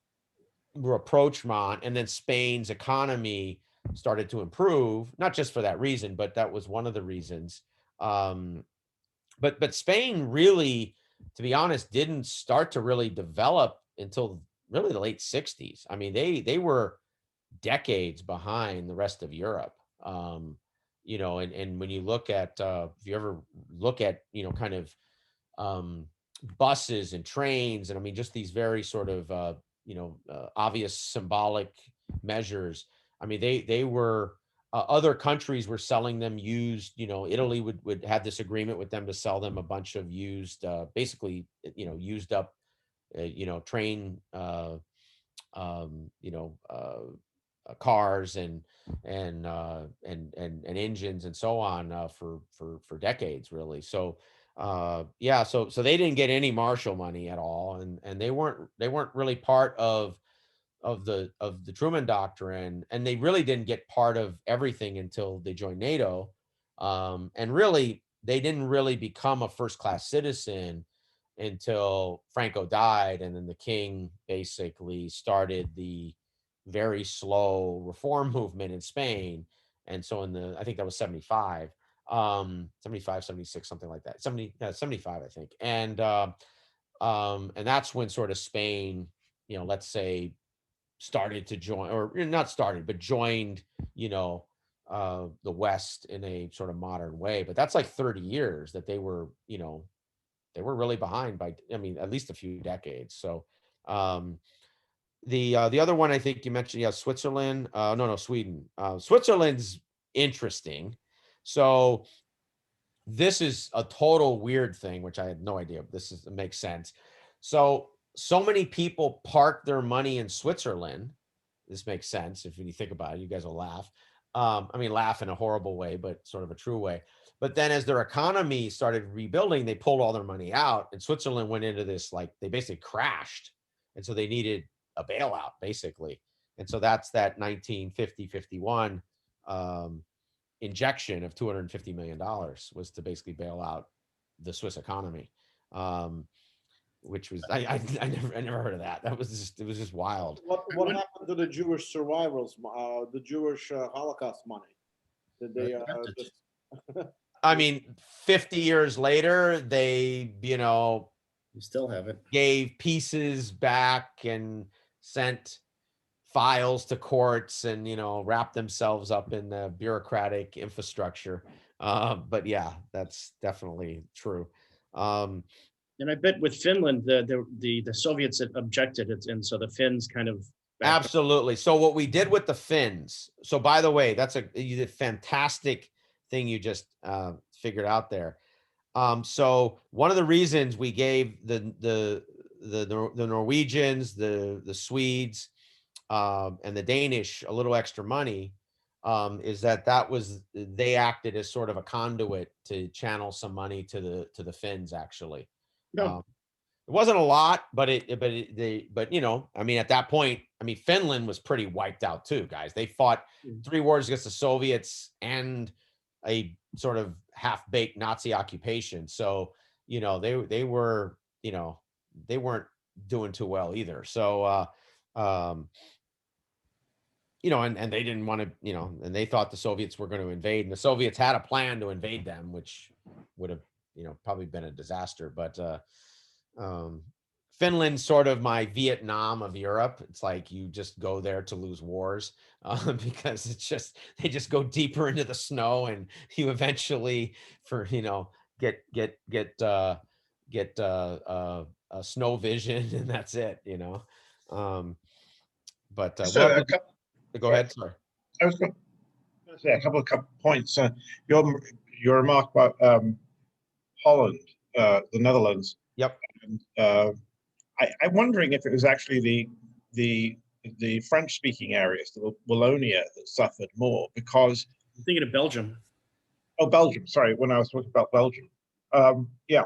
rapprochement, and then Spain's economy started to improve, not just for that reason, but that was one of the reasons. But Spain really, to be honest, didn't start to really develop until really the late 60s. I mean, they were decades behind the rest of Europe. And when you look at if you ever look at, kind of um, buses and trains, and I mean, just these very sort of obvious symbolic measures. I mean, they were other countries were selling them used. Italy would have this agreement with them to sell them a bunch of used, basically, used up, train, um, you know, uh, cars and engines and so on, for decades, really. So yeah, so they didn't get any Marshall money at all, and they weren't really part of the Truman Doctrine, and they really didn't get part of everything until they joined NATO. And really, they didn't really become a first class citizen until Franco died, and then the king basically started the very slow reform movement in Spain. And so I think that was 75, 75, 76, something like that. 75, I think. And that's when sort of Spain, let's say, started to join, or not started, but joined, the West in a sort of modern way. But that's like 30 years that they were really behind by, I mean, at least a few decades. So the other one I think you mentioned, yeah, Switzerland. No, Sweden. Switzerland's interesting. So this is a total weird thing, which I had no idea. It makes sense. So many people park their money in Switzerland. This makes sense if you think about it. You guys will laugh. I mean, laugh in a horrible way, but sort of a true way. But then as their economy started rebuilding, they pulled all their money out, and Switzerland went into this, like, they basically crashed. And so they needed a bailout, basically. And so that's that 1950-51 injection of $250 million was to basically bail out the Swiss economy. Which was, I never heard of that. It was just wild. What happened to the Jewish survivors, the Jewish Holocaust money? Did they just I mean, 50 years later, they, You still have it. gave pieces back and sent files to courts and, wrapped themselves up in the bureaucratic infrastructure. But yeah, that's definitely true. And I bet with Finland, the Soviets had objected it, and so the Finns kind of Absolutely. So what we did with the Finns. So by the way, you did fantastic thing you just figured out there. So one of the reasons we gave the Norwegians, the Swedes, and the Danish a little extra money, is that they acted as sort of a conduit to channel some money to the Finns, actually. No. It wasn't a lot, but I mean, at that point, I mean, Finland was pretty wiped out too, guys. They fought 3 wars against the Soviets and a sort of half-baked Nazi occupation. So, they were, they weren't doing too well either. So, you know, and they didn't want to, you know, and they thought the Soviets were going to invade, and the Soviets had a plan to invade them, which would have, you know, probably been a disaster. But Finland's sort of my Vietnam of Europe. It's like you just go there to lose wars, because it's just, they just go deeper into the snow, and you eventually, for, you know, get a snow vision, and that's it, you know. But So a couple, go ahead. Sorry. I was going to say a couple of points. Your remark about Holland, the Netherlands. Yep. And, I'm wondering if it was actually the French-speaking areas, the Wallonia, that suffered more, because I'm thinking of Belgium. oh, Belgium. Sorry, when I was talking about Belgium, yeah,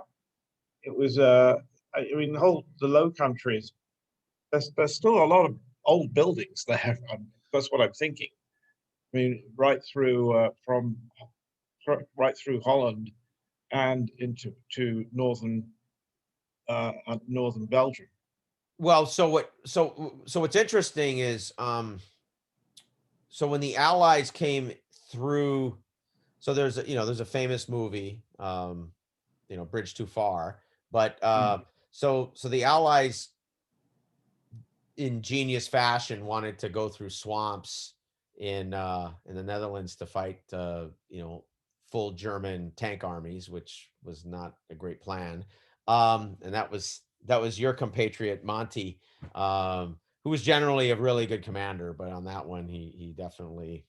it was. I mean, the Low Countries. There's still a lot of old buildings there. That's what I'm thinking. I mean, right through right through Holland and into northern Belgium. Well, so what's interesting is, so when the Allies came through, so there's a famous movie, Bridge Too Far, but so the Allies, in genius fashion, wanted to go through swamps in the Netherlands to fight full German tank armies, which was not a great plan. And that was your compatriot Monty, who was generally a really good commander, but on that one he definitely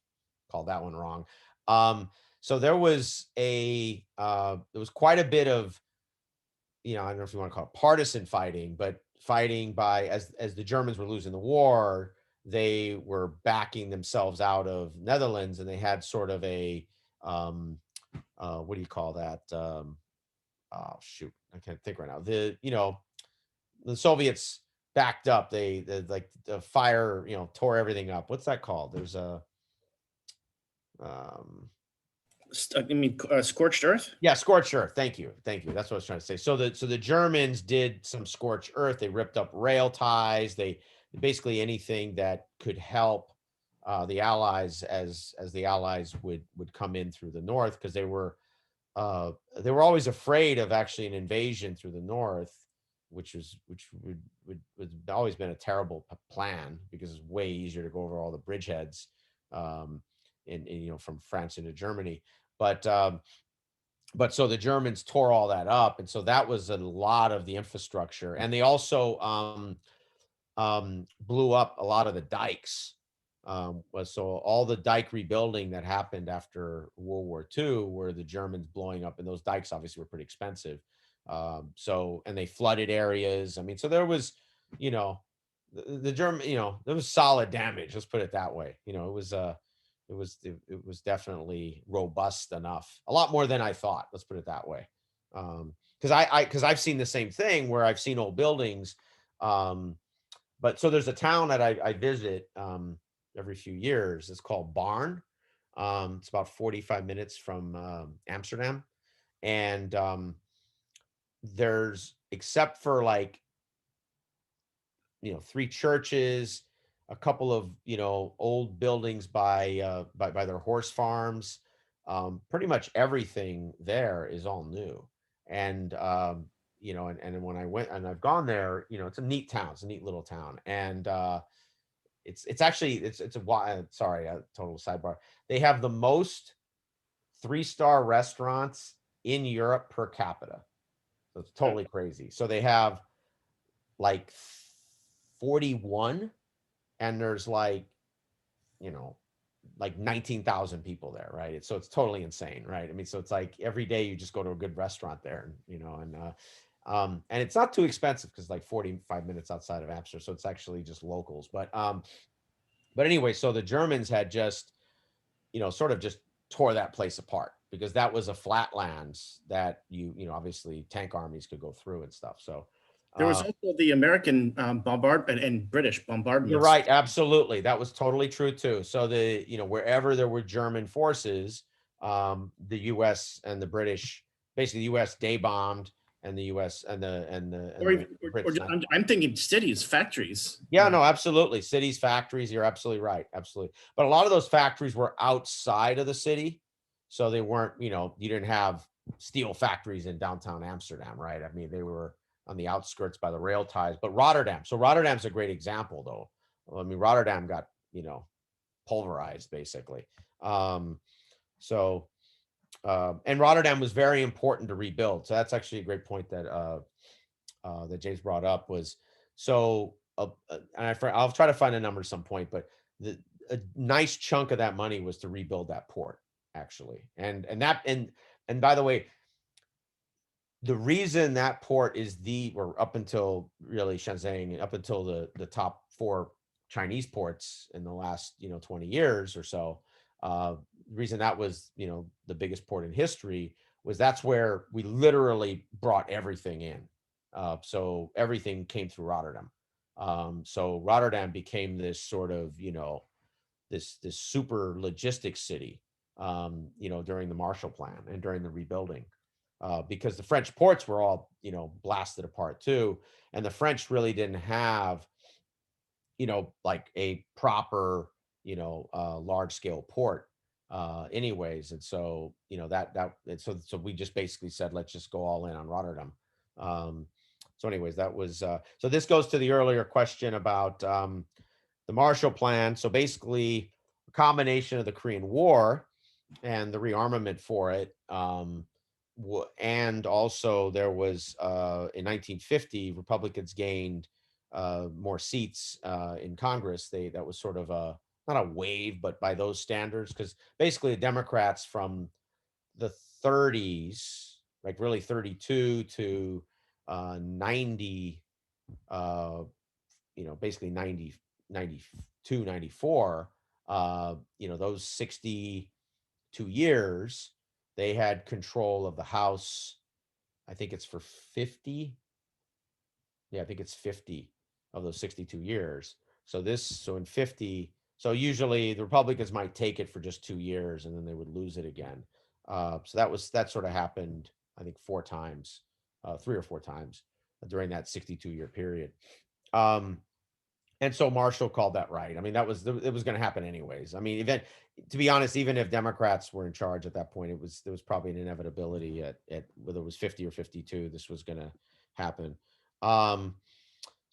called that one wrong. So there was quite a bit of, I don't know if you want to call it partisan fighting, but fighting by, as the Germans were losing the war, they were backing themselves out of Netherlands, and they had sort of a what do you call that? Oh shoot, I can't think right now. The Soviets backed up. They like the fire, tore everything up. What's that called? There's a Scorched earth? Yeah, scorched earth. Thank you. That's what I was trying to say. So the Germans did some scorched earth. They ripped up rail ties. They basically anything that could help the Allies, as the Allies would come in through the north, because they were always afraid of actually an invasion through the north, which would always been a terrible plan, because it's way easier to go over all the bridgeheads, from France into Germany. But so the Germans tore all that up, and so that was a lot of the infrastructure, and they also blew up a lot of the dikes. So all the dike rebuilding that happened after World War II, were the Germans blowing up, and those dikes obviously were pretty expensive. And they flooded areas. I mean, so there was, the German, there was solid damage. Let's put it that way. It was definitely robust enough, a lot more than I thought. Let's put it that way. Because I've seen the same thing where I've seen old buildings. But so there's a town that I visit every few years. It's called Barn. It's about 45 minutes from Amsterdam, and there's, except for like 3 churches, a couple of old buildings by their horse farms. Pretty much everything there is all new, and and when I went, and I've gone there, it's a neat town. It's a neat little town, and it's actually sorry, a total sidebar. They have the most 3-star restaurants in Europe per capita. So it's totally crazy. So they have like 41, and there's like 19,000 people there, right? So it's totally insane, right? I mean, so it's like every day you just go to a good restaurant there, and it's not too expensive, because like 45 minutes outside of Amsterdam, so it's actually just locals. But anyway, so the Germans had just sort of just tore that place apart, because that was a flatlands that obviously tank armies could go through and stuff. So there was also the American bombardment and British bombardments. You're right. Absolutely. That was totally true too. So wherever there were German forces, the US and the British, basically the US day bombed, and the U.S. and Or, the or Brits. I'm thinking cities, factories. Yeah, no, absolutely. Cities, factories, you're absolutely right. Absolutely. But a lot of those factories were outside of the city. So they weren't, you didn't have steel factories in downtown Amsterdam, right? I mean, they were on the outskirts by the rail ties. But Rotterdam, so Rotterdam's a great example, though. I mean, Rotterdam got, pulverized basically. So and Rotterdam was very important to rebuild. So that's actually a great point that James brought up was so. And I'll try to find a number at some point, but a nice chunk of that money was to rebuild that port, actually. And by the way, the reason that port is or up until really Shenzhen, up until the top 4 Chinese ports in the last 20 years or so, the reason that was the biggest port in history was that's where we literally brought everything in. So everything came through Rotterdam. So Rotterdam became this sort of this super logistics city during the Marshall Plan and during the rebuilding. Because the French ports were all, blasted apart too. And the French really didn't have, like a proper, large scale port anyways. And so, so we just basically said, let's just go all in on Rotterdam. So anyways, that was, so this goes to the earlier question about the Marshall Plan. So basically a combination of the Korean War and the rearmament for it, and also there was in 1950 Republicans gained more seats in Congress. That was sort of not a wave, but by those standards, because basically the Democrats from the 30s, like really 32 to 90, basically 90, 92, 94, those 62 years, they had control of the House. I think it's for 50. Yeah, I think it's 50 of those 62 years. So in 50, so usually the Republicans might take it for just 2 years and then they would lose it again. So that sort of happened, I think 4 times, 3 or 4 times during that 62-year period. And so Marshall called that right. I mean, it was going to happen anyways. I mean, to be honest, even if Democrats were in charge at that point, there was probably an inevitability at whether it was 50 or 52, this was going to happen.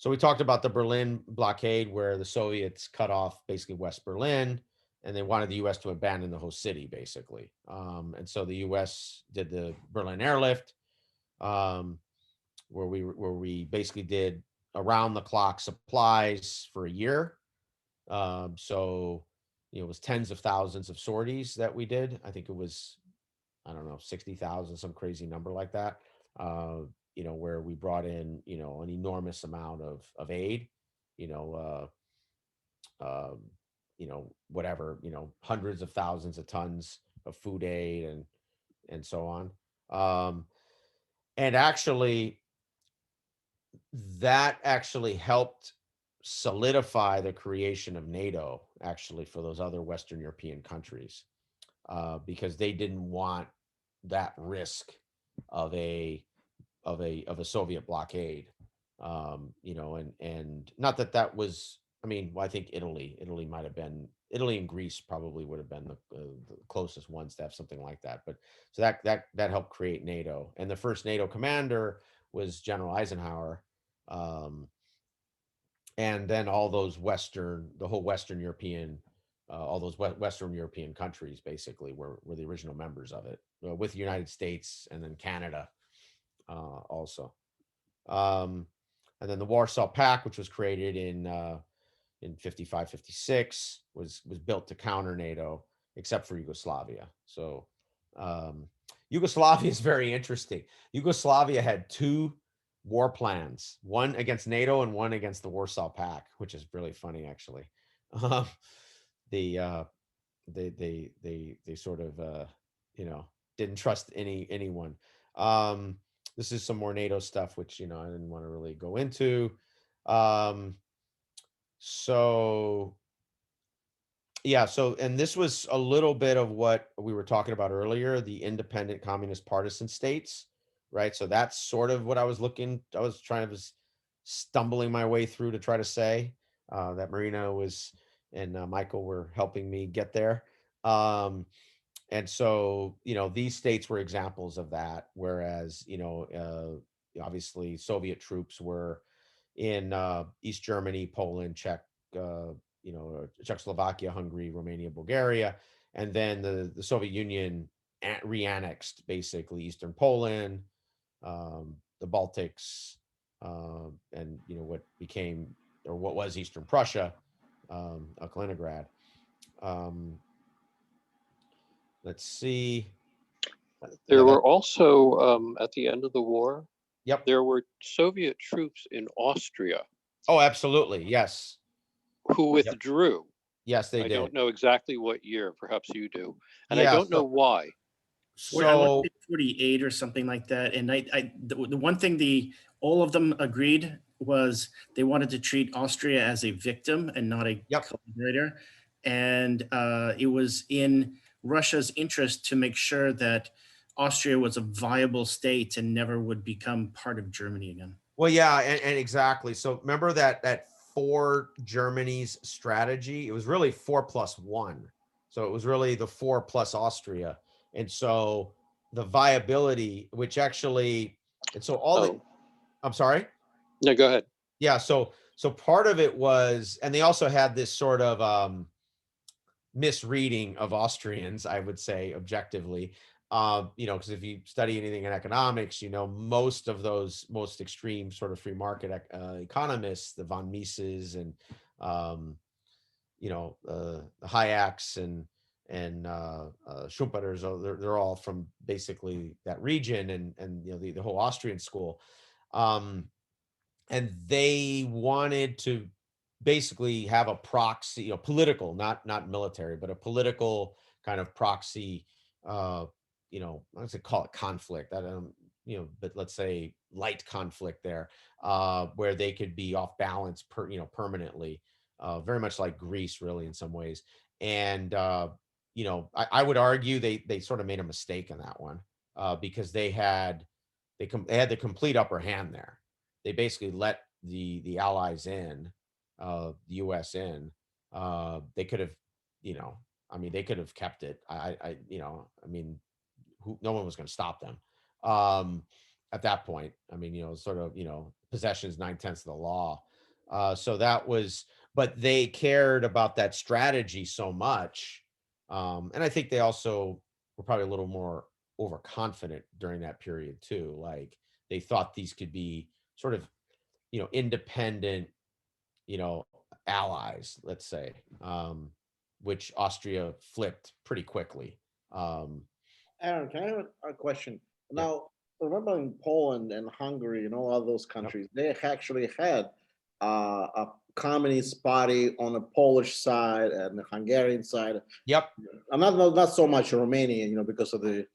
So we talked about the Berlin blockade, where the Soviets cut off basically West Berlin, and they wanted the U.S. to abandon the whole city, basically. And so the U.S. did the Berlin airlift, where we basically did around the clock supplies for a year. So it was tens of thousands of sorties that we did. I think it was, I don't know, 60,000, some crazy number like that. Where we brought in, an enormous amount of aid, whatever, hundreds of thousands of tons of food aid and so on. And actually, that actually helped solidify the creation of NATO, actually, for those other Western European countries, because they didn't want that risk of a Soviet blockade. And not that was, I mean, well, I think Italy might have been, Italy and Greece probably would have been the closest ones to have something like that. But so that helped create NATO, and the first NATO commander was General Eisenhower. And then all those the whole Western European, all those Western European countries basically were the original members of it, with the United States and then Canada also. And then the Warsaw Pact, which was created in 55, 56, was built to counter NATO, except for Yugoslavia. So Yugoslavia is very interesting. Yugoslavia had 2 war plans, one against NATO and one against the Warsaw Pact, which is really funny, actually. They sort of didn't trust anyone. This is some more NATO stuff, which I didn't want to really go into. So yeah, and this was a little bit of what we were talking about earlier, the independent communist partisan states, right? So that's sort of what I was stumbling my way through to try to say, that Marina and Michael were helping me get there. Um, and so, these states were examples of that, whereas, obviously Soviet troops were in East Germany, Poland, Czechoslovakia, Hungary, Romania, Bulgaria, and then the Soviet Union re-annexed basically Eastern Poland, the Baltics, and what became, or what was, Eastern Prussia, Kaliningrad. Um, let's see. There Yeah. were also, at the end of the war, Yep. there were Soviet troops in Austria Oh, absolutely. Yes. who Yep. withdrew. Yes, they I did. don't know exactly what year, perhaps you do. And I Yeah. don't know why. I want So to say 48 or something like that. And the one thing all of them agreed was they wanted to treat Austria as a victim and not a Yep. collaborator. And it was in Russia's interest to make sure that Austria was a viable state and never would become part of Germany again. Well, yeah, and exactly. So remember that for Germany's strategy, it was really 4+1. So it was really the 4 plus Austria. And so the viability, which actually, and so Oh, I'm sorry. no, go ahead. Yeah. So part of it was, and they also had this sort of misreading of Austrians, I would say objectively. Because if you study anything in economics, most of those most extreme sort of free market economists, the von Mises and the Hayeks and Schumpeter's, they're all from basically that region, and the whole Austrian school, and they wanted to basically have a proxy, political, not military, but a political kind of proxy, I would say call it conflict. I don't, but let's say light conflict there, where they could be off balance permanently, very much like Greece, really, in some ways. And I would argue they sort of made a mistake in that one, because they had the complete upper hand there. They basically let the allies in, the US in. They could have, they could have kept it. No one was going to stop them. At that point, sort of, possessions 9/10 of the law. So that was, but they cared about that strategy so much. And I think they also were probably a little more overconfident during that period too. Like, they thought these could be sort of, independent, you know, allies, let's say, which Austria flipped pretty quickly. Um, Aaron, can I have a question? yep, Now, remember in Poland and Hungary and all of those yep, countries, they actually had a communist party on the Polish side and the Hungarian side. yep, And not so much Romania, because of the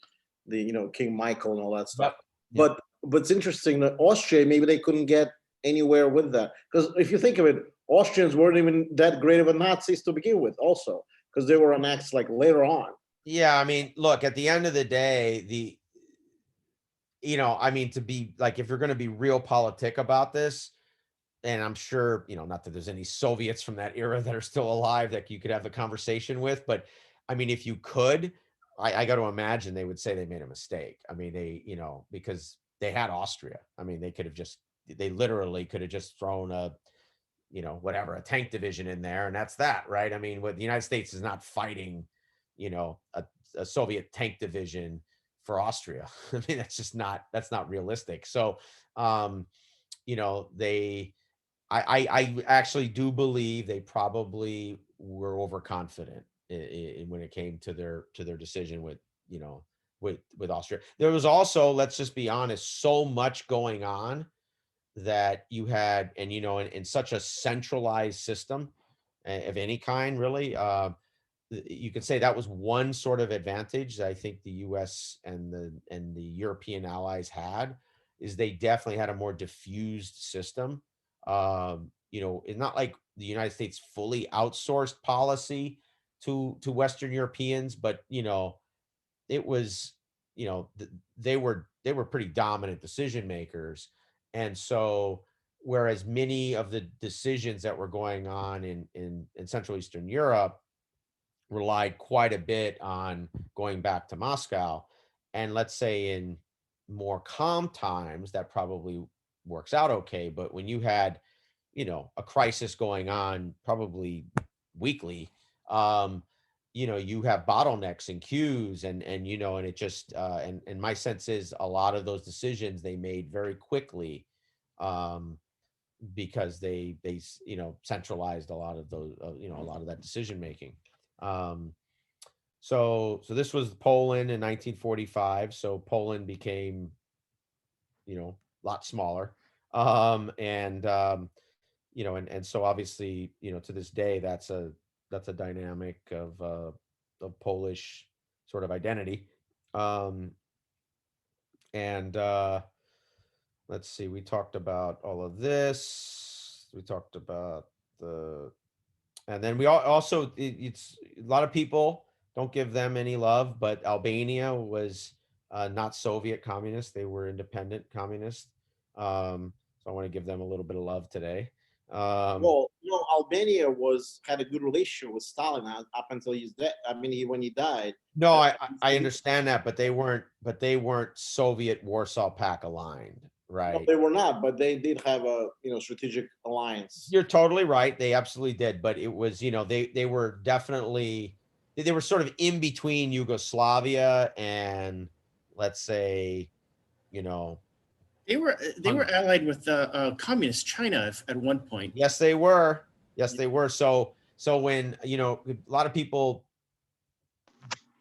King Michael and all that stuff. yep, yep. But it's interesting that Austria, maybe they couldn't get anywhere with that, because if you think of it, Austrians weren't even that great of a Nazis to begin with, also because they were annexed like later on. Yeah, look, at the end of the day, to be like, if you're going to be real politic about this, and I'm sure, not that there's any Soviets from that era that are still alive that you could have a conversation with, but if you could, I got to imagine they would say they made a mistake. Because they had Austria. They literally could have just thrown whatever, a tank division in there, and that's that, right? What the United States is not fighting, a Soviet tank division for Austria. That's not realistic. So, they, I actually do believe they probably were overconfident when it came to their decision with, with Austria. There was also, let's just be honest, so much going on that you had, and in such a centralized system, of any kind, really. You could say that was one sort of advantage that I think the US and the European allies had, is they definitely had a more diffused system. It's not like the United States fully outsourced policy to Western Europeans, but it was you know, they were pretty dominant decision makers. And so, whereas many of the decisions that were going on in Central Eastern Europe relied quite a bit on going back to Moscow, and let's say in more calm times, that probably works out okay. But when you had, you know, a crisis going on probably weekly, um, you know, you have bottlenecks and queues, and you know, and it just and my sense is a lot of those decisions they made very quickly, um, because you know, centralized a lot of those, you know, a lot of that decision making. Um, so this was Poland in 1945. So Poland became, you know, a lot smaller, and you know, and so obviously, you know, to this day, that's a dynamic of Polish sort of identity. Um, and let's see, we talked about all of this. We talked about the, and then we also, it's a lot of people don't give them any love, but Albania was not Soviet communist; they were independent communist. So I want to give them a little bit of love today. Well, you know, Albania had a good relationship with Stalin up until his death. I mean, when he died. No, uh, I understand that, but they weren't Soviet Warsaw Pact aligned, no, right? they were not, but they did have a, you know, strategic alliance. You're totally right. They absolutely did, but it was, you know, they were definitely, they were sort of in between Yugoslavia and, let's say, you know, They were allied with communist China at one point. yes, they were. Yes, they were. So when, you know, a lot of people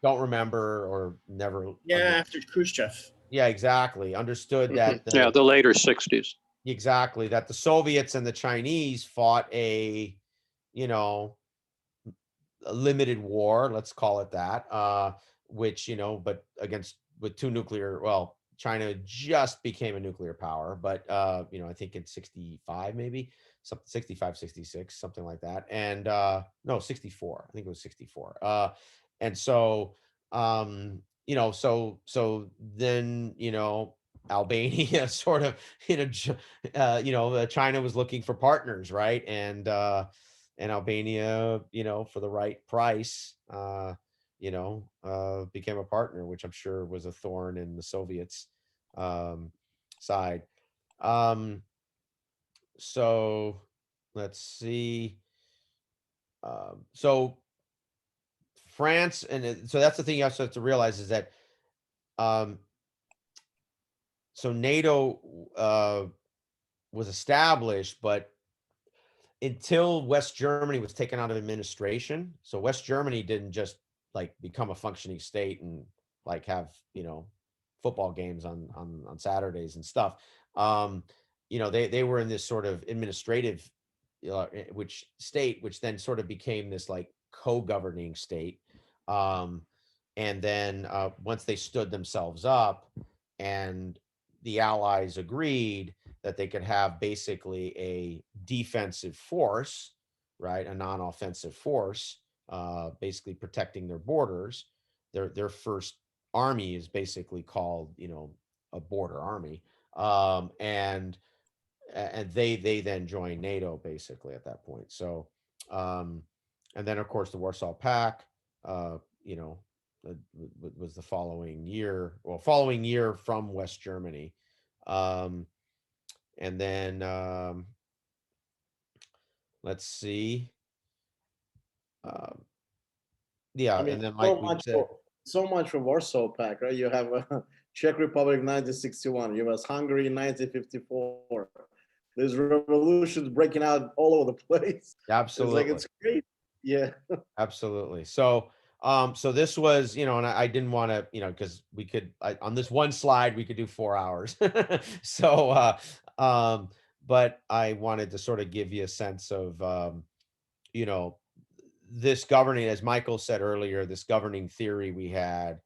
don't remember or never Yeah, under, after Khrushchev. yeah, exactly, understood that Yeah, the later 60s. exactly, that the Soviets and the Chinese fought a, you know, a limited war, let's call it that, which, you know, but against, with two nuclear, well, China just became a nuclear power, but you know, I think in 65, maybe something, 65, 66, something like that. And no, 64, I think it was 64. And so you know, so then, you know, Albania sort of, you know, you know, China was looking for partners, right? And Albania, you know, for the right price, you know, became a partner, which I'm sure was a thorn in the Soviets' side. Um, so let's see. So France, so that's the thing you also have to realize is that, um, so NATO was established, but until West Germany was taken out of administration. So West Germany didn't just like become a functioning state and like have, you know, football games on Saturdays and stuff. Um, you know, they were in this sort of administrative which state, which then sort of became this like co-governing state. Um, and then once they stood themselves up and the Allies agreed that they could have basically a defensive force, right? A non-offensive force, basically protecting their borders. Their first army is basically called, you know, a border army, and they then joined NATO basically at that point. So, um, and then of course the Warsaw Pact, you know, was the following year, well, following year from West Germany. Um, and then let's see. Um, yeah, I mean, and then like we said, so much for Warsaw Pact, right? You have Czech Republic 1961. You have Hungary in 1954. There's revolutions breaking out all over the place. It's like absolutely, it's great. Yeah. absolutely. So, so this was, you know, and I didn't want to, you know, because we could on this one slide we could do 4 hours. So, but I wanted to sort of give you a sense of, you know, this governing, as Michael said earlier, this governing theory we had,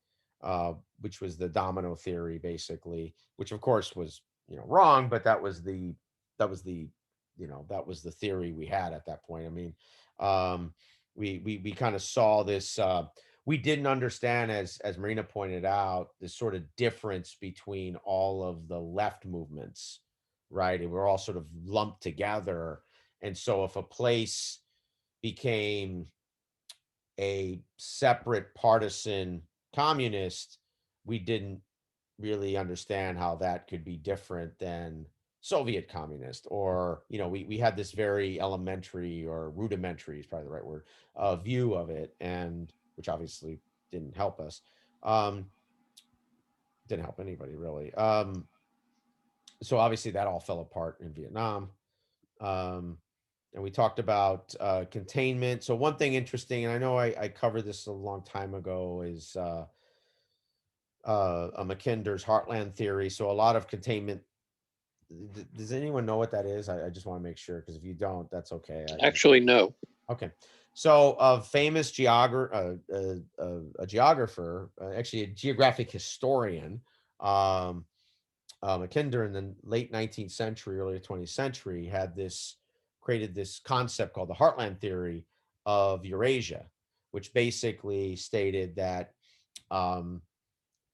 which was the domino theory, basically, which of course was, you know, wrong, but that was the, you know, that was the theory we had at that point. I mean, we kind of saw this. we didn't understand, as Marina pointed out, this sort of difference between all of the left movements, right? And we're all sort of lumped together. And so if a place became a separate partisan communist, we didn't really understand how that could be different than Soviet communist, or, you know, we had this very elementary, or rudimentary is probably the right word, view of it, and which obviously didn't help us. Um, didn't help anybody really. So obviously that all fell apart in Vietnam. Um, and we talked about containment. So one thing interesting, and I know I covered this a long time ago, is Mackinder's heartland theory. So a lot of containment. Does anyone know what that is? I just want to make sure, because if you don't, that's okay. Actually, no. Okay. So a famous geographer, a geographer, actually a geographic historian, Mackinder in the late 19th century, early 20th century, created this concept called the heartland theory of Eurasia, which basically stated that um,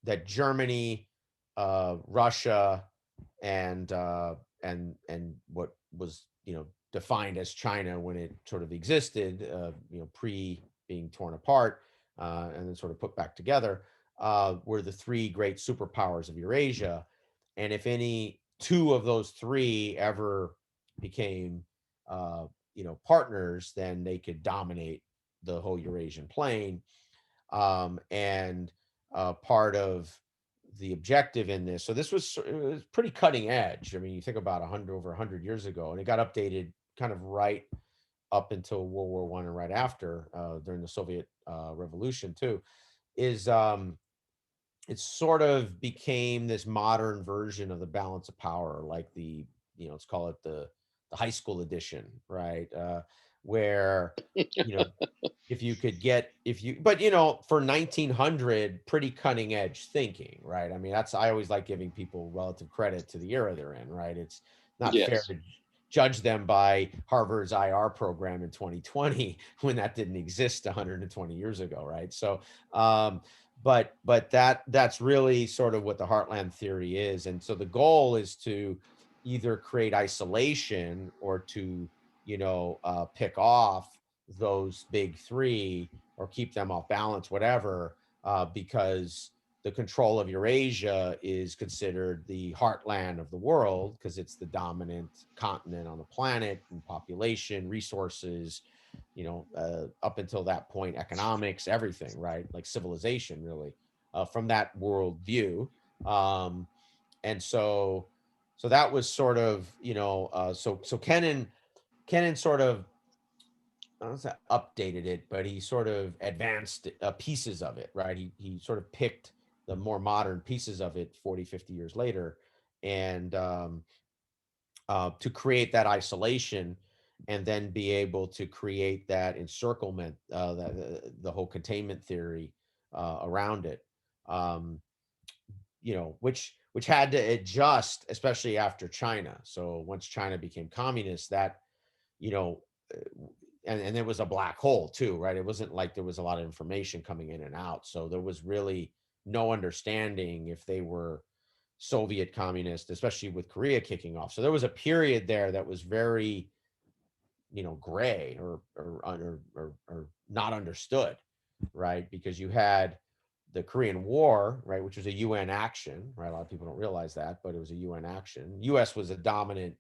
that Germany, Russia, and what was, you know, defined as China when it sort of existed, you know, pre being torn apart and then sort of put back together, were the three great superpowers of Eurasia. And if any two of those three ever became, you know, partners, then they could dominate the whole Eurasian plain. And part of the objective in this, so this it was pretty cutting edge. I mean, you think about over 100 years ago, and it got updated kind of right up until World War I and right after, during the Soviet Revolution too. Is it sort of became this modern version of the balance of power, like the, you know, let's call it the high school edition, right? Where, you know, if you could get, but you know, for 1900, pretty cutting edge thinking, right? I mean, I always like giving people relative credit to the era they're in, right? It's not fair Yes. to judge them by Harvard's IR program in 2020 when that didn't exist 120 years ago, right? So, but that's really sort of what the heartland theory is. And so the goal is to either create isolation, or to, you know, pick off those big three, or keep them off balance, whatever, because the control of Eurasia is considered the heartland of the world, because it's the dominant continent on the planet in population, resources, you know, up until that point, economics, everything, right? Like civilization, really, from that world view. And so that was sort of, you know, so Kennan sort of, I don't know, updated it, but he sort of advanced pieces of it, right? He sort of picked the more modern pieces of it 40, 50 years later, and to create that isolation, and then be able to create that encirclement, the whole containment theory around it. Um, you know, which had to adjust, especially after China. So once China became communist, that, you know, and there was a black hole too, right? It wasn't like there was a lot of information coming in and out. So there was really no understanding if they were Soviet communist, especially with Korea kicking off. So there was a period there that was very, you know, gray, or not understood, right? Because you had the Korean War, right, which was a UN action, right? A lot of people don't realize that, but it was a UN action. US was a dominant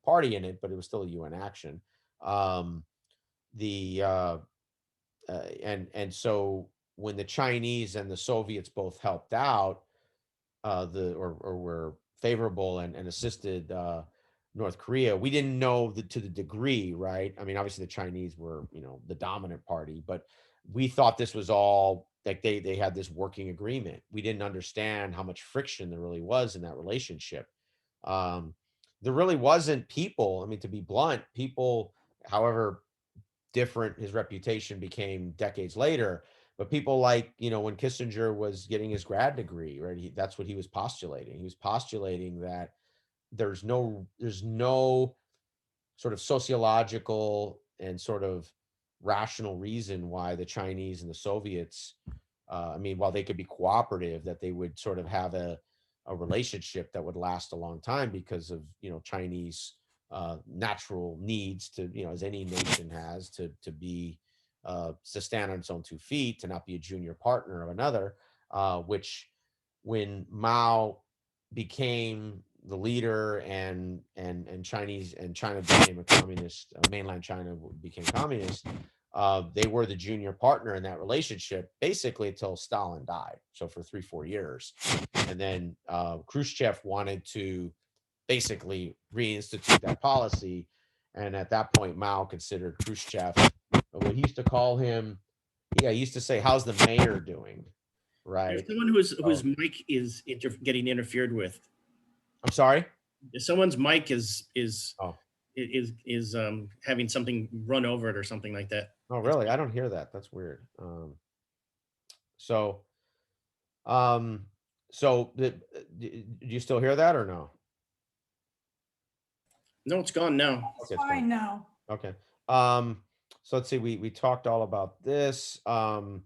party in it, but it was still a UN action. Um, the and so when the Chinese and the Soviets both helped out, or were favorable and assisted North Korea, we didn't know to the degree, right? I mean, obviously the Chinese were, you know, the dominant party, but we thought this was all like they had this working agreement. We didn't understand how much friction there really was in that relationship. Um, there really wasn't people. I mean, to be blunt, people, however different his reputation became decades later. But people like, you know, when Kissinger was getting his grad degree, right? That's what he was postulating. He was postulating that there's no sort of sociological and sort of rational reason why the Chinese and the Soviets I mean, while they could be cooperative, that they would sort of have a relationship that would last a long time because of, you know, Chinese natural needs to, you know, as any nation has to be to stand on its own 2 feet, to not be a junior partner of another, which when Mao became the leader and China became a communist, mainland China became communist, they were the junior partner in that relationship basically until Stalin died. So for 3-4 years, and then Khrushchev wanted to basically reinstitute that policy, and at that point, Mao considered Khrushchev what he used to call him. Yeah, he used to say, "How's the mayor doing?" Right. There's someone whose mic is getting interfered with. I'm sorry. If someone's mic is Oh. having something run over it or something like that. Oh, really? I don't hear that. That's weird. So, do you still hear that or no? No, it's gone now. It's Okay, it's fine fine. now. Okay. So let's see. We talked all about this. And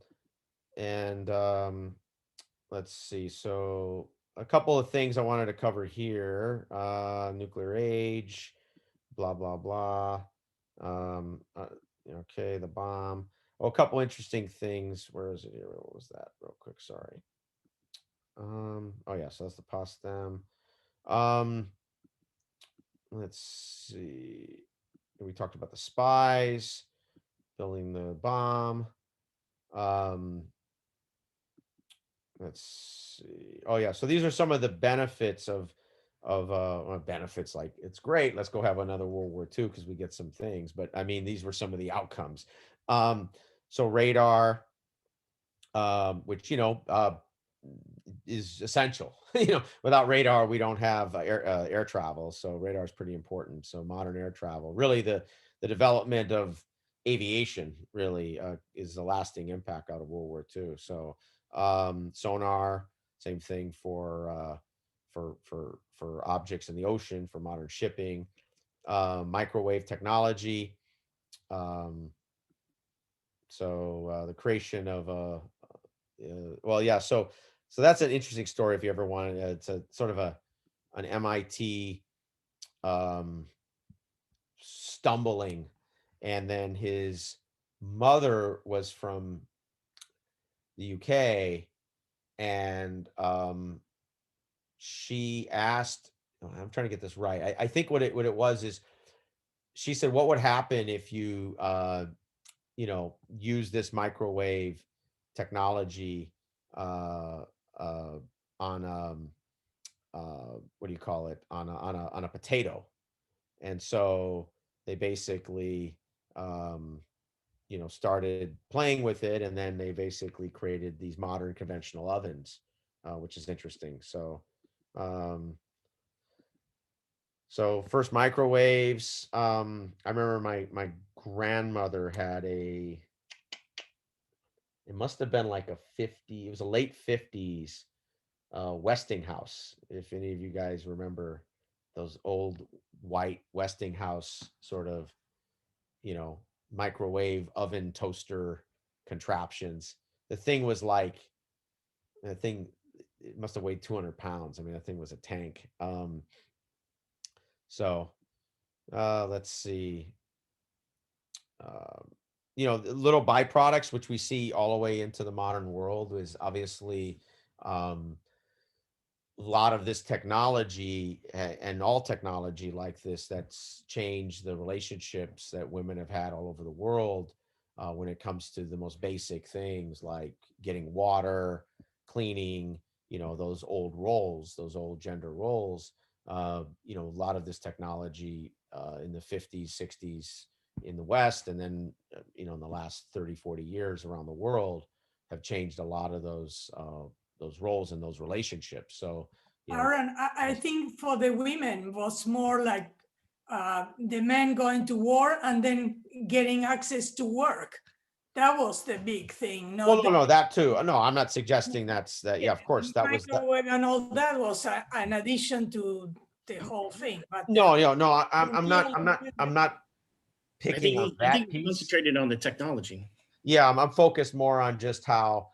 let's see. So a couple of things I wanted to cover here. Nuclear age, blah blah blah. Okay, the bomb. Oh, a couple interesting things. Where is it here? What was that? Real quick, sorry. Oh yeah, so that's the Potsdam. Let's see. We talked about the spies, building the bomb. Let's see. Oh yeah, so these are some of the benefits of well, benefits, like it's great. Let's go have another World War II because we get some things. But I mean, these were some of the outcomes. So radar, which is essential. Without radar, we don't have air travel. So radar is pretty important. So modern air travel, really the development of aviation, really is a lasting impact out of World War II. So sonar, same thing for objects in the ocean, for modern shipping, microwave technology. The creation of well, yeah. So that's an interesting story if you ever wanted. It's a sort of an MIT stumbling, and then his mother was from the UK, and she asked. I'm trying to get this right. I think what it was is she said, "What would happen if you use this microwave technology on what do you call it, on a potato?" And so they basically started playing with it, and then they basically created these modern conventional ovens, which is interesting. So first microwaves. I remember my grandmother had it must have been like it was a late 50s Westinghouse. If any of you guys remember those old white Westinghouse sort of, microwave oven toaster contraptions. The thing was like, it must have weighed 200 pounds. I mean, that thing was a tank. Let's see. The little byproducts, which we see all the way into the modern world, is obviously a lot of this technology and all technology like this that's changed the relationships that women have had all over the world when it comes to the most basic things like getting water, cleaning, those old roles, those old gender roles. A lot of this technology in the 50s, 60s in the West, and then, in the last 30, 40 years around the world have changed a lot of those roles and those relationships. So, Aaron, I think for the women was more like the men going to war and then getting access to work. That was the big thing. No, that too. No, I'm not suggesting that's that. Yeah, of course, that was that. And all that was an addition to the whole thing. But No. I'm not picking on I that think piece. concentrated on the technology. Yeah, I'm focused more on just how,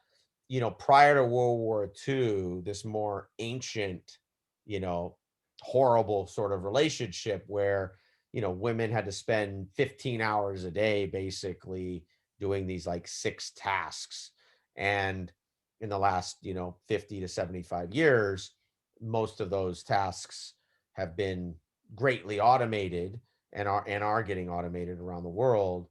prior to World War II, this more ancient, horrible sort of relationship where, women had to spend 15 hours a day basically doing these like 6 tasks. And in the last, 50 to 75 years, most of those tasks have been greatly automated and are getting automated around the world.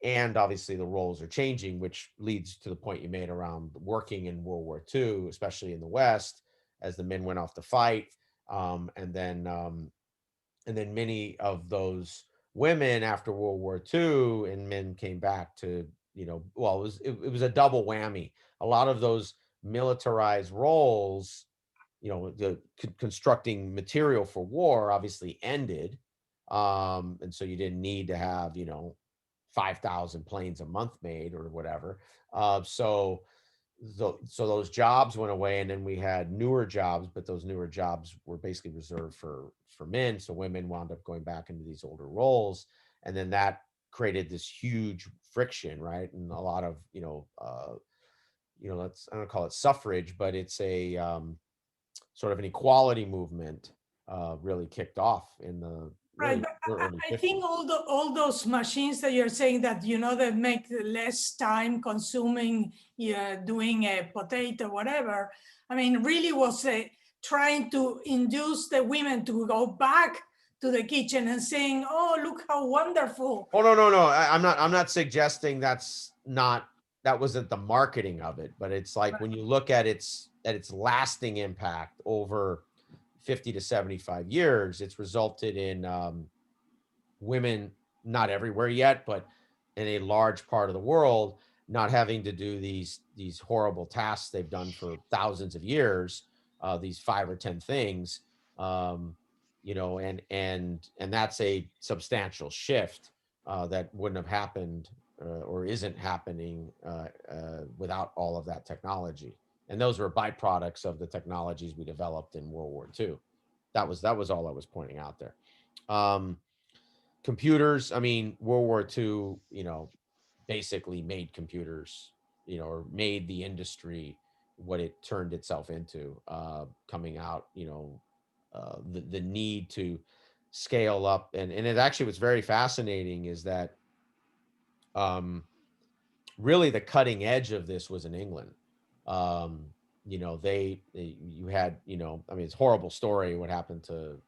And obviously the roles are changing, which leads to the point you made around working in World War II, especially in the West, as the men went off to fight. And then many of those women after World War II and men came back to, well, it was a double whammy. A lot of those militarized roles, the constructing material for war obviously ended. And so you didn't need to have, 5,000 planes a month made or whatever. So those jobs went away, and then we had newer jobs, but those newer jobs were basically reserved for men. So women wound up going back into these older roles, and then that created this huge friction, right? And a lot of let's, I don't call it suffrage, but it's a sort of an equality movement really kicked off in the Right, really but early I think 50s. all those machines that you're saying that that make less time consuming, doing a potato, whatever. I mean, really was trying to induce the women to go back to the kitchen and saying, "Oh, look how wonderful!" Oh, no. I'm not suggesting that wasn't the marketing of it, but it's like when you look at its lasting impact over 50 to 75 years, it's resulted in women, not everywhere yet, but in a large part of the world, not having to do these horrible tasks they've done for thousands of years, these 5 or 10 things, and that's a substantial shift that wouldn't have happened or isn't happening without all of that technology. And those were byproducts of the technologies we developed in World War II. That was all I was pointing out there. Um, Computers, I mean, World War II, basically made computers, or made the industry what it turned itself into, coming out, the need to scale up. And it actually was very fascinating is that um, really the cutting edge of this was in England. You had, I mean, it's a horrible story what happened to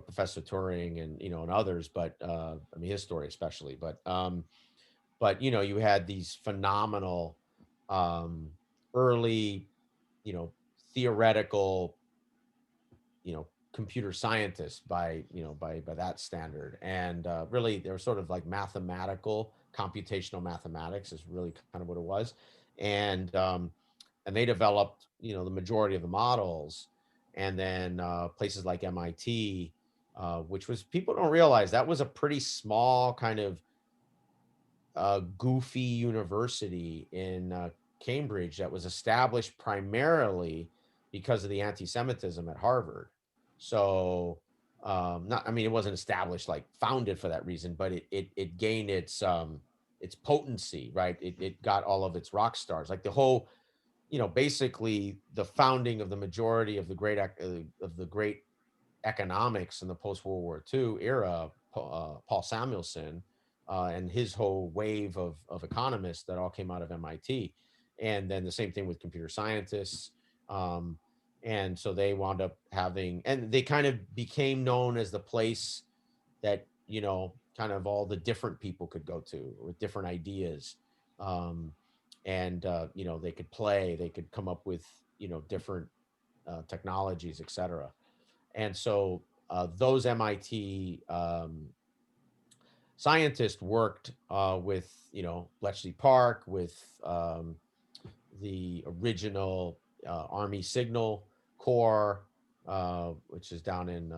Professor Turing and others, but I mean his story especially. But you had these phenomenal um, early, you know, theoretical, computer scientists by that standard, and really they were sort of like mathematical, computational mathematics is really kind of what it was, and they developed the majority of the models, and then places like MIT, which was, people don't realize that was a pretty small kind of goofy university in Cambridge that was established primarily because of the anti-Semitism at Harvard. So, not, I mean, it wasn't established like founded for that reason, but it gained its potency, right? It got all of its rock stars, like the whole, basically the founding of the majority of the great economics in the post World War II era, Paul Samuelson, and his whole wave of economists that all came out of MIT, and then the same thing with computer scientists. Um, and so they wound up having, and they kind of became known as the place that kind of all the different people could go to with different ideas. Um, and they could play, they could come up with different technologies, etc. And so those MIT scientists worked with, Bletchley Park, with the original Army Signal Corps, which is down in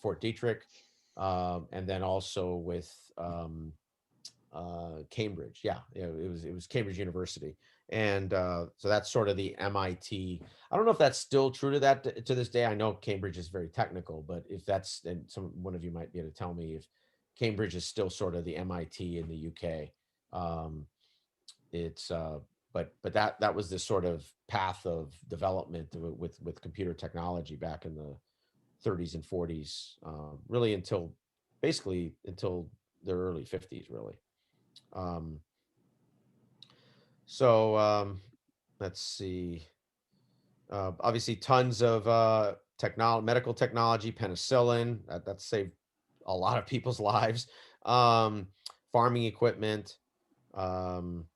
Fort Detrick, and then also with Cambridge. Yeah, it was Cambridge University, and so that's sort of the MIT. I don't know if that's still true to this day. I know Cambridge is very technical, but if that's, and one of you might be able to tell me if Cambridge is still sort of the MIT in the UK. It's but that was this sort of path of development with computer technology back in the 30s and 40s, really until basically until the early 50s, really. Um, let's see. Obviously, tons of medical technology, penicillin that saved a lot of people's lives. Farming equipment, um,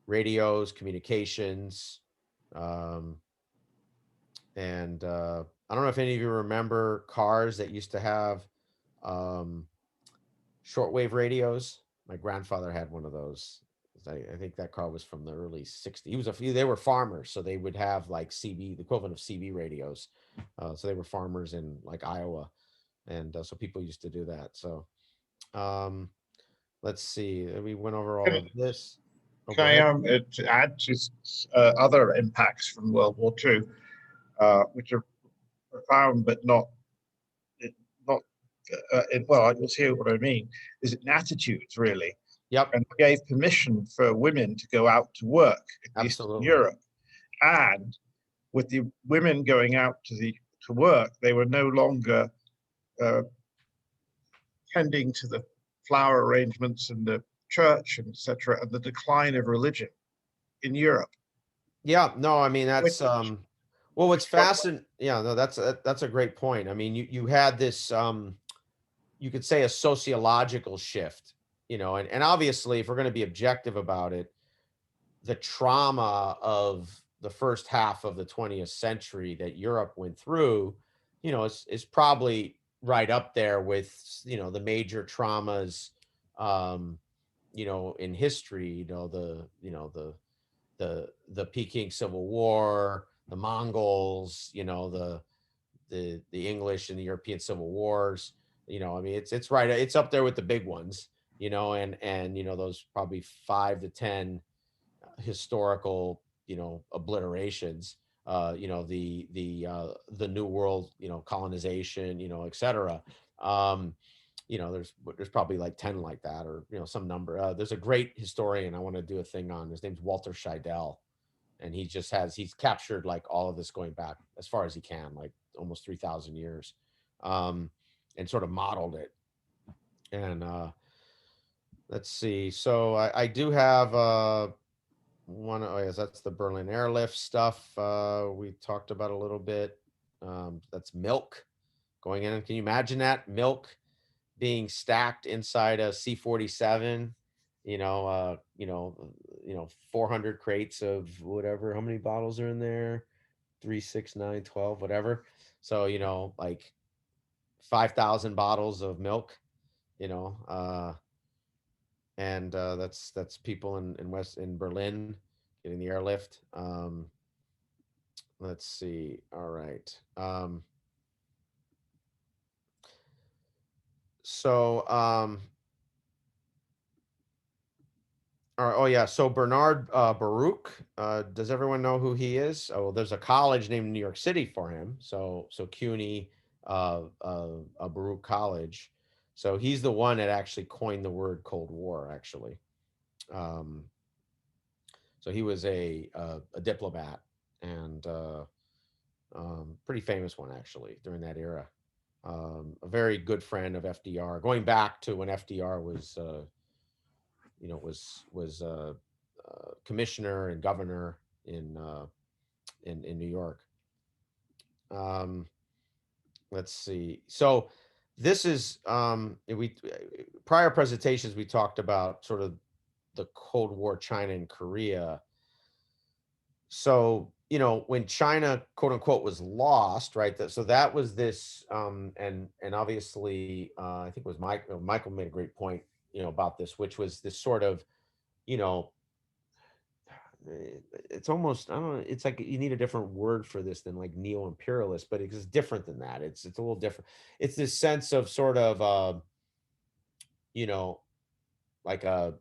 radios, communications, um, and I don't know if any of you remember cars that used to have um, shortwave radios. My grandfather had one of those. I think that car was from the early 60s. They were farmers, so they would have like CB, the equivalent of CB radios. So they were farmers in like Iowa, and so people used to do that. So um, let's see. We went over all of this. Oh, go Can ahead. I to add to other impacts from World War II, which are profound but not not well, you'll see what I mean. Is it attitudes really? Yep, And gave permission for women to go out to work, at least in absolutely. Europe. And with the women going out to work, they were no longer tending to the flower arrangements and the church, and etc., and the decline of religion in Europe. Yeah, no, I mean Which, that's well, what's fascinating. Yeah, no, that's a great point. I mean, you had this you could say a sociological shift, and obviously, if we're going to be objective about it, the trauma of the first half of the 20th century that Europe went through, is probably right up there with, the major traumas, um, in history, the Peking Civil War, the Mongols, the English and the European Civil Wars. I mean, it's right, it's up there with the big ones, and those probably 5 to 10 historical, obliterations. The New World, colonization, et cetera. Um, there's probably like 10 like that, or some number. There's a great historian I want to do a thing on. His name's Walter Scheidel, and he's captured like all of this going back as far as he can, like almost 3,000 years, and sort of modeled it. And let's see. So I do have one. Oh yes, that's the Berlin airlift stuff. We talked about a little bit. That's milk going in. Can you imagine that milk being stacked inside a C-47? 400 crates of whatever. How many bottles are in there? 3, 6, 9, 12, whatever. So like 5,000 bottles of milk. And that's people in Berlin getting the airlift. Let's see. All right. So all right. Oh yeah. So Bernard Baruch. Does everyone know who he is? Oh, well, there's a college named New York City for him. So CUNY, Baruch College. So he's the one that actually coined the word Cold War. Actually, um, so he was a diplomat, and pretty famous one actually during that era. A very good friend of FDR, going back to when FDR was commissioner and governor in New York. Um, let's see. So this is we prior presentations we talked about sort of the Cold War, China and Korea. So when China, quote unquote, was lost, right? So that was this, and obviously, I think it was Michael. Michael made a great point, about this, which was this sort of, you know, it's almost, I don't know, it's like you need a different word for this than like neo-imperialist, but it's different than that. It's a little different. It's this sense of sort of, you know, like a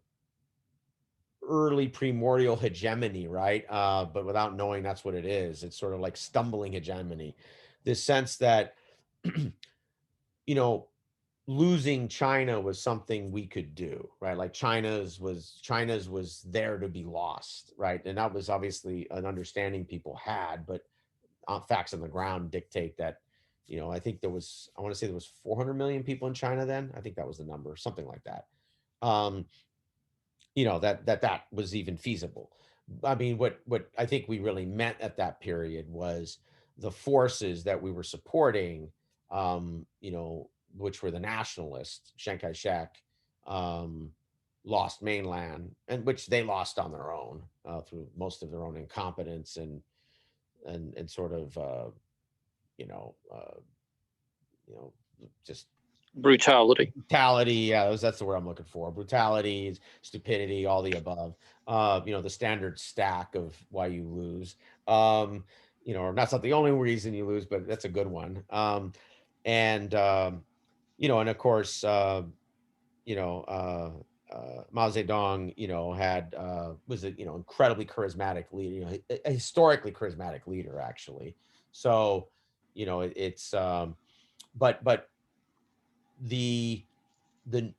early primordial hegemony, right? But without knowing that's what it is. It's sort of like stumbling hegemony. This sense that, you know, losing China was something we could do, right? Like China's was there to be lost, right? And that was obviously an understanding people had, but facts on the ground dictate that, I think I want to say there was 400 million people in China then. I think that was the number, something like that. Um, that was even feasible. I mean, what I think we really meant at that period was the forces that we were supporting, which were the nationalists, Chiang Kai-shek, um, lost mainland, and which they lost on their own through most of their own incompetence and sort of you know uh, just Brutality. brutality. Yeah, that's the word I'm looking for. Brutality, stupidity, all the above. The standard stack of why you lose. Or that's not the only reason you lose, but that's a good one. And and of course, you know, uh, Mao Zedong, had was a incredibly charismatic leader, a historically charismatic leader, actually. So, it's but the the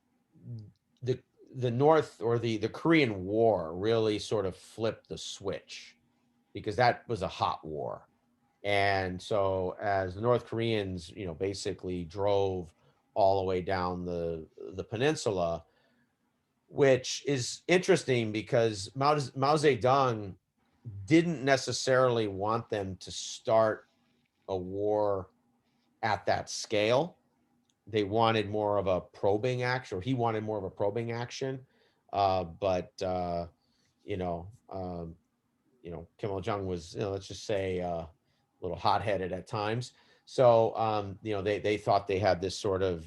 the the North, or the Korean War, really sort of flipped the switch, because that was a hot war. And so as the North Koreans, basically drove all the way down the peninsula, which is interesting because Mao Zedong didn't necessarily want them to start a war at that scale. They wanted more of a probing action, or he wanted more of a probing action. But you know, um, Kim Il Jung was, let's just say, a little hot-headed at times. So they thought they had this sort of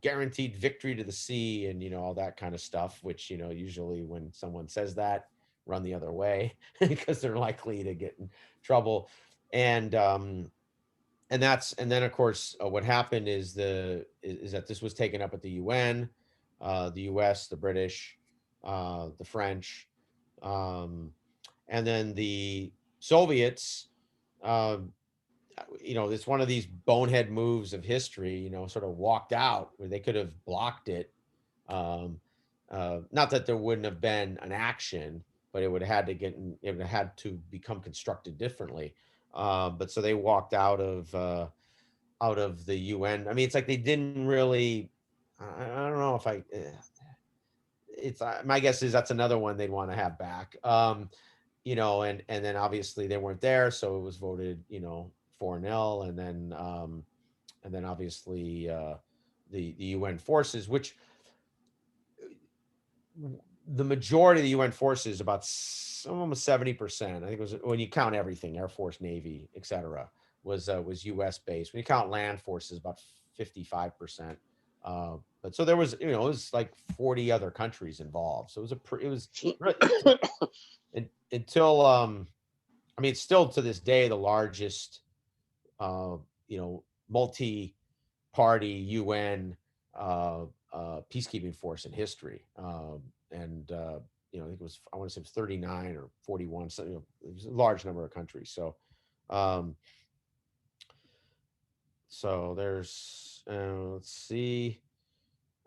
guaranteed victory to the sea, and all that kind of stuff. Which usually when someone says that, run the other way because they're likely to get in trouble. And and then of course what happened is that this was taken up at the UN, the US, the British, the French, um, and then the Soviets. um, it's one of these bonehead moves of history, sort of walked out where they could have blocked it. um, Not that there wouldn't have been an action, but it would have had to become constructed differently. But so they walked out of the UN. I mean, it's like they didn't really. I don't know if I. It's my guess is that's another one they'd want to have back. And then obviously they weren't there, so it was voted 4-0, and then obviously the UN forces, which the majority of the UN forces, about almost 70%, I think it was, when you count everything, Air Force, Navy, etc., was US based. When you count land forces, about 55%. But so there was, it was like 40 other countries involved. So it was until I mean, it's still to this day the largest uh, multi-party UN peacekeeping force in history. And I think I want to say it was 39 or 41. So, it was a large number of countries. Um, so there's, let's see.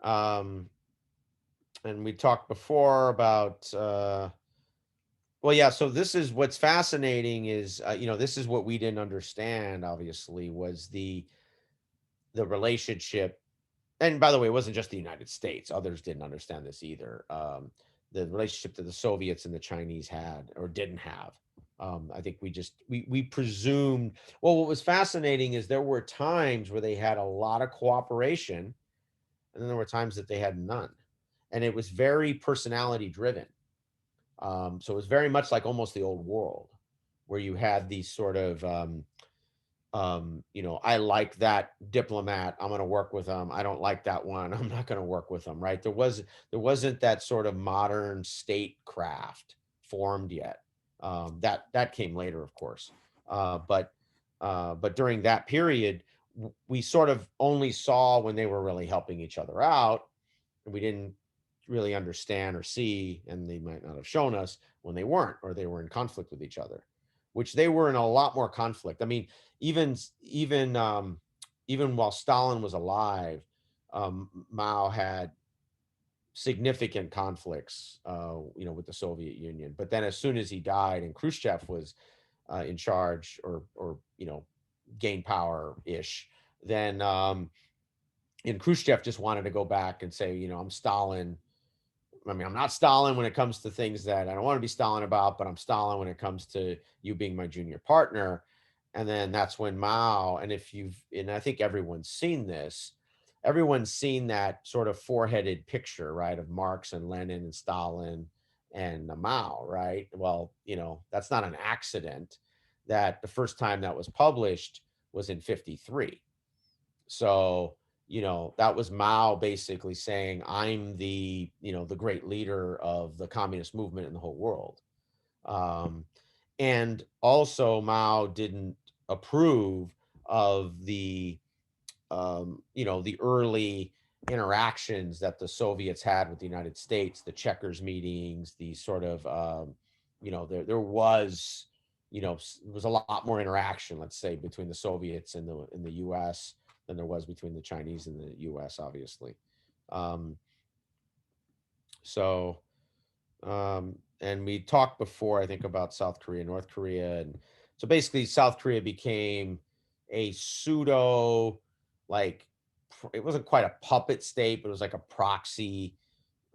Um, and we talked before about, well, yeah. So this is what's fascinating is, this is what we didn't understand, obviously, was the relationship. And by the way, it wasn't just the United States. Others didn't understand this either. The relationship that the Soviets and the Chinese had or didn't have. I think we presumed. Well, what was fascinating is there were times where they had a lot of cooperation, and then there were times that they had none, and it was very personality driven. So it was very much like almost the old world, where you had these sort of I like that diplomat, I'm going to work with them. I don't like that one, I'm not going to work with them, right? There wasn't that sort of modern statecraft formed yet. That came later, of course. But during that period, we sort of only saw when they were really helping each other out, and we didn't really understand or see, and they might not have shown us when they weren't, or they were in conflict with each other, which they were in a lot more conflict. I mean, even even while Stalin was alive, Mao had significant conflicts, with the Soviet Union. But then as soon as he died and Khrushchev was in charge, or gained power-ish, then and Khrushchev just wanted to go back and say, I'm Stalin. I mean, I'm not Stalin when it comes to things that I don't want to be Stalin about, but I'm Stalin when it comes to you being my junior partner. And then that's when Mao, and I think everyone's seen this, everyone's seen that sort of four-headed picture, right, of Marx and Lenin and Stalin and Mao, right? Well, that's not an accident that the first time that was published was in 53. So, that was Mao basically saying, I'm the great leader of the communist movement in the whole world. And also Mao didn't approve of the early interactions that the Soviets had with the United States, the checkers meetings, the sort of, there was, was a lot more interaction, let's say, between the Soviets and the U.S. than there was between the Chinese and the U.S., obviously. Um, so, and we talked before, I think, about South Korea, North Korea. And so basically South Korea became a pseudo, like, it wasn't quite a puppet state, but it was like a proxy,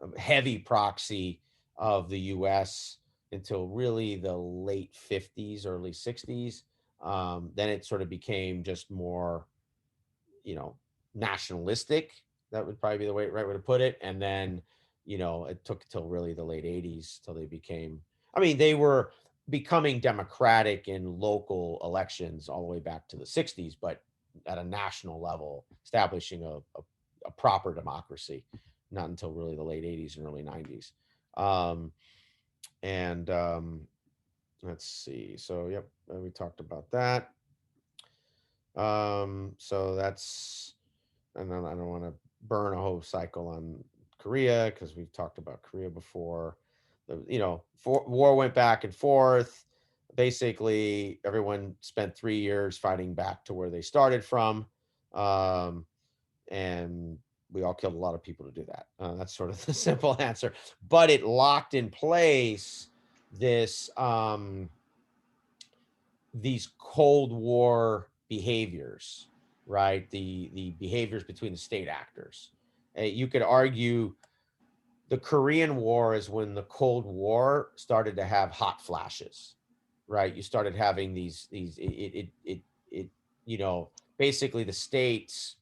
a heavy proxy of the US until really the late 50s, early 60s. Then it sort of became just more, nationalistic. That would probably be the right way to put it. And then, it took till really the late 80s till they became, I mean, they were becoming democratic in local elections all the way back to the 60s, but at a national level, establishing a proper democracy, not until really the late 80s and early 90s. And let's see. So, yep, we talked about that. So that's, and then I don't want to burn a whole cycle on Korea because we've talked about Korea before. War went back and forth. Basically, everyone spent 3 years fighting back to where they started from, and we all killed a lot of people to do that. That's sort of the simple answer. But it locked in place this these Cold War behaviors, right? The behaviors between the state actors. You could argue the Korean War is when the Cold War started to have hot flashes, right? You started having basically the states,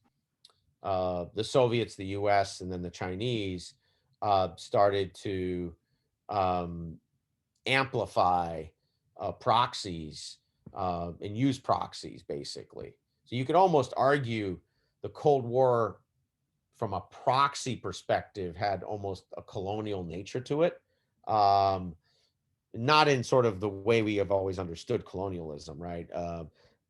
the Soviets, the US, and then the Chinese started to um, amplify proxies and use proxies, basically. So you could almost argue the Cold War, from a proxy perspective, had almost a colonial nature to it. Not in sort of the way we have always understood colonialism, right?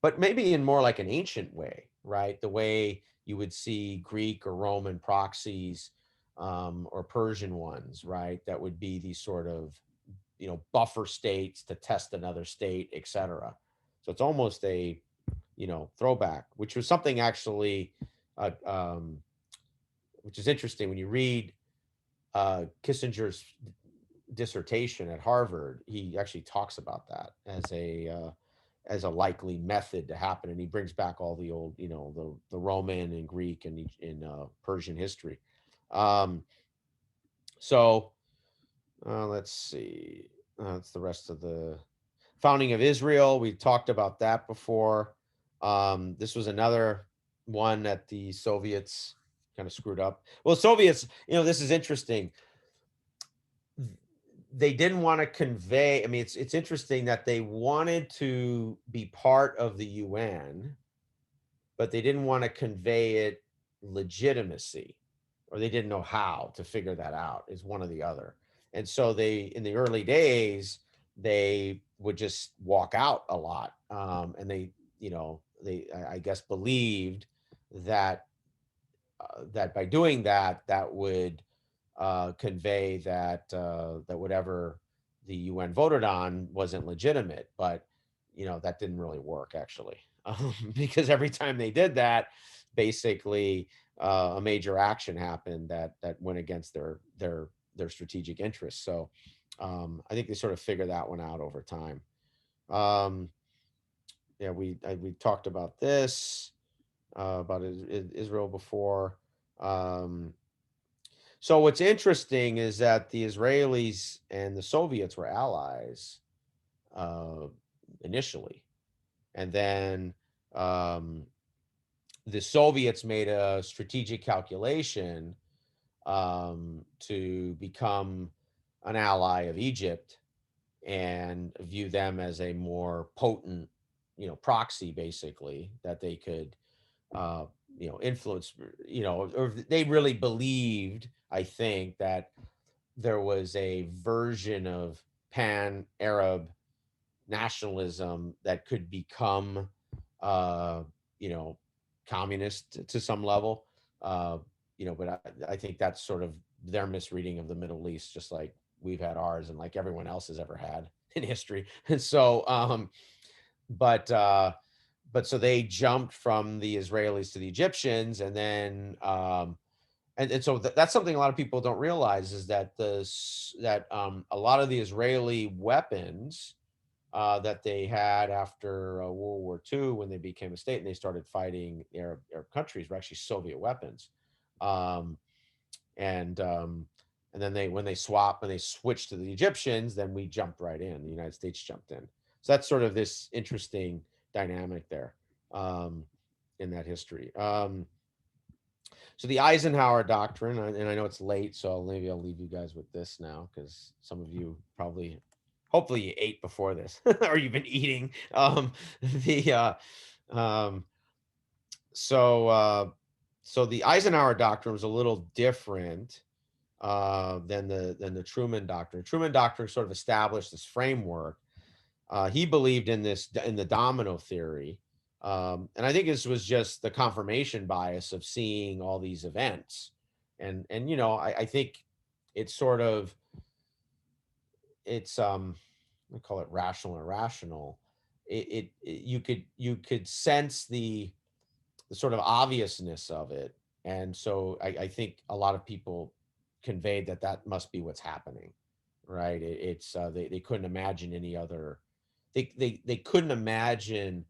But maybe in more like an ancient way, right? The way you would see Greek or Roman proxies, or Persian ones, right? That would be these sort of, buffer states to test another state, etc. So it's almost a, throwback, which was something actually, which is interesting when you read Kissinger's dissertation at Harvard. He actually talks about that as a likely method to happen, and he brings back all the old, the Roman and Greek and in Persian history. So let's see. That's the rest of the founding of Israel. We talked about that before. This was another one that the Soviets kind of screwed up. Well, Soviets, this is interesting. They didn't want to convey. I mean, it's interesting that they wanted to be part of the UN, but they didn't want to convey it legitimacy, or they didn't know how to figure that out. Is one or the other. And so they, in the early days, they would just walk out a lot, and I guess believed that that by doing that, that would convey that that whatever the UN voted on wasn't legitimate. But that didn't really work, actually, because every time they did that, basically a major action happened that went against their strategic interests. So I think they sort of figure that one out over time. Yeah, we talked about this about Israel before. So what's interesting is that the Israelis and the Soviets were allies uh, initially, and then um, the Soviets made a strategic calculation to become an ally of Egypt and view them as a more potent, proxy, basically, that they could, uh, influence, or they really believed, I think, that there was a version of pan-Arab nationalism that could become, uh, you know, communist to some level. Uh, but I think that's sort of their misreading of the Middle East, just like we've had ours and like everyone else has ever had in history. And so, but so they jumped from the Israelis to the Egyptians, and then and so that's something a lot of people don't realize is that a lot of the Israeli weapons that they had after World War II, when they became a state and they started fighting Arab countries, were actually Soviet weapons. Um, and um, and then when they switched to the Egyptians, then we jumped right in. The United States jumped in. So that's sort of this interesting dynamic there in that history. So the Eisenhower Doctrine, and I know it's late, so maybe I'll leave you guys with this now, because some of you probably, hopefully, you ate before this, or you've been eating. The um, so so the Eisenhower Doctrine was a little different than the Truman Doctrine. Truman Doctrine sort of established this framework. He believed in the domino theory, and I think this was just the confirmation bias of seeing all these events, and I think it's sort of it's I call it rational and irrational. You could sense the sort of obviousness of it, and so I think a lot of people conveyed that must be what's happening, right? It's they couldn't imagine any other. They couldn't imagine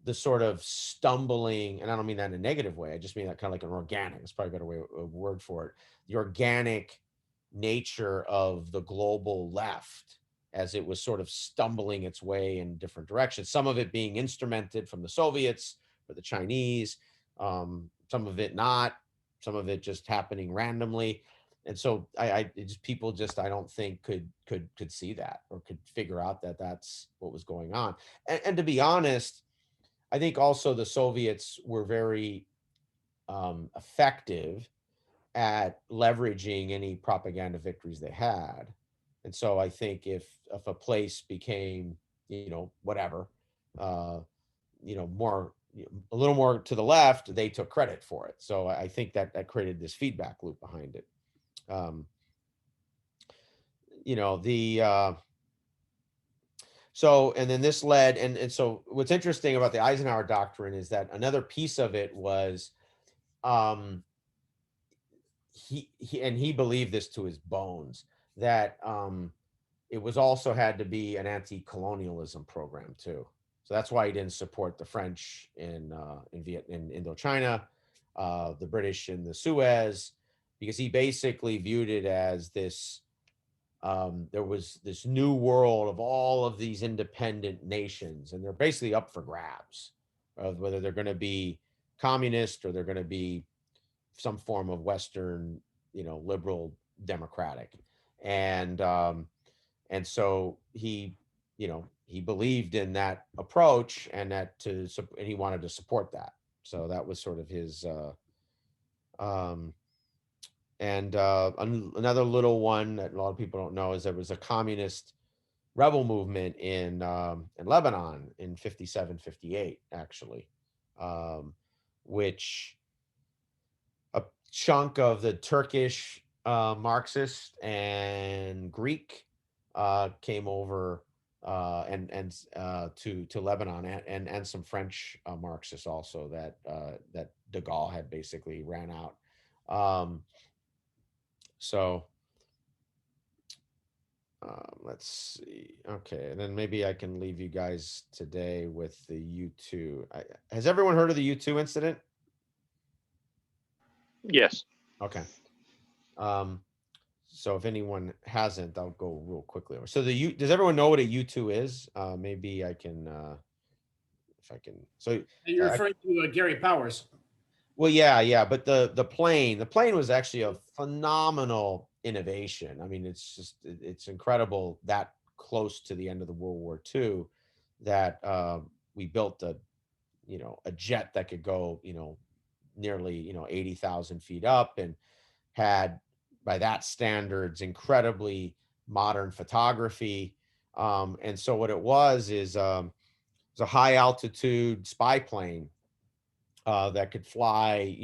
the sort of stumbling, and I don't mean that in a negative way. I just mean that kind of like an organic. It's probably a better way a word for it. The organic nature of the global left as it was sort of stumbling its way in different directions. Some of it being instrumented from the Soviets or the Chinese, some of it not, some of it just happening randomly. And so people just I don't think could see that or could figure out that that's what was going on. And to be honest, I think also the Soviets were very effective at leveraging any propaganda victories they had. And so I think if a place became, whatever, uh, more, a little more to the left, they took credit for it. So I think that created this feedback loop behind it. Um, the So, and then this led, and so what's interesting about the Eisenhower Doctrine is that another piece of it was, um, he believed this to his bones, that it was also had to be an anti-colonialism program too. So that's why he didn't support the French in Indochina, the British in the Suez, because he basically viewed it as this there was this new world of all of these independent nations, and they're basically up for grabs of whether they're going to be communist or they're going to be some form of Western, liberal democratic. And so he believed in that approach, and and he wanted to support that. So that was sort of his um and another little one that a lot of people don't know is there was a communist rebel movement in Lebanon in 57, 58, actually, um, which a chunk of the Turkish Marxist and Greek came over and to Lebanon, and some French Marxists also that de Gaulle had basically ran out. So let's see. Okay, and then maybe I can leave you guys today with the U2. Has everyone heard of the U2 incident? Yes. Okay. So if anyone hasn't, I'll go real quickly over. So does everyone know what a U2 is? Maybe I can, if I can. So You're referring to Gary Powers. well, yeah, but the plane was actually a phenomenal innovation. I mean, it's incredible that close to the end of the World War II that we built a jet that could go nearly 80,000 feet up and had, by that standards, incredibly modern photography. And so what it was is it was a high altitude spy plane that could fly,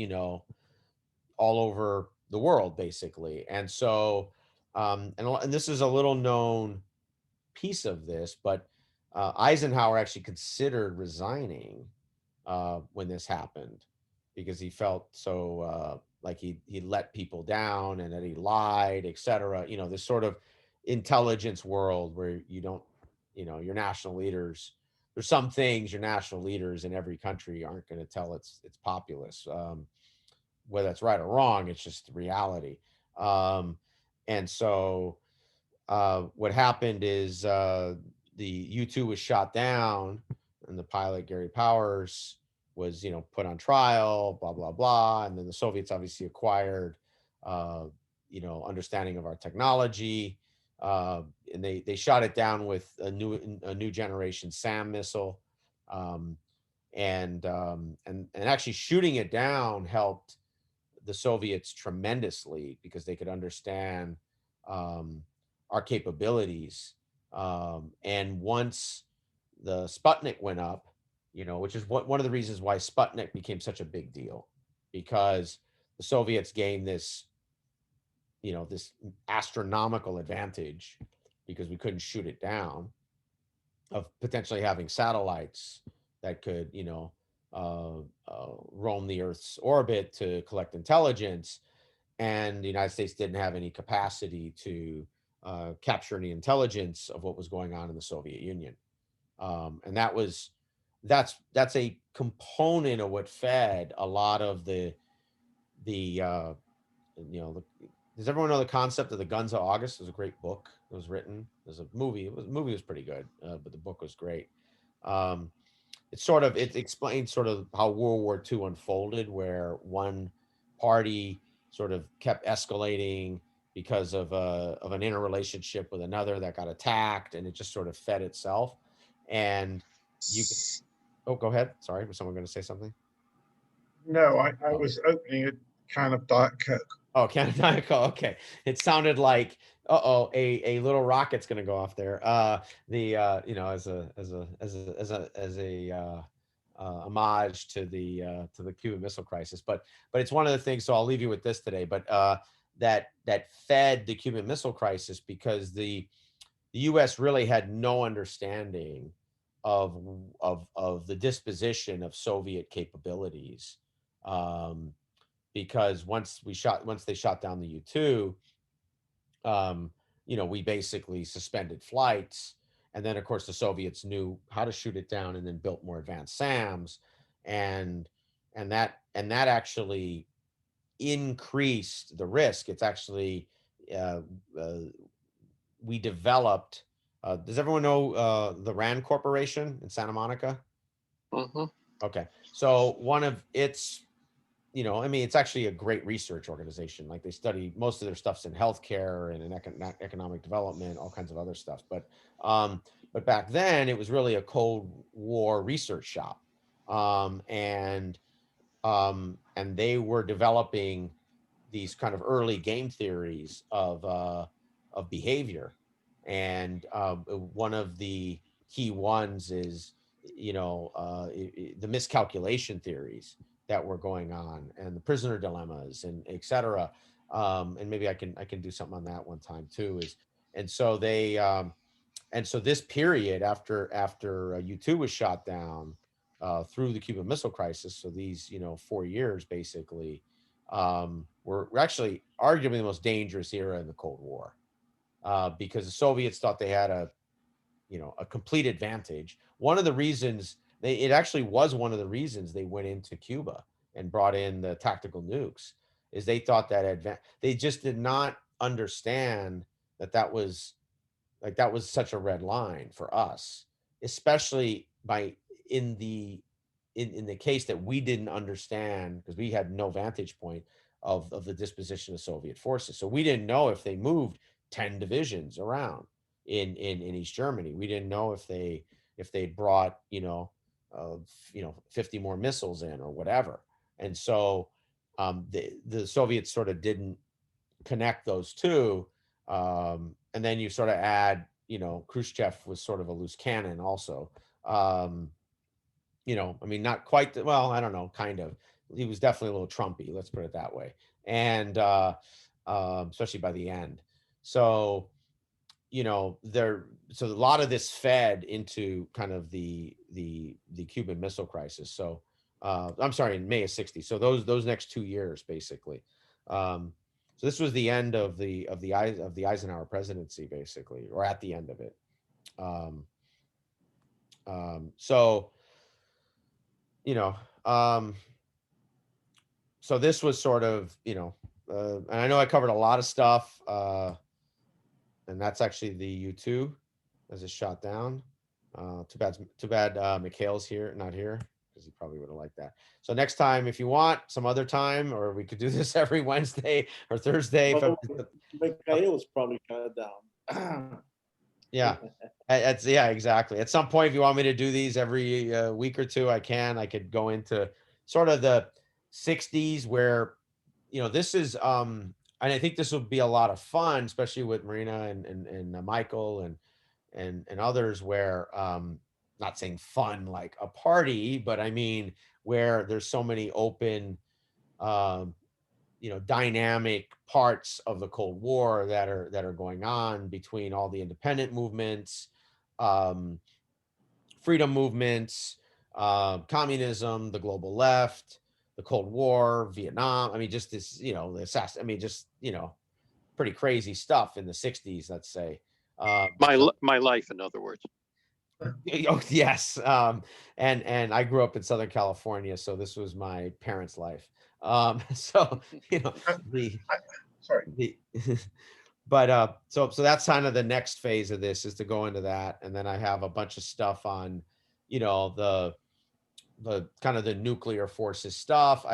all over the world, basically. And so, and this is a little known piece of this, but Eisenhower actually considered resigning when this happened because he felt so like he let people down and that he lied, etc. This sort of intelligence world where you don't, your national leaders. There's some things your national leaders in every country aren't going to tell its populace. Whether that's right or wrong, it's just reality. And so what happened is the U-2 was shot down, and the pilot Gary Powers was, put on trial, blah blah blah, and then the Soviets obviously acquired, understanding of our technology, and they shot it down with a new generation SAM missile, um, and actually shooting it down helped the Soviets tremendously because they could understand our capabilities. And once the Sputnik went up, which is one of the reasons why Sputnik became such a big deal, because the Soviets gained this astronomical advantage because we couldn't shoot it down, of potentially having satellites that could, roam the Earth's orbit to collect intelligence. And the United States didn't have any capacity to capture any intelligence of what was going on in the Soviet Union. And that's a component of what fed a lot of the does everyone know the concept of the Guns of August? It was a great book. It was written. There's a movie. The movie was pretty good, but the book was great. Um, it explains sort of how World War II unfolded, where one party sort of kept escalating because of an interrelationship with another that got attacked, and it just sort of fed itself. And you can, oh, go ahead. Sorry, was someone going to say something? No, I Oh. was opening a can of Diet Coke. Oh, Canada. Okay. It sounded like, a little rocket's going to go off there. As a homage to the Cuban Missile Crisis, but it's one of the things. So I'll leave you with this today. But that fed the Cuban Missile Crisis because the U.S. really had no understanding of the disposition of Soviet capabilities. Because once they shot down the U-2, we basically suspended flights. And then of course the Soviets knew how to shoot it down and then built more advanced SAMs. And that actually increased the risk. It's actually, uh, uh, we developed, does everyone know the RAND Corporation in Santa Monica? Hmm. Okay. So one of its, I mean, it's actually a great research organization. Like they study, most of their stuff's in healthcare and in economic development, all kinds of other stuff. But back then it was really a Cold War research shop. And they were developing these kind of early game theories of behavior. And one of the key ones is, the miscalculation theories that were going on, and the prisoner dilemmas, and et cetera. And maybe I can do something on that one time too. And so this period after U-2 was shot down, through the Cuban Missile Crisis. So these, 4 years basically, were actually arguably the most dangerous era in the Cold War, because the Soviets thought they had a complete advantage. One of the reasons it actually was one of the reasons they went into Cuba and brought in the tactical nukes is they thought that they just did not understand that was such a red line for us, especially in the in the case that we didn't understand because we had no vantage point of the disposition of Soviet forces. So we didn't know if they moved 10 divisions around in East Germany. We didn't know if they brought 50 more missiles in or whatever. And so the Soviets sort of didn't connect those two. And then you sort of add, Khrushchev was sort of a loose cannon also. I mean, not quite, well, I don't know, kind of. He was definitely a little Trumpy, let's put it that way. And especially by the end. So, so a lot of this fed into kind of the Cuban Missile Crisis. So I'm sorry, in May of '60. So those next 2 years, basically. So this was the end of the Eisenhower presidency, basically, or at the end of it. So so this was sort of, and I know I covered a lot of stuff, and that's actually the U2 as it's shot down. Too bad Mikhail's not here, because he probably would have liked that. So next time, if you want, some other time, or we could do this every Wednesday or Thursday. Mikhail was probably cut down. Yeah, yeah, exactly. At some point, if you want me to do these every week or two, I can. I could go into sort of the '60s where, this is, and I think this will be a lot of fun, especially with Marina and Michael and others, where not saying fun like a party, but I mean where there's so many open, dynamic parts of the Cold War that are going on between all the independent movements, freedom movements, communism, the global left, the Cold War, Vietnam. I mean, just this, the assassin. I mean, just pretty crazy stuff in the '60s, let's say. My life, in other words. Oh, yes. And I grew up in Southern California, so this was my parents' life. So Sorry. But so that's kind of the next phase of this, is to go into that, and then I have a bunch of stuff on, the kind of the nuclear forces stuff.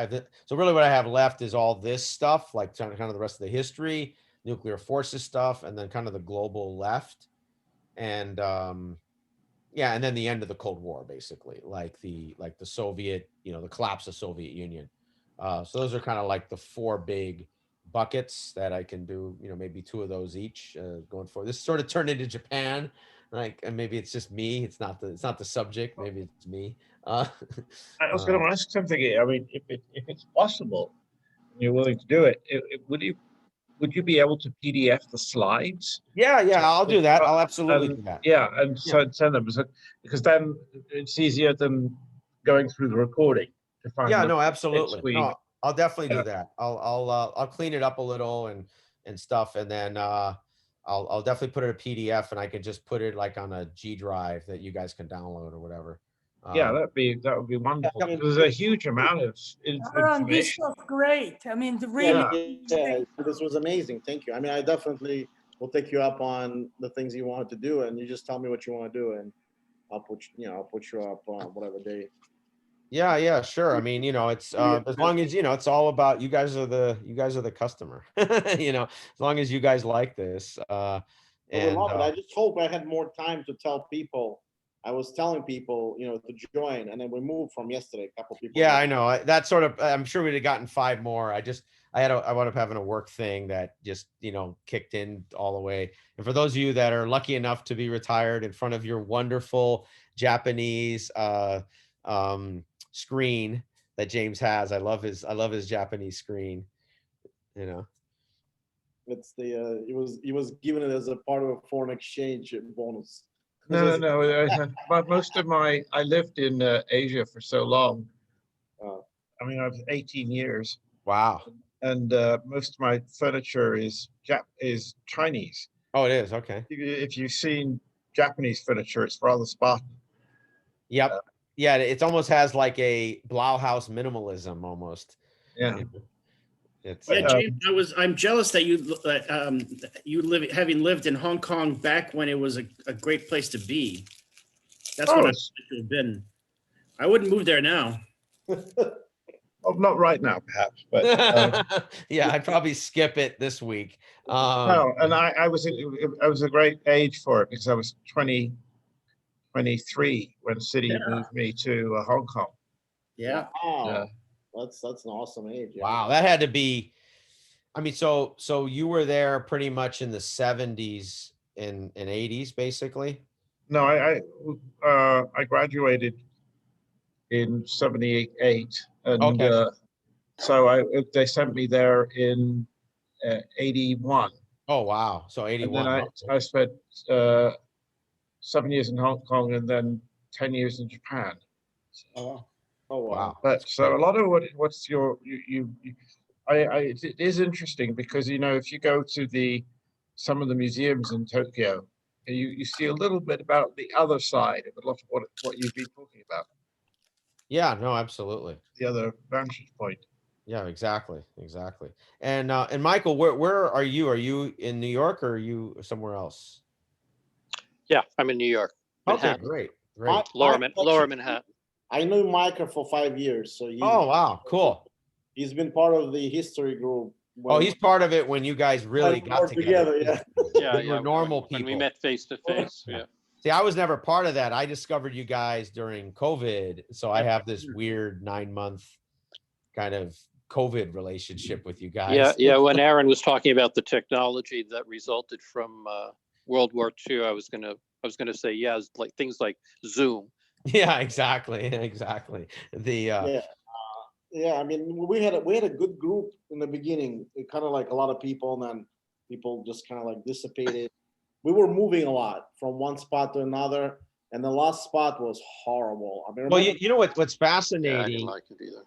So really what I have left is all this stuff, like kind of the rest of the history, nuclear forces stuff, and then kind of the global left, and yeah, and then the end of the Cold War, basically, like the Soviet, the collapse of Soviet Union. So those are kind of like the 4 big buckets that I can do, maybe 2 of those each, going forward. This sort of turned into Japan, and maybe it's just me. It's not the subject. Maybe it's me. I was going to ask something. I mean, if it's possible, and you're willing to do it, would you be able to PDF the slides? Yeah, I'll do that. I'll absolutely do that. Yeah, and send them, because then it's easier than going through the recording to find. Yeah, no, absolutely. No, I'll definitely do that. I'll clean it up a little and stuff, and then I'll definitely put it in a PDF, and I can just put it like on a G drive that you guys can download or whatever. Yeah, that would be wonderful. There's a huge amount of information. This was great. I mean, really. Yeah, this was amazing. Thank you. I mean, I definitely will take you up on the things you wanted to do, and you just tell me what you want to do, and I'll put you up on whatever day. Yeah, sure. I mean, it's as long as it's all about you guys are the customer. As long as you guys like this. And I just hope I had more time to tell people. I was telling people, to join, and then we moved from yesterday. A couple people. Yeah, I know. That sort of. I'm sure we'd have gotten 5 more. I wound up having a work thing that just kicked in all the way. And for those of you that are lucky enough to be retired in front of your wonderful Japanese screen that James has, I love his Japanese screen. It's he was given it as a part of a foreign exchange bonus. No. But most of I lived in Asia for so long. Oh. I mean, I was 18 years, Wow. and most of my furniture is Chinese. Oh, it is. Okay. If you've seen Japanese furniture, it's rather Spartan. Yep. Yeah. It almost has like a Blauhaus minimalism almost. Yeah. It's Yeah, James, I'm jealous that you having lived in Hong Kong back when it was a great place to be. That's what I'd like to have been. I wouldn't move there now. Well, not right now, perhaps, but yeah, I'd probably skip it this week. no. And I was a great age for it because I was 23 when City moved me to Hong Kong. Yeah. Wow. That's an awesome age. Yeah. Wow, that had to be. I mean, so you were there pretty much in the 70s and 80s, basically. No, I graduated in 78, and Okay. so they sent me there in 81. Oh wow, so And 81. then Okay. I spent 7 years in Hong Kong and then 10 years in Japan. Oh, Oh wow. Wow. But that's so great. a lot of what's your it is interesting because if you go to some of the museums in Tokyo, you see a little bit about the other side of a lot of what you've been talking about, Yeah, no, absolutely. the other vantage point. Yeah, exactly. And Michael, where are you? Are you in New York or are you somewhere else? Yeah, I'm in New York, Okay, Manhattan, great. Lower Manhattan. I knew Micah for 5 years, so Oh wow, cool. he's been part of the history group. Oh, he's part of it when you guys really we got worked together. Yeah. Yeah, We were normal when we people. met face to face. Yeah. Yeah. See, I was never part of that. I discovered you guys during COVID. So I have this weird 9-month kind of COVID relationship with you guys. Yeah. When Aaron was talking about the technology that resulted from World War II, I was gonna say, it's like things like Zoom. Yeah, exactly. The Yeah. I mean, we had a good group in the beginning, kind of like a lot of people, and then people just kind of like dissipated. We were moving a lot from one spot to another, and the last spot was horrible. I mean, well, remember, you know what's Yeah, I didn't fascinating? like it either.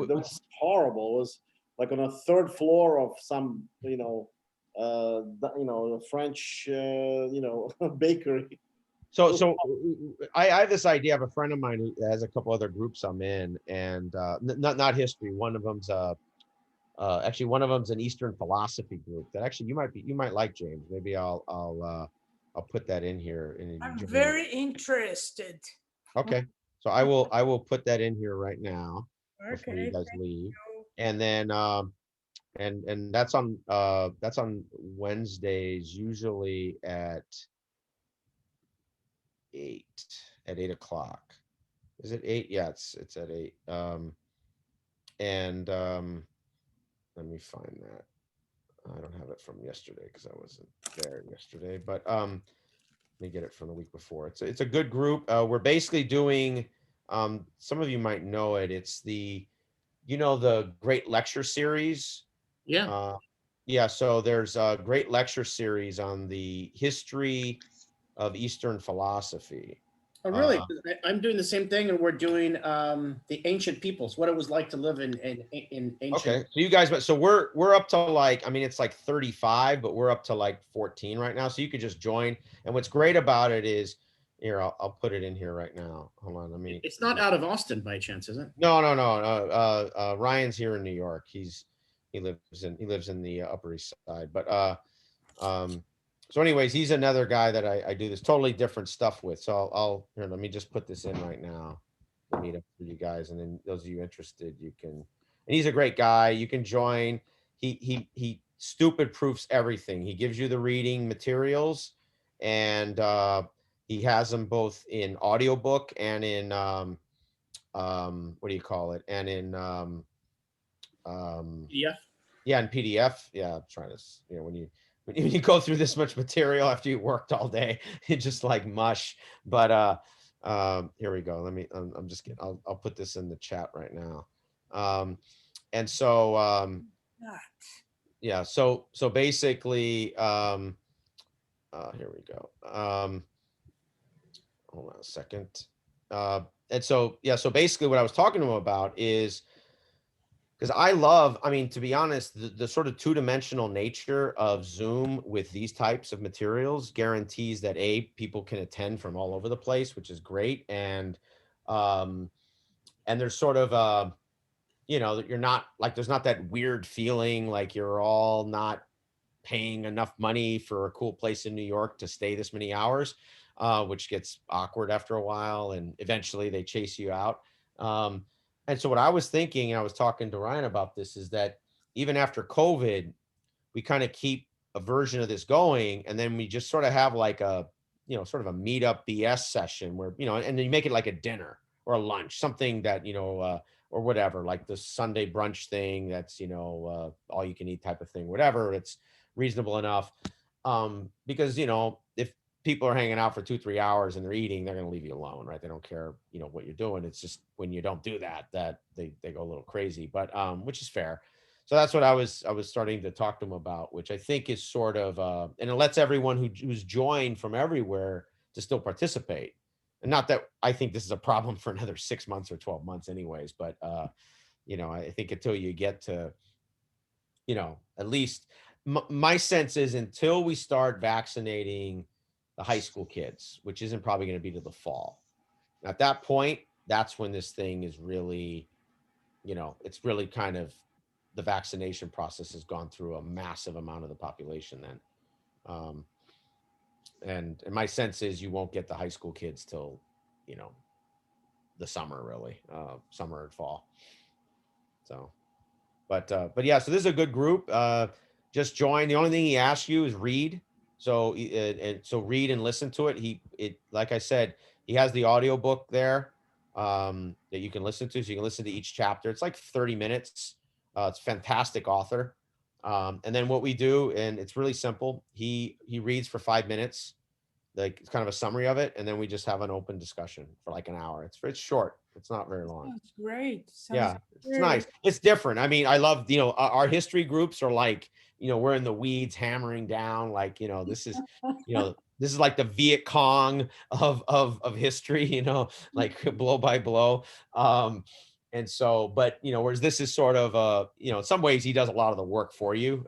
that was horrible. It was like on a third floor of some, a French, bakery. So I have this idea of a friend of mine who has a couple other groups I'm in, and not history. One of them's actually one of them's an Eastern philosophy group that actually you might like, James. Maybe I'll put that in here. I'm very interested. Okay, so I will put that in here right now before you Okay, guys thank leave, you. and then and that's on Wednesdays, usually at 8 8 o'clock. Is it 8? Yeah, it's at 8. And let me find that. I don't have it from yesterday because I wasn't there yesterday, but let me get it from the week before. It's a good group. We're basically doing some of you might know it. It's the Great Lecture Series. yeah. Yeah, so there's a great lecture series on the history of Eastern philosophy. Oh, really? 'Cause I'm doing the same thing, and we're doing the ancient peoples, what it was like to live in ancient. Okay, so you guys, so we're up to like, I mean, it's like 35, but we're up to like 14 right now. So you could just join. And what's great about it is, here, I'll put it in here right now. Hold on, let me. It's not out of Austin by chance, is it? No. Ryan's here in New York. He lives in the Upper East Side. But so anyways, he's another guy that I do this totally different stuff with. So I'll here, let me just put this in right now. The meetup for you guys, and then those of you interested, you can. And he's a great guy. You can join. He stupid proofs everything. He gives you the reading materials, and he has them both in audiobook and in what do you call it? And in Yeah. yeah, in PDF. Yeah, I'm trying to, when you go through this much material after you worked all day, it's just like mush. But here we go. Let me. I'm just kidding. I'll put this in the chat right now. And so yeah. So basically, here we go. hold on a second. And so, yeah, so basically what I was talking to him about is, because I mean, to be honest, the sort of two-dimensional nature of Zoom with these types of materials guarantees that people can attend from all over the place, which is great. Um, and there's sort of you're not like, there's not that weird feeling like you're all not paying enough money for a cool place in New York to stay this many hours, which gets awkward after a while, and eventually they chase you out. Um, and so what I was thinking, and I was talking to Ryan about this, is that even after COVID, we kind of keep a version of this going, and then we just sort of have like a, sort of a meetup BS session where, and then you make it like a dinner or a lunch, something that, or whatever, like the Sunday brunch thing that's, all you can eat type of thing, whatever. It's reasonable enough. Because, if people are hanging out for 2-3 hours and they're eating, they're going to leave you alone, right? They don't care, what you're doing. It's just when you don't do that, that they go a little crazy, but, which is fair. So that's what I was starting to talk to him about, which I think is sort of, and it lets everyone who's joined from everywhere to still participate. And not that I think this is a problem for another 6 months or 12 months anyways, but, I think until you get to, at least my sense is until we start vaccinating the high school kids, which isn't probably going to be to the fall. At that point, that's when this thing is really, it's really kind of, the vaccination process has gone through a massive amount of the population then. And my sense is you won't get the high school kids till, the summer, really, summer and fall. So, but yeah, so this is a good group. Just join. The only thing he asks you is read. So, and so read and listen to it. Like I said, he has the audio book there, that you can listen to. So you can listen to each chapter. It's like 30 minutes. It's fantastic author. And then what we do, and it's really simple. He reads for 5 minutes, like it's kind of a summary of it, and then we just have an open discussion for like an hour. It's short. It's not very long. Sounds great. Sounds Yeah, it's great. nice. It's different. I mean, I love, our history groups are like, we're in the weeds hammering down, like, this is, this is like the Viet Cong of history, like blow by blow. And so, but, whereas this is sort of, in some ways he does a lot of the work for you,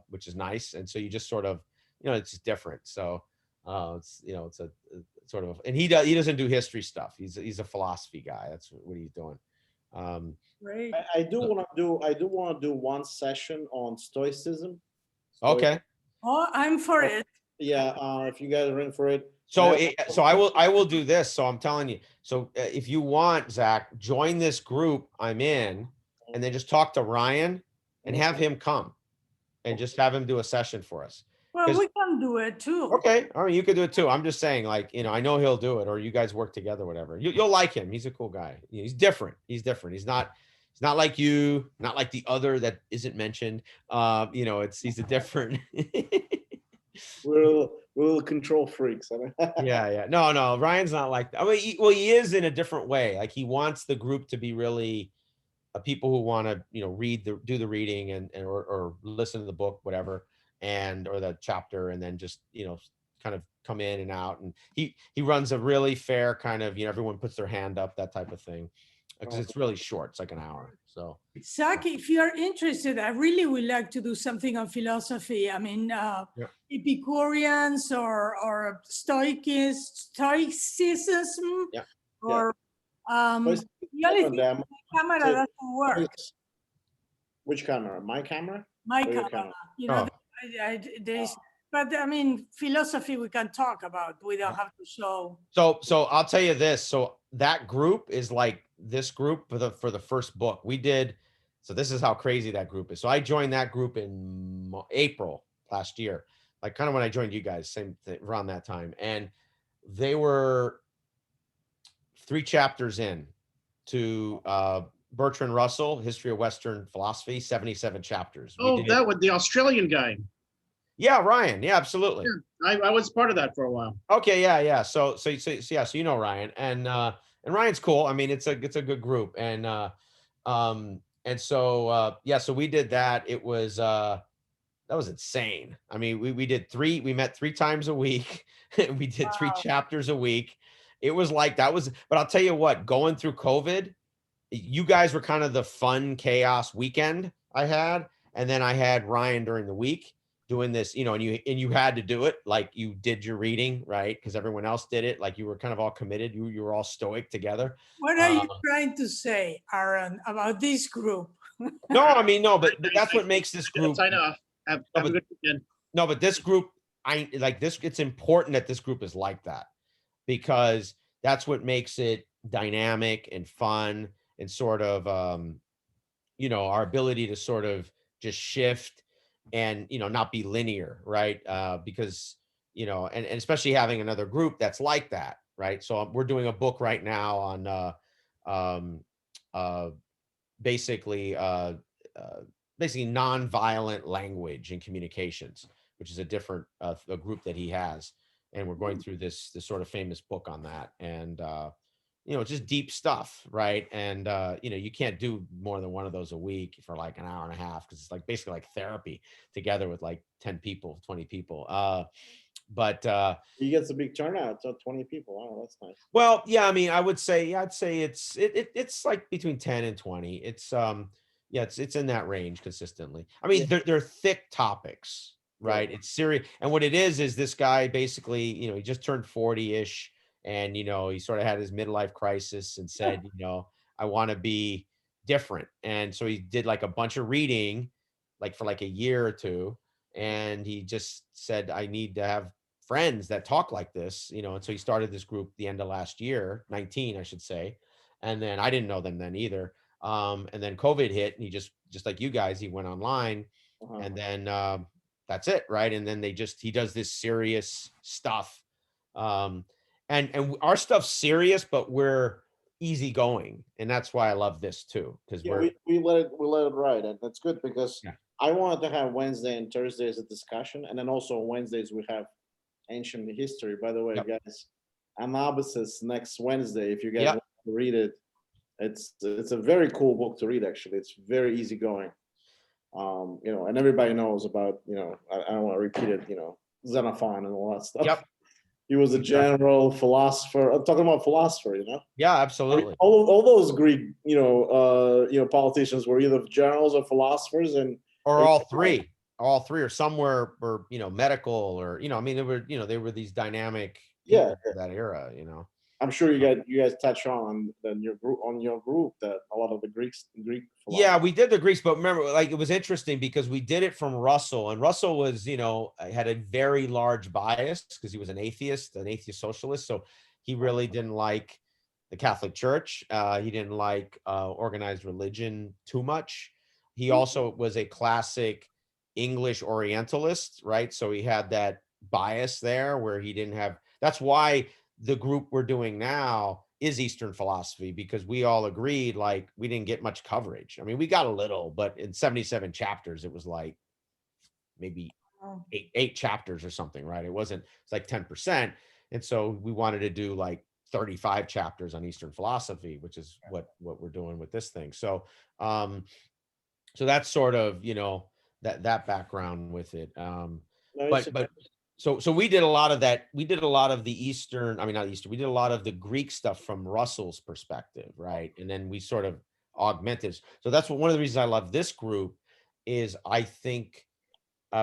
which is nice. And so you just sort of, it's just different. So, it's, it's a sort of, and he doesn't do history stuff. He's a philosophy guy. That's what he's doing. Great. I do want to do one session on stoicism. Okay. Oh, I'm for it. Yeah, if you guys are in for it. So, I will do this. So I'm telling you. So if you want, Zach, join this group I'm in, and then just talk to Ryan and have him come, and just have him do a session for us. Well, we can do it too. Okay, all right, you can do it too. I'm just saying, like, I know he'll do it, or you guys work together, whatever. You'll like him. He's a cool guy. He's different. He's different. He's not like you, not like the other that isn't mentioned. He's a different. We're little control freaks. Yeah. No, Ryan's not like that. I mean, he is in a different way. Like, he wants the group to be really people who want to, do the reading and or listen to the book, whatever, or the chapter, and then just, kind of come in and out. And he runs a really fair kind of, everyone puts their hand up, that type of thing, because it's really short. It's like an hour. So, Zach, if you're interested, I really would like to do something on philosophy. I mean, Epicureans or Stoicism, Yeah. or the only thing, my camera doesn't work. Which camera? My camera? My Or your camera, camera? but I mean, philosophy we can talk about. We don't have to show. So I'll tell you this. So that group is like this group for the first book we did. So this is how crazy that group is. So I joined that group in April last year, like kind of when I joined you guys, same thing, around that time. And they were 3 chapters in to Bertrand Russell, History of Western Philosophy, 77 chapters. That was the Australian guy. Yeah, Ryan. Yeah, absolutely. Yeah, I was part of that for a while. Okay, yeah. So Ryan, and Ryan's cool. I mean, it's a good group, and so we did that. It was that was insane. I mean, we met 3 times a week. We did 3 chapters a week, it was like that was, but I'll tell you what, going through COVID, you guys were kind of the fun chaos weekend I had. And then I had Ryan during the week doing this, you know, and you had to do it like you did your reading, right? Because everyone else did it. Like you were kind of all committed. You were all stoic together. What are you trying to say, Aaron, about this group? No, I mean, no, but that's what makes this group. Sign off. Have a good weekend. No, but this group, I like this. It's important that this group is like that because that's what makes it dynamic and fun and sort of, you know, our ability to sort of just shift and, you know, not be linear, right? Because, you know, and especially having another group that's like that, right? So we're doing a book right now on um, uh, basically basically nonviolent language and communications, which is a different a group that he has, and we're going through this sort of famous book on that, and you know, just deep stuff, right? And you know, you can't do more than one of those a week for like an hour and a half because it's like basically like therapy together with like 10 people, 20 people. But You get a big turnout, so 20 people. Wow, that's nice. well, yeah, I mean, I'd say it's like between 10 and 20. It's yeah, it's in that range consistently. I mean, they're thick topics, right? It's serious. And what it is this guy basically, you know, he just turned 40-ish and you know, he sort of had his midlife crisis and said, you know, I want to be different. And so he did like a bunch of reading like for like a year or two and he just said I need to have friends that talk like this, you know, and so he started this group the end of last year, 19, I should say. And then I didn't know them then either. And then COVID hit and he just like you guys, he went online and then that's it, right? And then he does this serious stuff. And our stuff's serious, but we're easygoing. And that's why I love this too. Because we let it ride, and that's good because yeah. I wanted to have Wednesday and Thursday as a discussion, and then also on Wednesdays we have ancient history. By the way, guys, Anabasis next Wednesday. If you guys want to read it, it's a very cool book to read. Actually, it's very easygoing. You know, and everybody knows about, you know, I don't want to repeat it. You know, Xenophon and all that stuff. Yep. He was a general philosopher. I'm talking about philosopher, you know. Yeah, absolutely. I mean, all those Greek, you know, politicians were either generals or philosophers, or all three, or somewhere, or you know, medical, or you know, I mean, they were these dynamic people of that era, you know. I'm sure you guys touch on your group that a lot of the Greek yeah, we did the Greeks, but remember, like, it was interesting because we did it from Russell, and Russell was, you know, had a very large bias because he was an atheist socialist, so he really didn't like the Catholic Church. He didn't like organized religion too much. He also was a classic English Orientalist, right? So he had that bias there where he didn't have. That's why the group we're doing now is Eastern philosophy, because we all agreed, like, we didn't get much coverage. I mean, we got a little, but in 77 chapters, it was like maybe eight chapters or something, right? It's like 10%. And so we wanted to do like 35 chapters on Eastern philosophy, which is what we're doing with this thing. So, so that's sort of, you know, that background with it. But so we did a lot of that. We did a lot of the Eastern, I mean, not Eastern, we did a lot of the Greek stuff from Russell's perspective, right? And then we sort of augmented. So that's one of the reasons I love this group is I think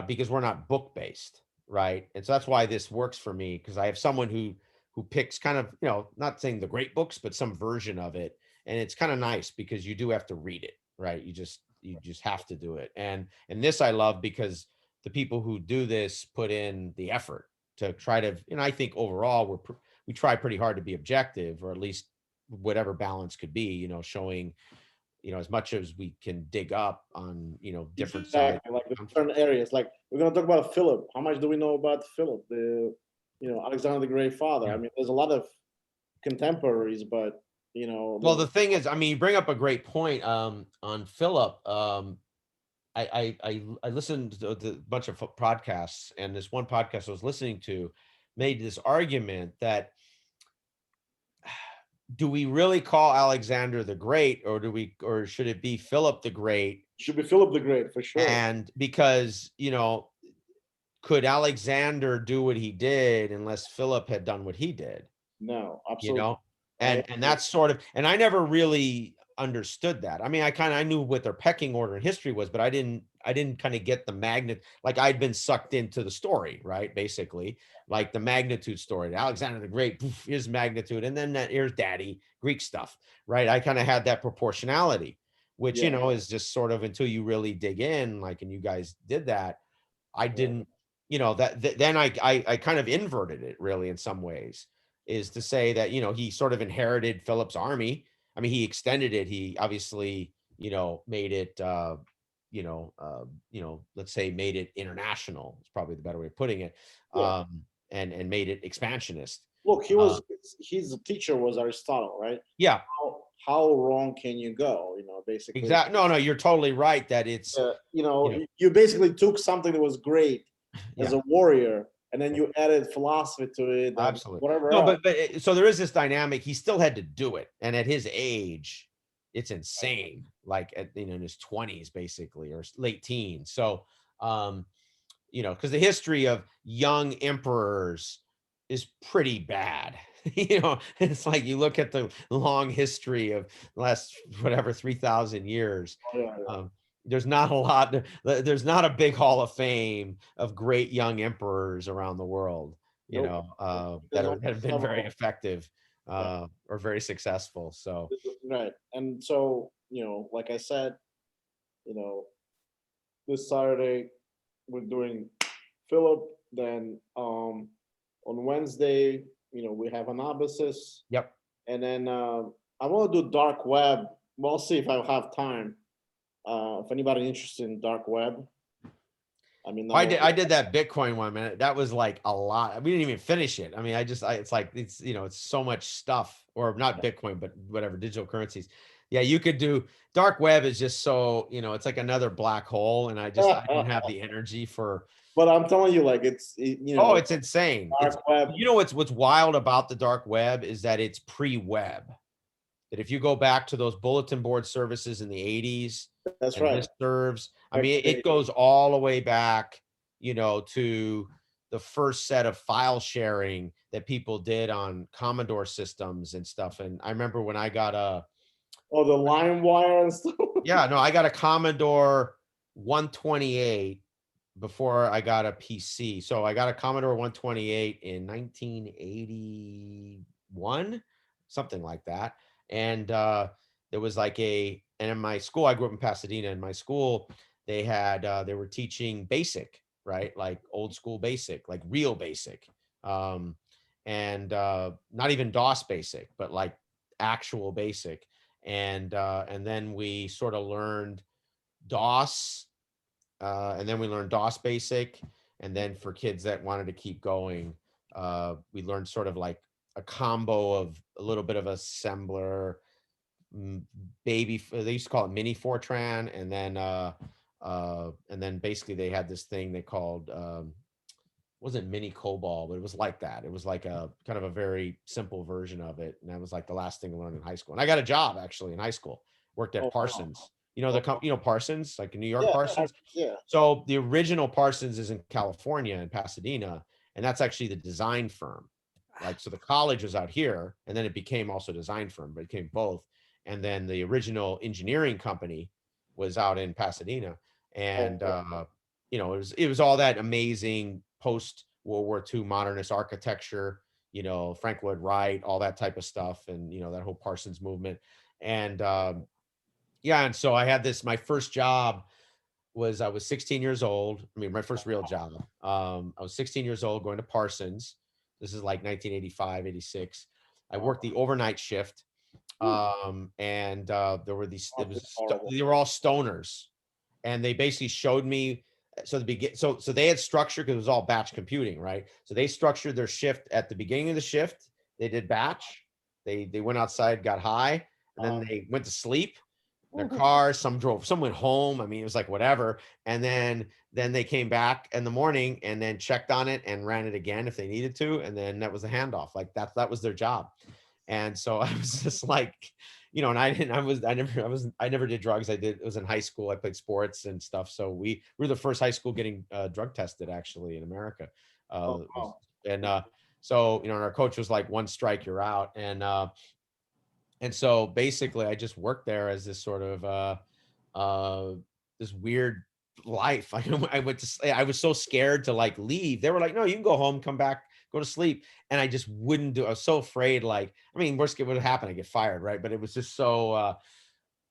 because we're not book based, right? And so that's why this works for me, because I have someone who picks kind of, you know, not saying the great books, but some version of it. And it's kind of nice because you do have to read it, right? You just have to do it. And this I love because the people who do this put in the effort to try to, and I think overall we try pretty hard to be objective, or at least whatever balance could be, you know, showing, you know, as much as we can dig up on, you know, different sides, like the different areas. Like we're gonna talk about Philip. How much do we know about Philip, you know, Alexander the Great Father? I mean, there's a lot of contemporaries, but you know. Well, the thing is, I mean, you bring up a great point on Philip. I listened to a bunch of podcasts, and this one podcast I was listening to made this argument that do we really call Alexander the Great, or should it be Philip the Great? Should be Philip the Great for sure. And because, you know, could Alexander do what he did unless Philip had done what he did? No, you absolutely. know, I and that's sort of, and I never really understood that. I mean, I knew what their pecking order in history was, but I didn't kind of get the like I'd been sucked into the story, right? Basically, like the magnitude story, Alexander the Great, poof, here's magnitude, and then here's daddy Greek stuff, right? I kind of had that proportionality, which, you Yeah. know, is just sort of until you really dig in, like, and you guys did that. I didn't, you know, then I kind of inverted it really in some ways, is to say that, you know, he sort of inherited Philip's army. I mean, he extended it. He obviously, you know, made it, let's say made it international. It's probably the better way of putting it. Yeah. And made it expansionist. Look, Uh, his teacher was Aristotle, right? yeah, How wrong can you go? You know, basically. exactly. No, you're totally right that it's, You know, you know, you basically took something that was great as yeah. a warrior, and then you added philosophy to it and Absolutely. whatever No, else. so there is this dynamic. He still had to do it, and at his age, it's insane. Like at, you know, in his 20s, basically, or late teens. So, you know, because the history of young emperors is pretty bad. You know, it's like you look at the long history of the last whatever 3,000 years. Yeah, Um, there's not a lot. There's not a big hall of fame of great young emperors around the world, you nope. know, There's that have been very several. effective Yeah, or very successful. So right. And so, you know, like I said, you know, this Saturday we're doing Philip. Then on Wednesday, you know, we have Anabasis, yep. and then I want to do dark web. We'll see if I have time. If anybody interested in dark web, I mean, I did that Bitcoin one, man. That was like a lot. We didn't even finish it. I mean, it's like, it's, you know, it's so much stuff, or not Bitcoin, but whatever, digital currencies. Yeah, you could do dark web is just so, you know, it's like another black hole. And I don't have the energy for, but I'm telling you, like you oh, know, it's insane. It's, dark web. you know, what's wild about the dark web is that it's pre-web. That if you go back to those bulletin board services in the 80s That's and right. listservs, I Back mean, to it goes all the way back, you know, to the first set of file sharing that people did on Commodore systems and stuff. And I remember when I got oh, the line wire and stuff. I got a Commodore 128 before I got a PC. So I got a Commodore 128 in 1981, something like that. And there was like and in my school, I grew up in Pasadena. In my school, they had they were teaching basic, right? Like old school basic, like real basic. And not even DOS basic, but like actual basic. And then we sort of learned DOS, and then we learned DOS basic. And then for kids that wanted to keep going, we learned sort of like a combo of a little bit of assembler, baby, they used to call it mini Fortran. And then basically they had this thing they called, wasn't mini COBOL, but it was like that. It was like a kind of a very simple version of it. And that was like the last thing I learned in high school. And I got a job actually in high school, worked Oh, at wow. Parsons, you know, you know, Parsons, like in New York, Yeah, Parsons. yeah. So the original Parsons is in California, in Pasadena, and that's actually the design firm. Like, so the college was out here, and then it became also a design firm, but it became both. And then the original engineering company was out in Pasadena. And you know, it was all that amazing post World War II modernist architecture, you know, Frank Lloyd Wright, all that type of stuff, and you know, that whole Parsons movement. And yeah, and so I had my first job was, I was 16 years old. I mean, my first real job. I was 16 years old going to Parsons. This is like 1985, 86. I worked the overnight shift. And there were they were all stoners, and they basically showed me. So so they had structure because it was all batch computing, right? So they structured their shift at the beginning of the shift. They did batch. They went outside, got high, and then they went to sleep in their cars. Some went home. I mean, it was like whatever. And then they came back in the morning and then checked on it and ran it again if they needed to. And then that was the handoff. Like that was their job. And so I was just like, you know, and I never did drugs. It was in high school. I played sports and stuff. So we were the first high school getting drug tested actually in America. And So, you know, our coach was like, one strike, you're out. And so basically I just worked there as this sort of, this weird life. I went to, I was so scared to like leave. They were like, no, you can go home, come back, go to sleep. And I just wouldn't do, I was so afraid, like, I mean, worst case would happen, I get fired. Right. But it was just so,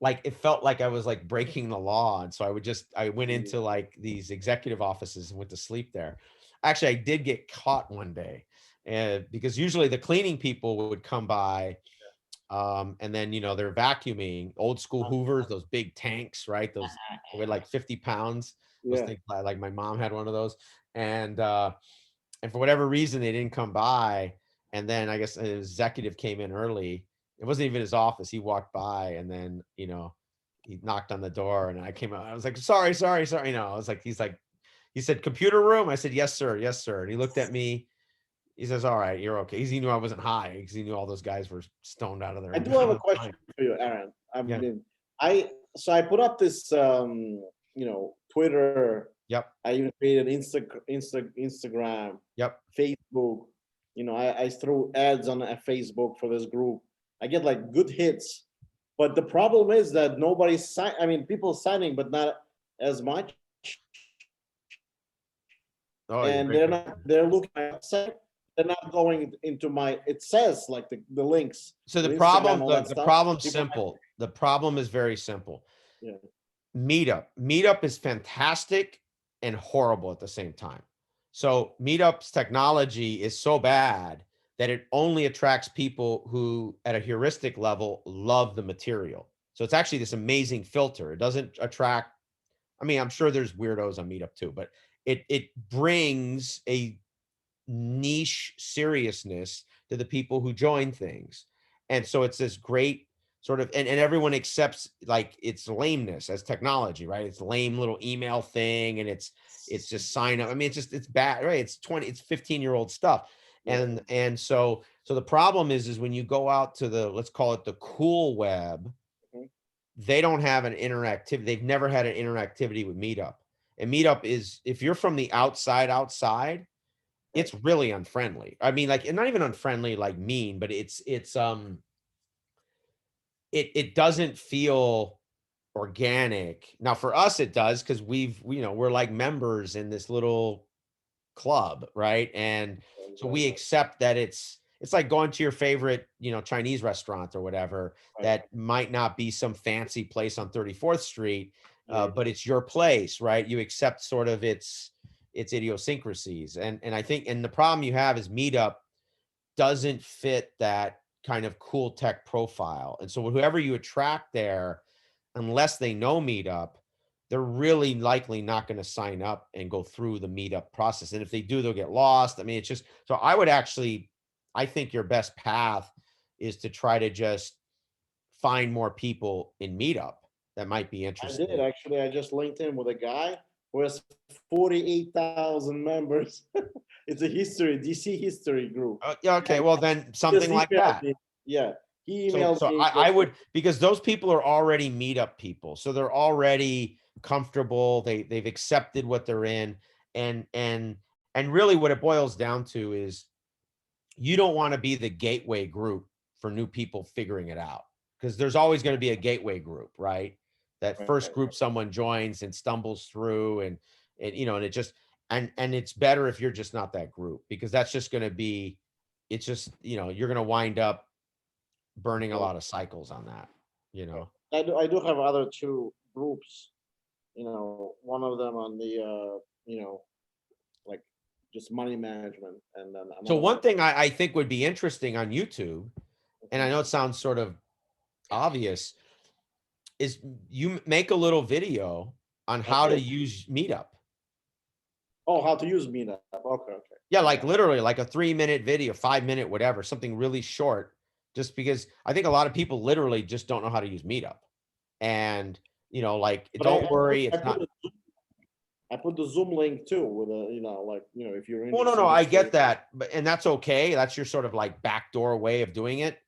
like, it felt like I was like breaking the law. And so I went into like these executive offices and went to sleep there. Actually, I did get caught one day, and because usually the cleaning people would come by, and then, you know, they're vacuuming old school Hoovers, those big tanks, right? Those weigh like 50 pounds. Those Yeah. things, like my mom had one of those. And for whatever reason, they didn't come by. And then I guess an executive came in early. It wasn't even his office. He walked by, and then, you know, he knocked on the door, and I came out. I was like, sorry. You know, I was like, he said, computer room. I said, yes, sir. Yes, sir. And he looked at me. He says, all right, you're okay. He knew I wasn't high, because he knew all those guys were stoned out of their I do have a mind. question for you, Aaron. I Yeah. mean, I put up this, Twitter. Yep. I even created Instagram, Yep. Facebook. You know, I threw ads on Facebook for this group. I get like good hits, but the problem is that nobody's sign. I mean, people signing, but not as much. Oh, And they're looking at website. They're not going into my. It says like the links. So the on Instagram, problem, all the, that the stuff. problem's People- simple. The problem is very simple. Yeah. Meetup is fantastic and horrible at the same time. So Meetup's technology is so bad that it only attracts people who, at a heuristic level, love the material. So it's actually this amazing filter. It doesn't attract, I mean, I'm sure there's weirdos on Meetup too, but it brings a niche seriousness to the people who join things. And so it's this great sort of, and everyone accepts like its lameness as technology, right? It's a lame little email thing, and it's just sign up. I mean, it's bad, right? It's 15-year-old stuff. And so the problem is when you go out to the, let's call it the cool web, Mhm. they don't have an interactivity. They've never had an interactivity with Meetup. And Meetup is, if you're from the outside, it's really unfriendly. I mean, like, not even unfriendly, like mean, but it doesn't feel organic. Now for us, it does, because we're like members in this little club, right? And so we accept that it's like going to your favorite, Chinese restaurant or whatever, that might not be some fancy place on 34th Street, but it's your place, right? You accept sort of its idiosyncrasies. And I think, and the problem you have is Meetup doesn't fit that kind of cool tech profile. And so whoever you attract there, unless they know Meetup, they're really likely not going to sign up and go through the Meetup process. And if they do, they'll get lost. I mean, it's just, so I think your best path is to try to just find more people in Meetup that might be I interested. did actually. I just linked in with a guy who has 48,000 members. It's a DC history group. Yeah, okay, well then something Just like emailed that. me. Yeah, he emailed So me. I would, because those people are already Meetup people, so they're already comfortable. They've accepted what they're in, and really what it boils down to is you don't want to be the gateway group for new people figuring it out, because there's always going to be a gateway group, right? That first group someone joins and stumbles through, and and it just, and it's better if you're just not that group, because that's just going to be, it's just, you're going to wind up burning a lot of cycles on that, I do have other two groups. One of them on the like just money management, and then So another one thing I think would be interesting on YouTube, and I know it sounds sort of obvious, is you make a little video on how to use Meetup. Oh, how to use Meetup? Okay. Yeah, like literally like a 3-minute video, 5-minute, whatever, something really short, just because I think a lot of people literally just don't know how to use Meetup. And, like, But don't worry, it's not. I put the Zoom link too with if you're Well, interested. no, I get that, and that's okay. That's your sort of like backdoor way of doing it.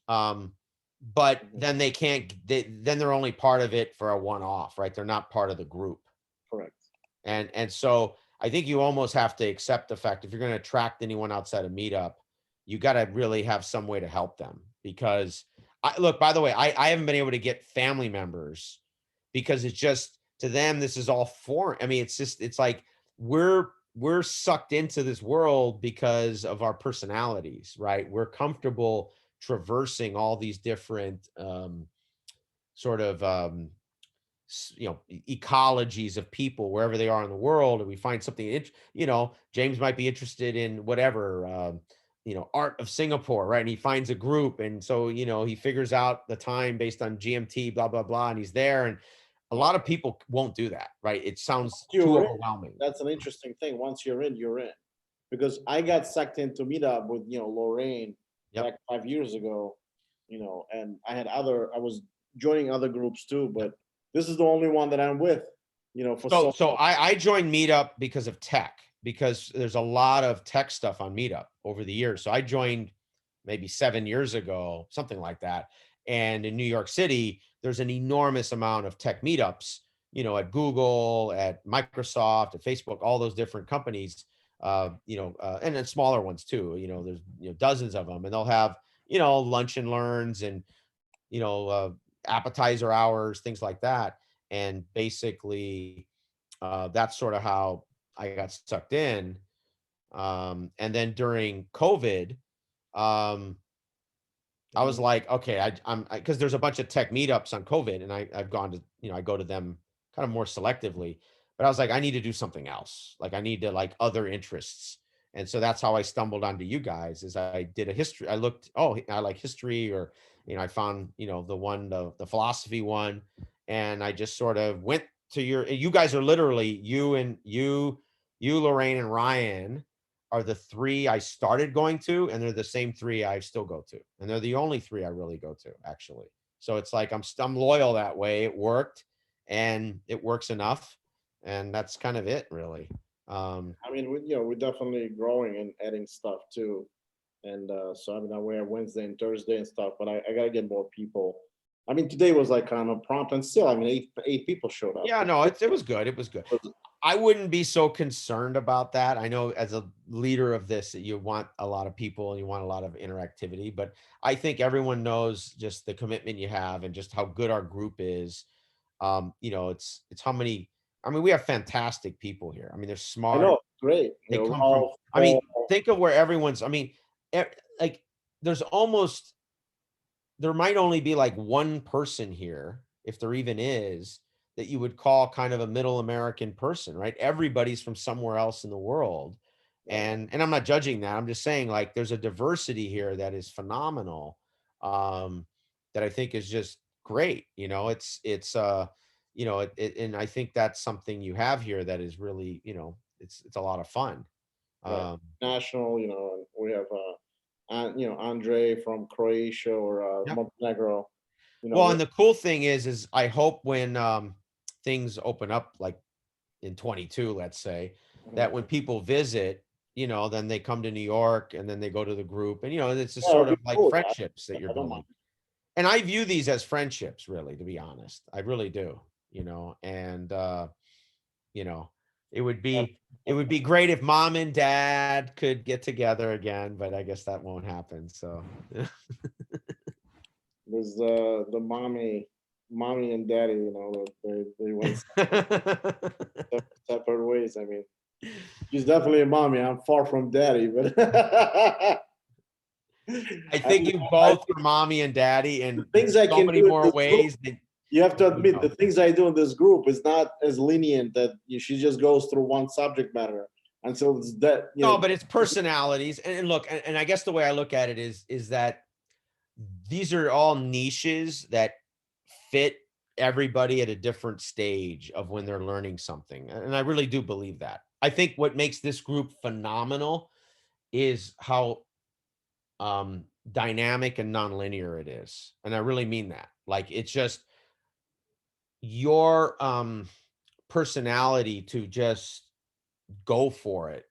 But then then they're only part of it for a one-off, right? They're not part of the group. Correct. And so I think you almost have to accept the fact if you're going to attract anyone outside of Meetup, you got to really have some way to help them. Because look, by the way, I haven't been able to get family members because it's just, to them, this is all foreign. I mean, it's like we're sucked into this world because of our personalities, right? We're comfortable traversing all these different sort of ecologies of people wherever they are in the world, and we find something James might be interested in whatever art of Singapore, right? And he finds a group, and so he figures out the time based on GMT, blah blah blah, and he's there. And a lot of people won't do that, right? It sounds too overwhelming. That's an interesting thing. Once you're in, you're in. Because I got sucked into Meetup with Lorraine back 5 years ago, and I was joining other groups too, but this is the only one that I'm with, So I joined Meetup because of tech, because there's a lot of tech stuff on Meetup over the years. So I joined maybe 7 years ago, something like that. And in New York City, there's an enormous amount of tech meetups, at Google, at Microsoft, at Facebook, all those different companies, and then smaller ones too. There's dozens of them, and they'll have lunch and learns and appetizer hours, things like that. And basically, that's sort of how I got sucked in. And then during COVID, I was like, okay, I'm because there's a bunch of tech meetups on COVID, and I've gone to, I go to them kind of more selectively, but I was like, I need to do something else. Like I need to like other interests. And so that's how I stumbled onto you guys. Is I did a history. I looked, oh, I like history, or, I found, the philosophy one. And I just sort of went to you guys are literally you, Lorraine and Ryan are the three I started going to, and they're the same three I still go to. And they're the only three I really go to, actually. So it's like, I'm loyal that way. It worked, and it works enough. And that's kind of it, really. I mean, we're definitely growing and adding stuff too. And so, I mean, we have Wednesday and Thursday and stuff, but I got to get more people. I mean, today was like kind of prompt, and still, I mean, eight people showed up. Yeah, no, it was good. It was good. I wouldn't be so concerned about that. I know as a leader of this, that you want a lot of people and you want a lot of interactivity, but I think everyone knows just the commitment you have and just how good our group is. It's how many, I mean, we have fantastic people here. I mean, they're I smart. know, great. They come from, I mean, think of where everyone's, I mean, like there might only be like one person here, if there even is, that you would call kind of a middle American person, right? Everybody's from somewhere else in the world. And I'm not judging that. I'm just saying, like, there's a diversity here that is phenomenal. That I think is just great. And I think that's something you have here that is really, it's a lot of fun. National, and we have Andre from Croatia or Montenegro. Well, and the cool thing is I hope when things open up, like in 22, let's say, that when people visit, then they come to New York and then they go to the group, and it's just sort of like friendships that you're building. And I view these as friendships, really, to be honest. I really do, and it would be great if mom and dad could get together again, but I guess that won't happen. So there's the mommy and daddy, they went separate ways. I mean, she's definitely a mommy. I'm far from daddy, but I think you both are mommy and daddy, and things I so can many do more ways that you have to admit the things I do in this group is not as lenient that she just goes through one subject matter until it's that. No, but it's personalities, and look, and I guess the way I look at it is that these are all niches that fit everybody at a different stage of when they're learning something. And I really do believe that. I think what makes this group phenomenal is how dynamic and nonlinear it is. And I really mean that. Like, it's just your personality to just go for it,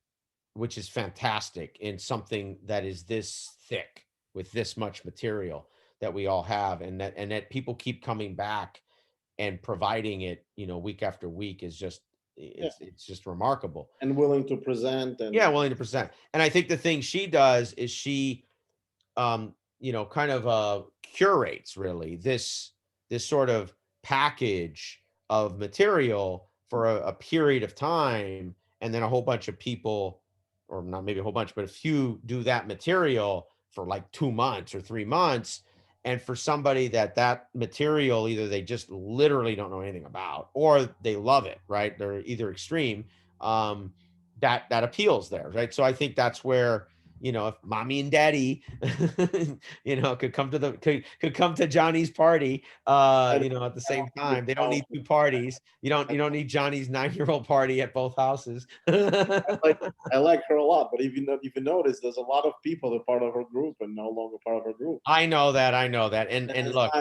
which is fantastic in something that is this thick with this much material that we all have, and that people keep coming back and providing it, week after week, is just It's just remarkable. And willing to present and Yeah, willing to present. And I think the thing she does is she, kind of curates really this sort of package of material for a period of time, and then a whole bunch of people, or not maybe a whole bunch, but a few do that material for like 2 months or 3 months. And for somebody that material, either they just literally don't know anything about, or they love it, right? They're either extreme. Um, that appeals there, right? So I think that's where, if mommy and daddy, could come to could come to Johnny's party, at the same time. They don't need two parties. You don't need Johnny's 9-year-old party at both houses. like I like her a lot, but if you notice, there's a lot of people that are part of her group and no longer part of her group. I know that. And it's look,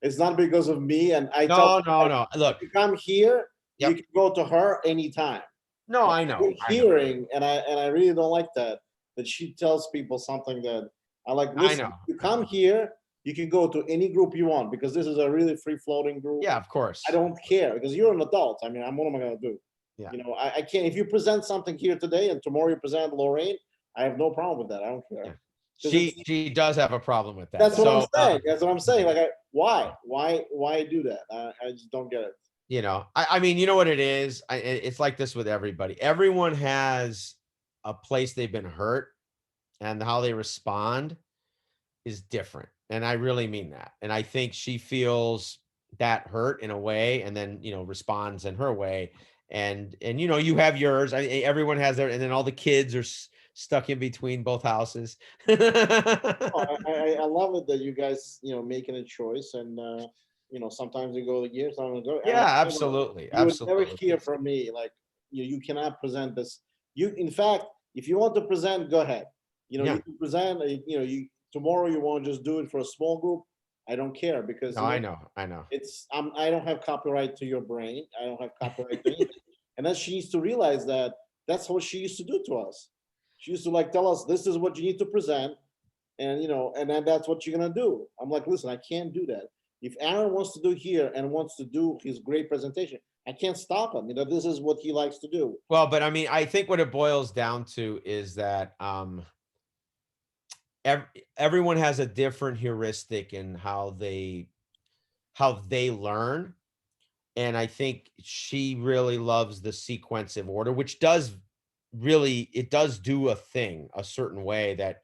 it's not because of me. And I no, tell no, no. Look, if you come here, Yep. you can go to her anytime. no, I know. We're I know. hearing, and I really don't like that she tells people something that I like. Listen, know. you come here, you can go to any group you want because this is a really free floating group. Yeah, of course. I don't care because you're an adult. I mean, what am I going to do? Yeah. I can't. If you present something here today and tomorrow you present Lorraine, I have no problem with that. I don't care. Yeah. 'Cause She does have a problem with that. that's what I'm So, saying. That's what I'm saying. Like, why do that? I just don't get it. I mean, you know what it is? It's like this with everybody. Everyone has a place they've been hurt, and how they respond is different. And I really mean that. And I think she feels that hurt in a way, and then, responds in her way. And you have yours. Everyone has their, and then all the kids are stuck in between both houses. Oh, I love it that you guys, making a choice, and sometimes you go a year, sometimes you go. Yeah, absolutely. You would never Absolutely. hear from me like you cannot present this. In fact, if you want to present, go ahead. Yeah. You can present. Tomorrow you want to just do it for a small group. I don't care because No, I know. I don't have copyright to your brain. I don't have copyright to anything. And then she needs to realize that that's what she used to do to us. She used to like tell us this is what you need to present, and and then that's what you're gonna do. I'm like, listen, I can't do that. If Aaron wants to do here and wants to do his great presentation, I can't stop him. This is what he likes to do. Well, but I mean, I think what it boils down to is that everyone has a different heuristic in how they learn. And I think she really loves the sequence of order, which does do a thing a certain way that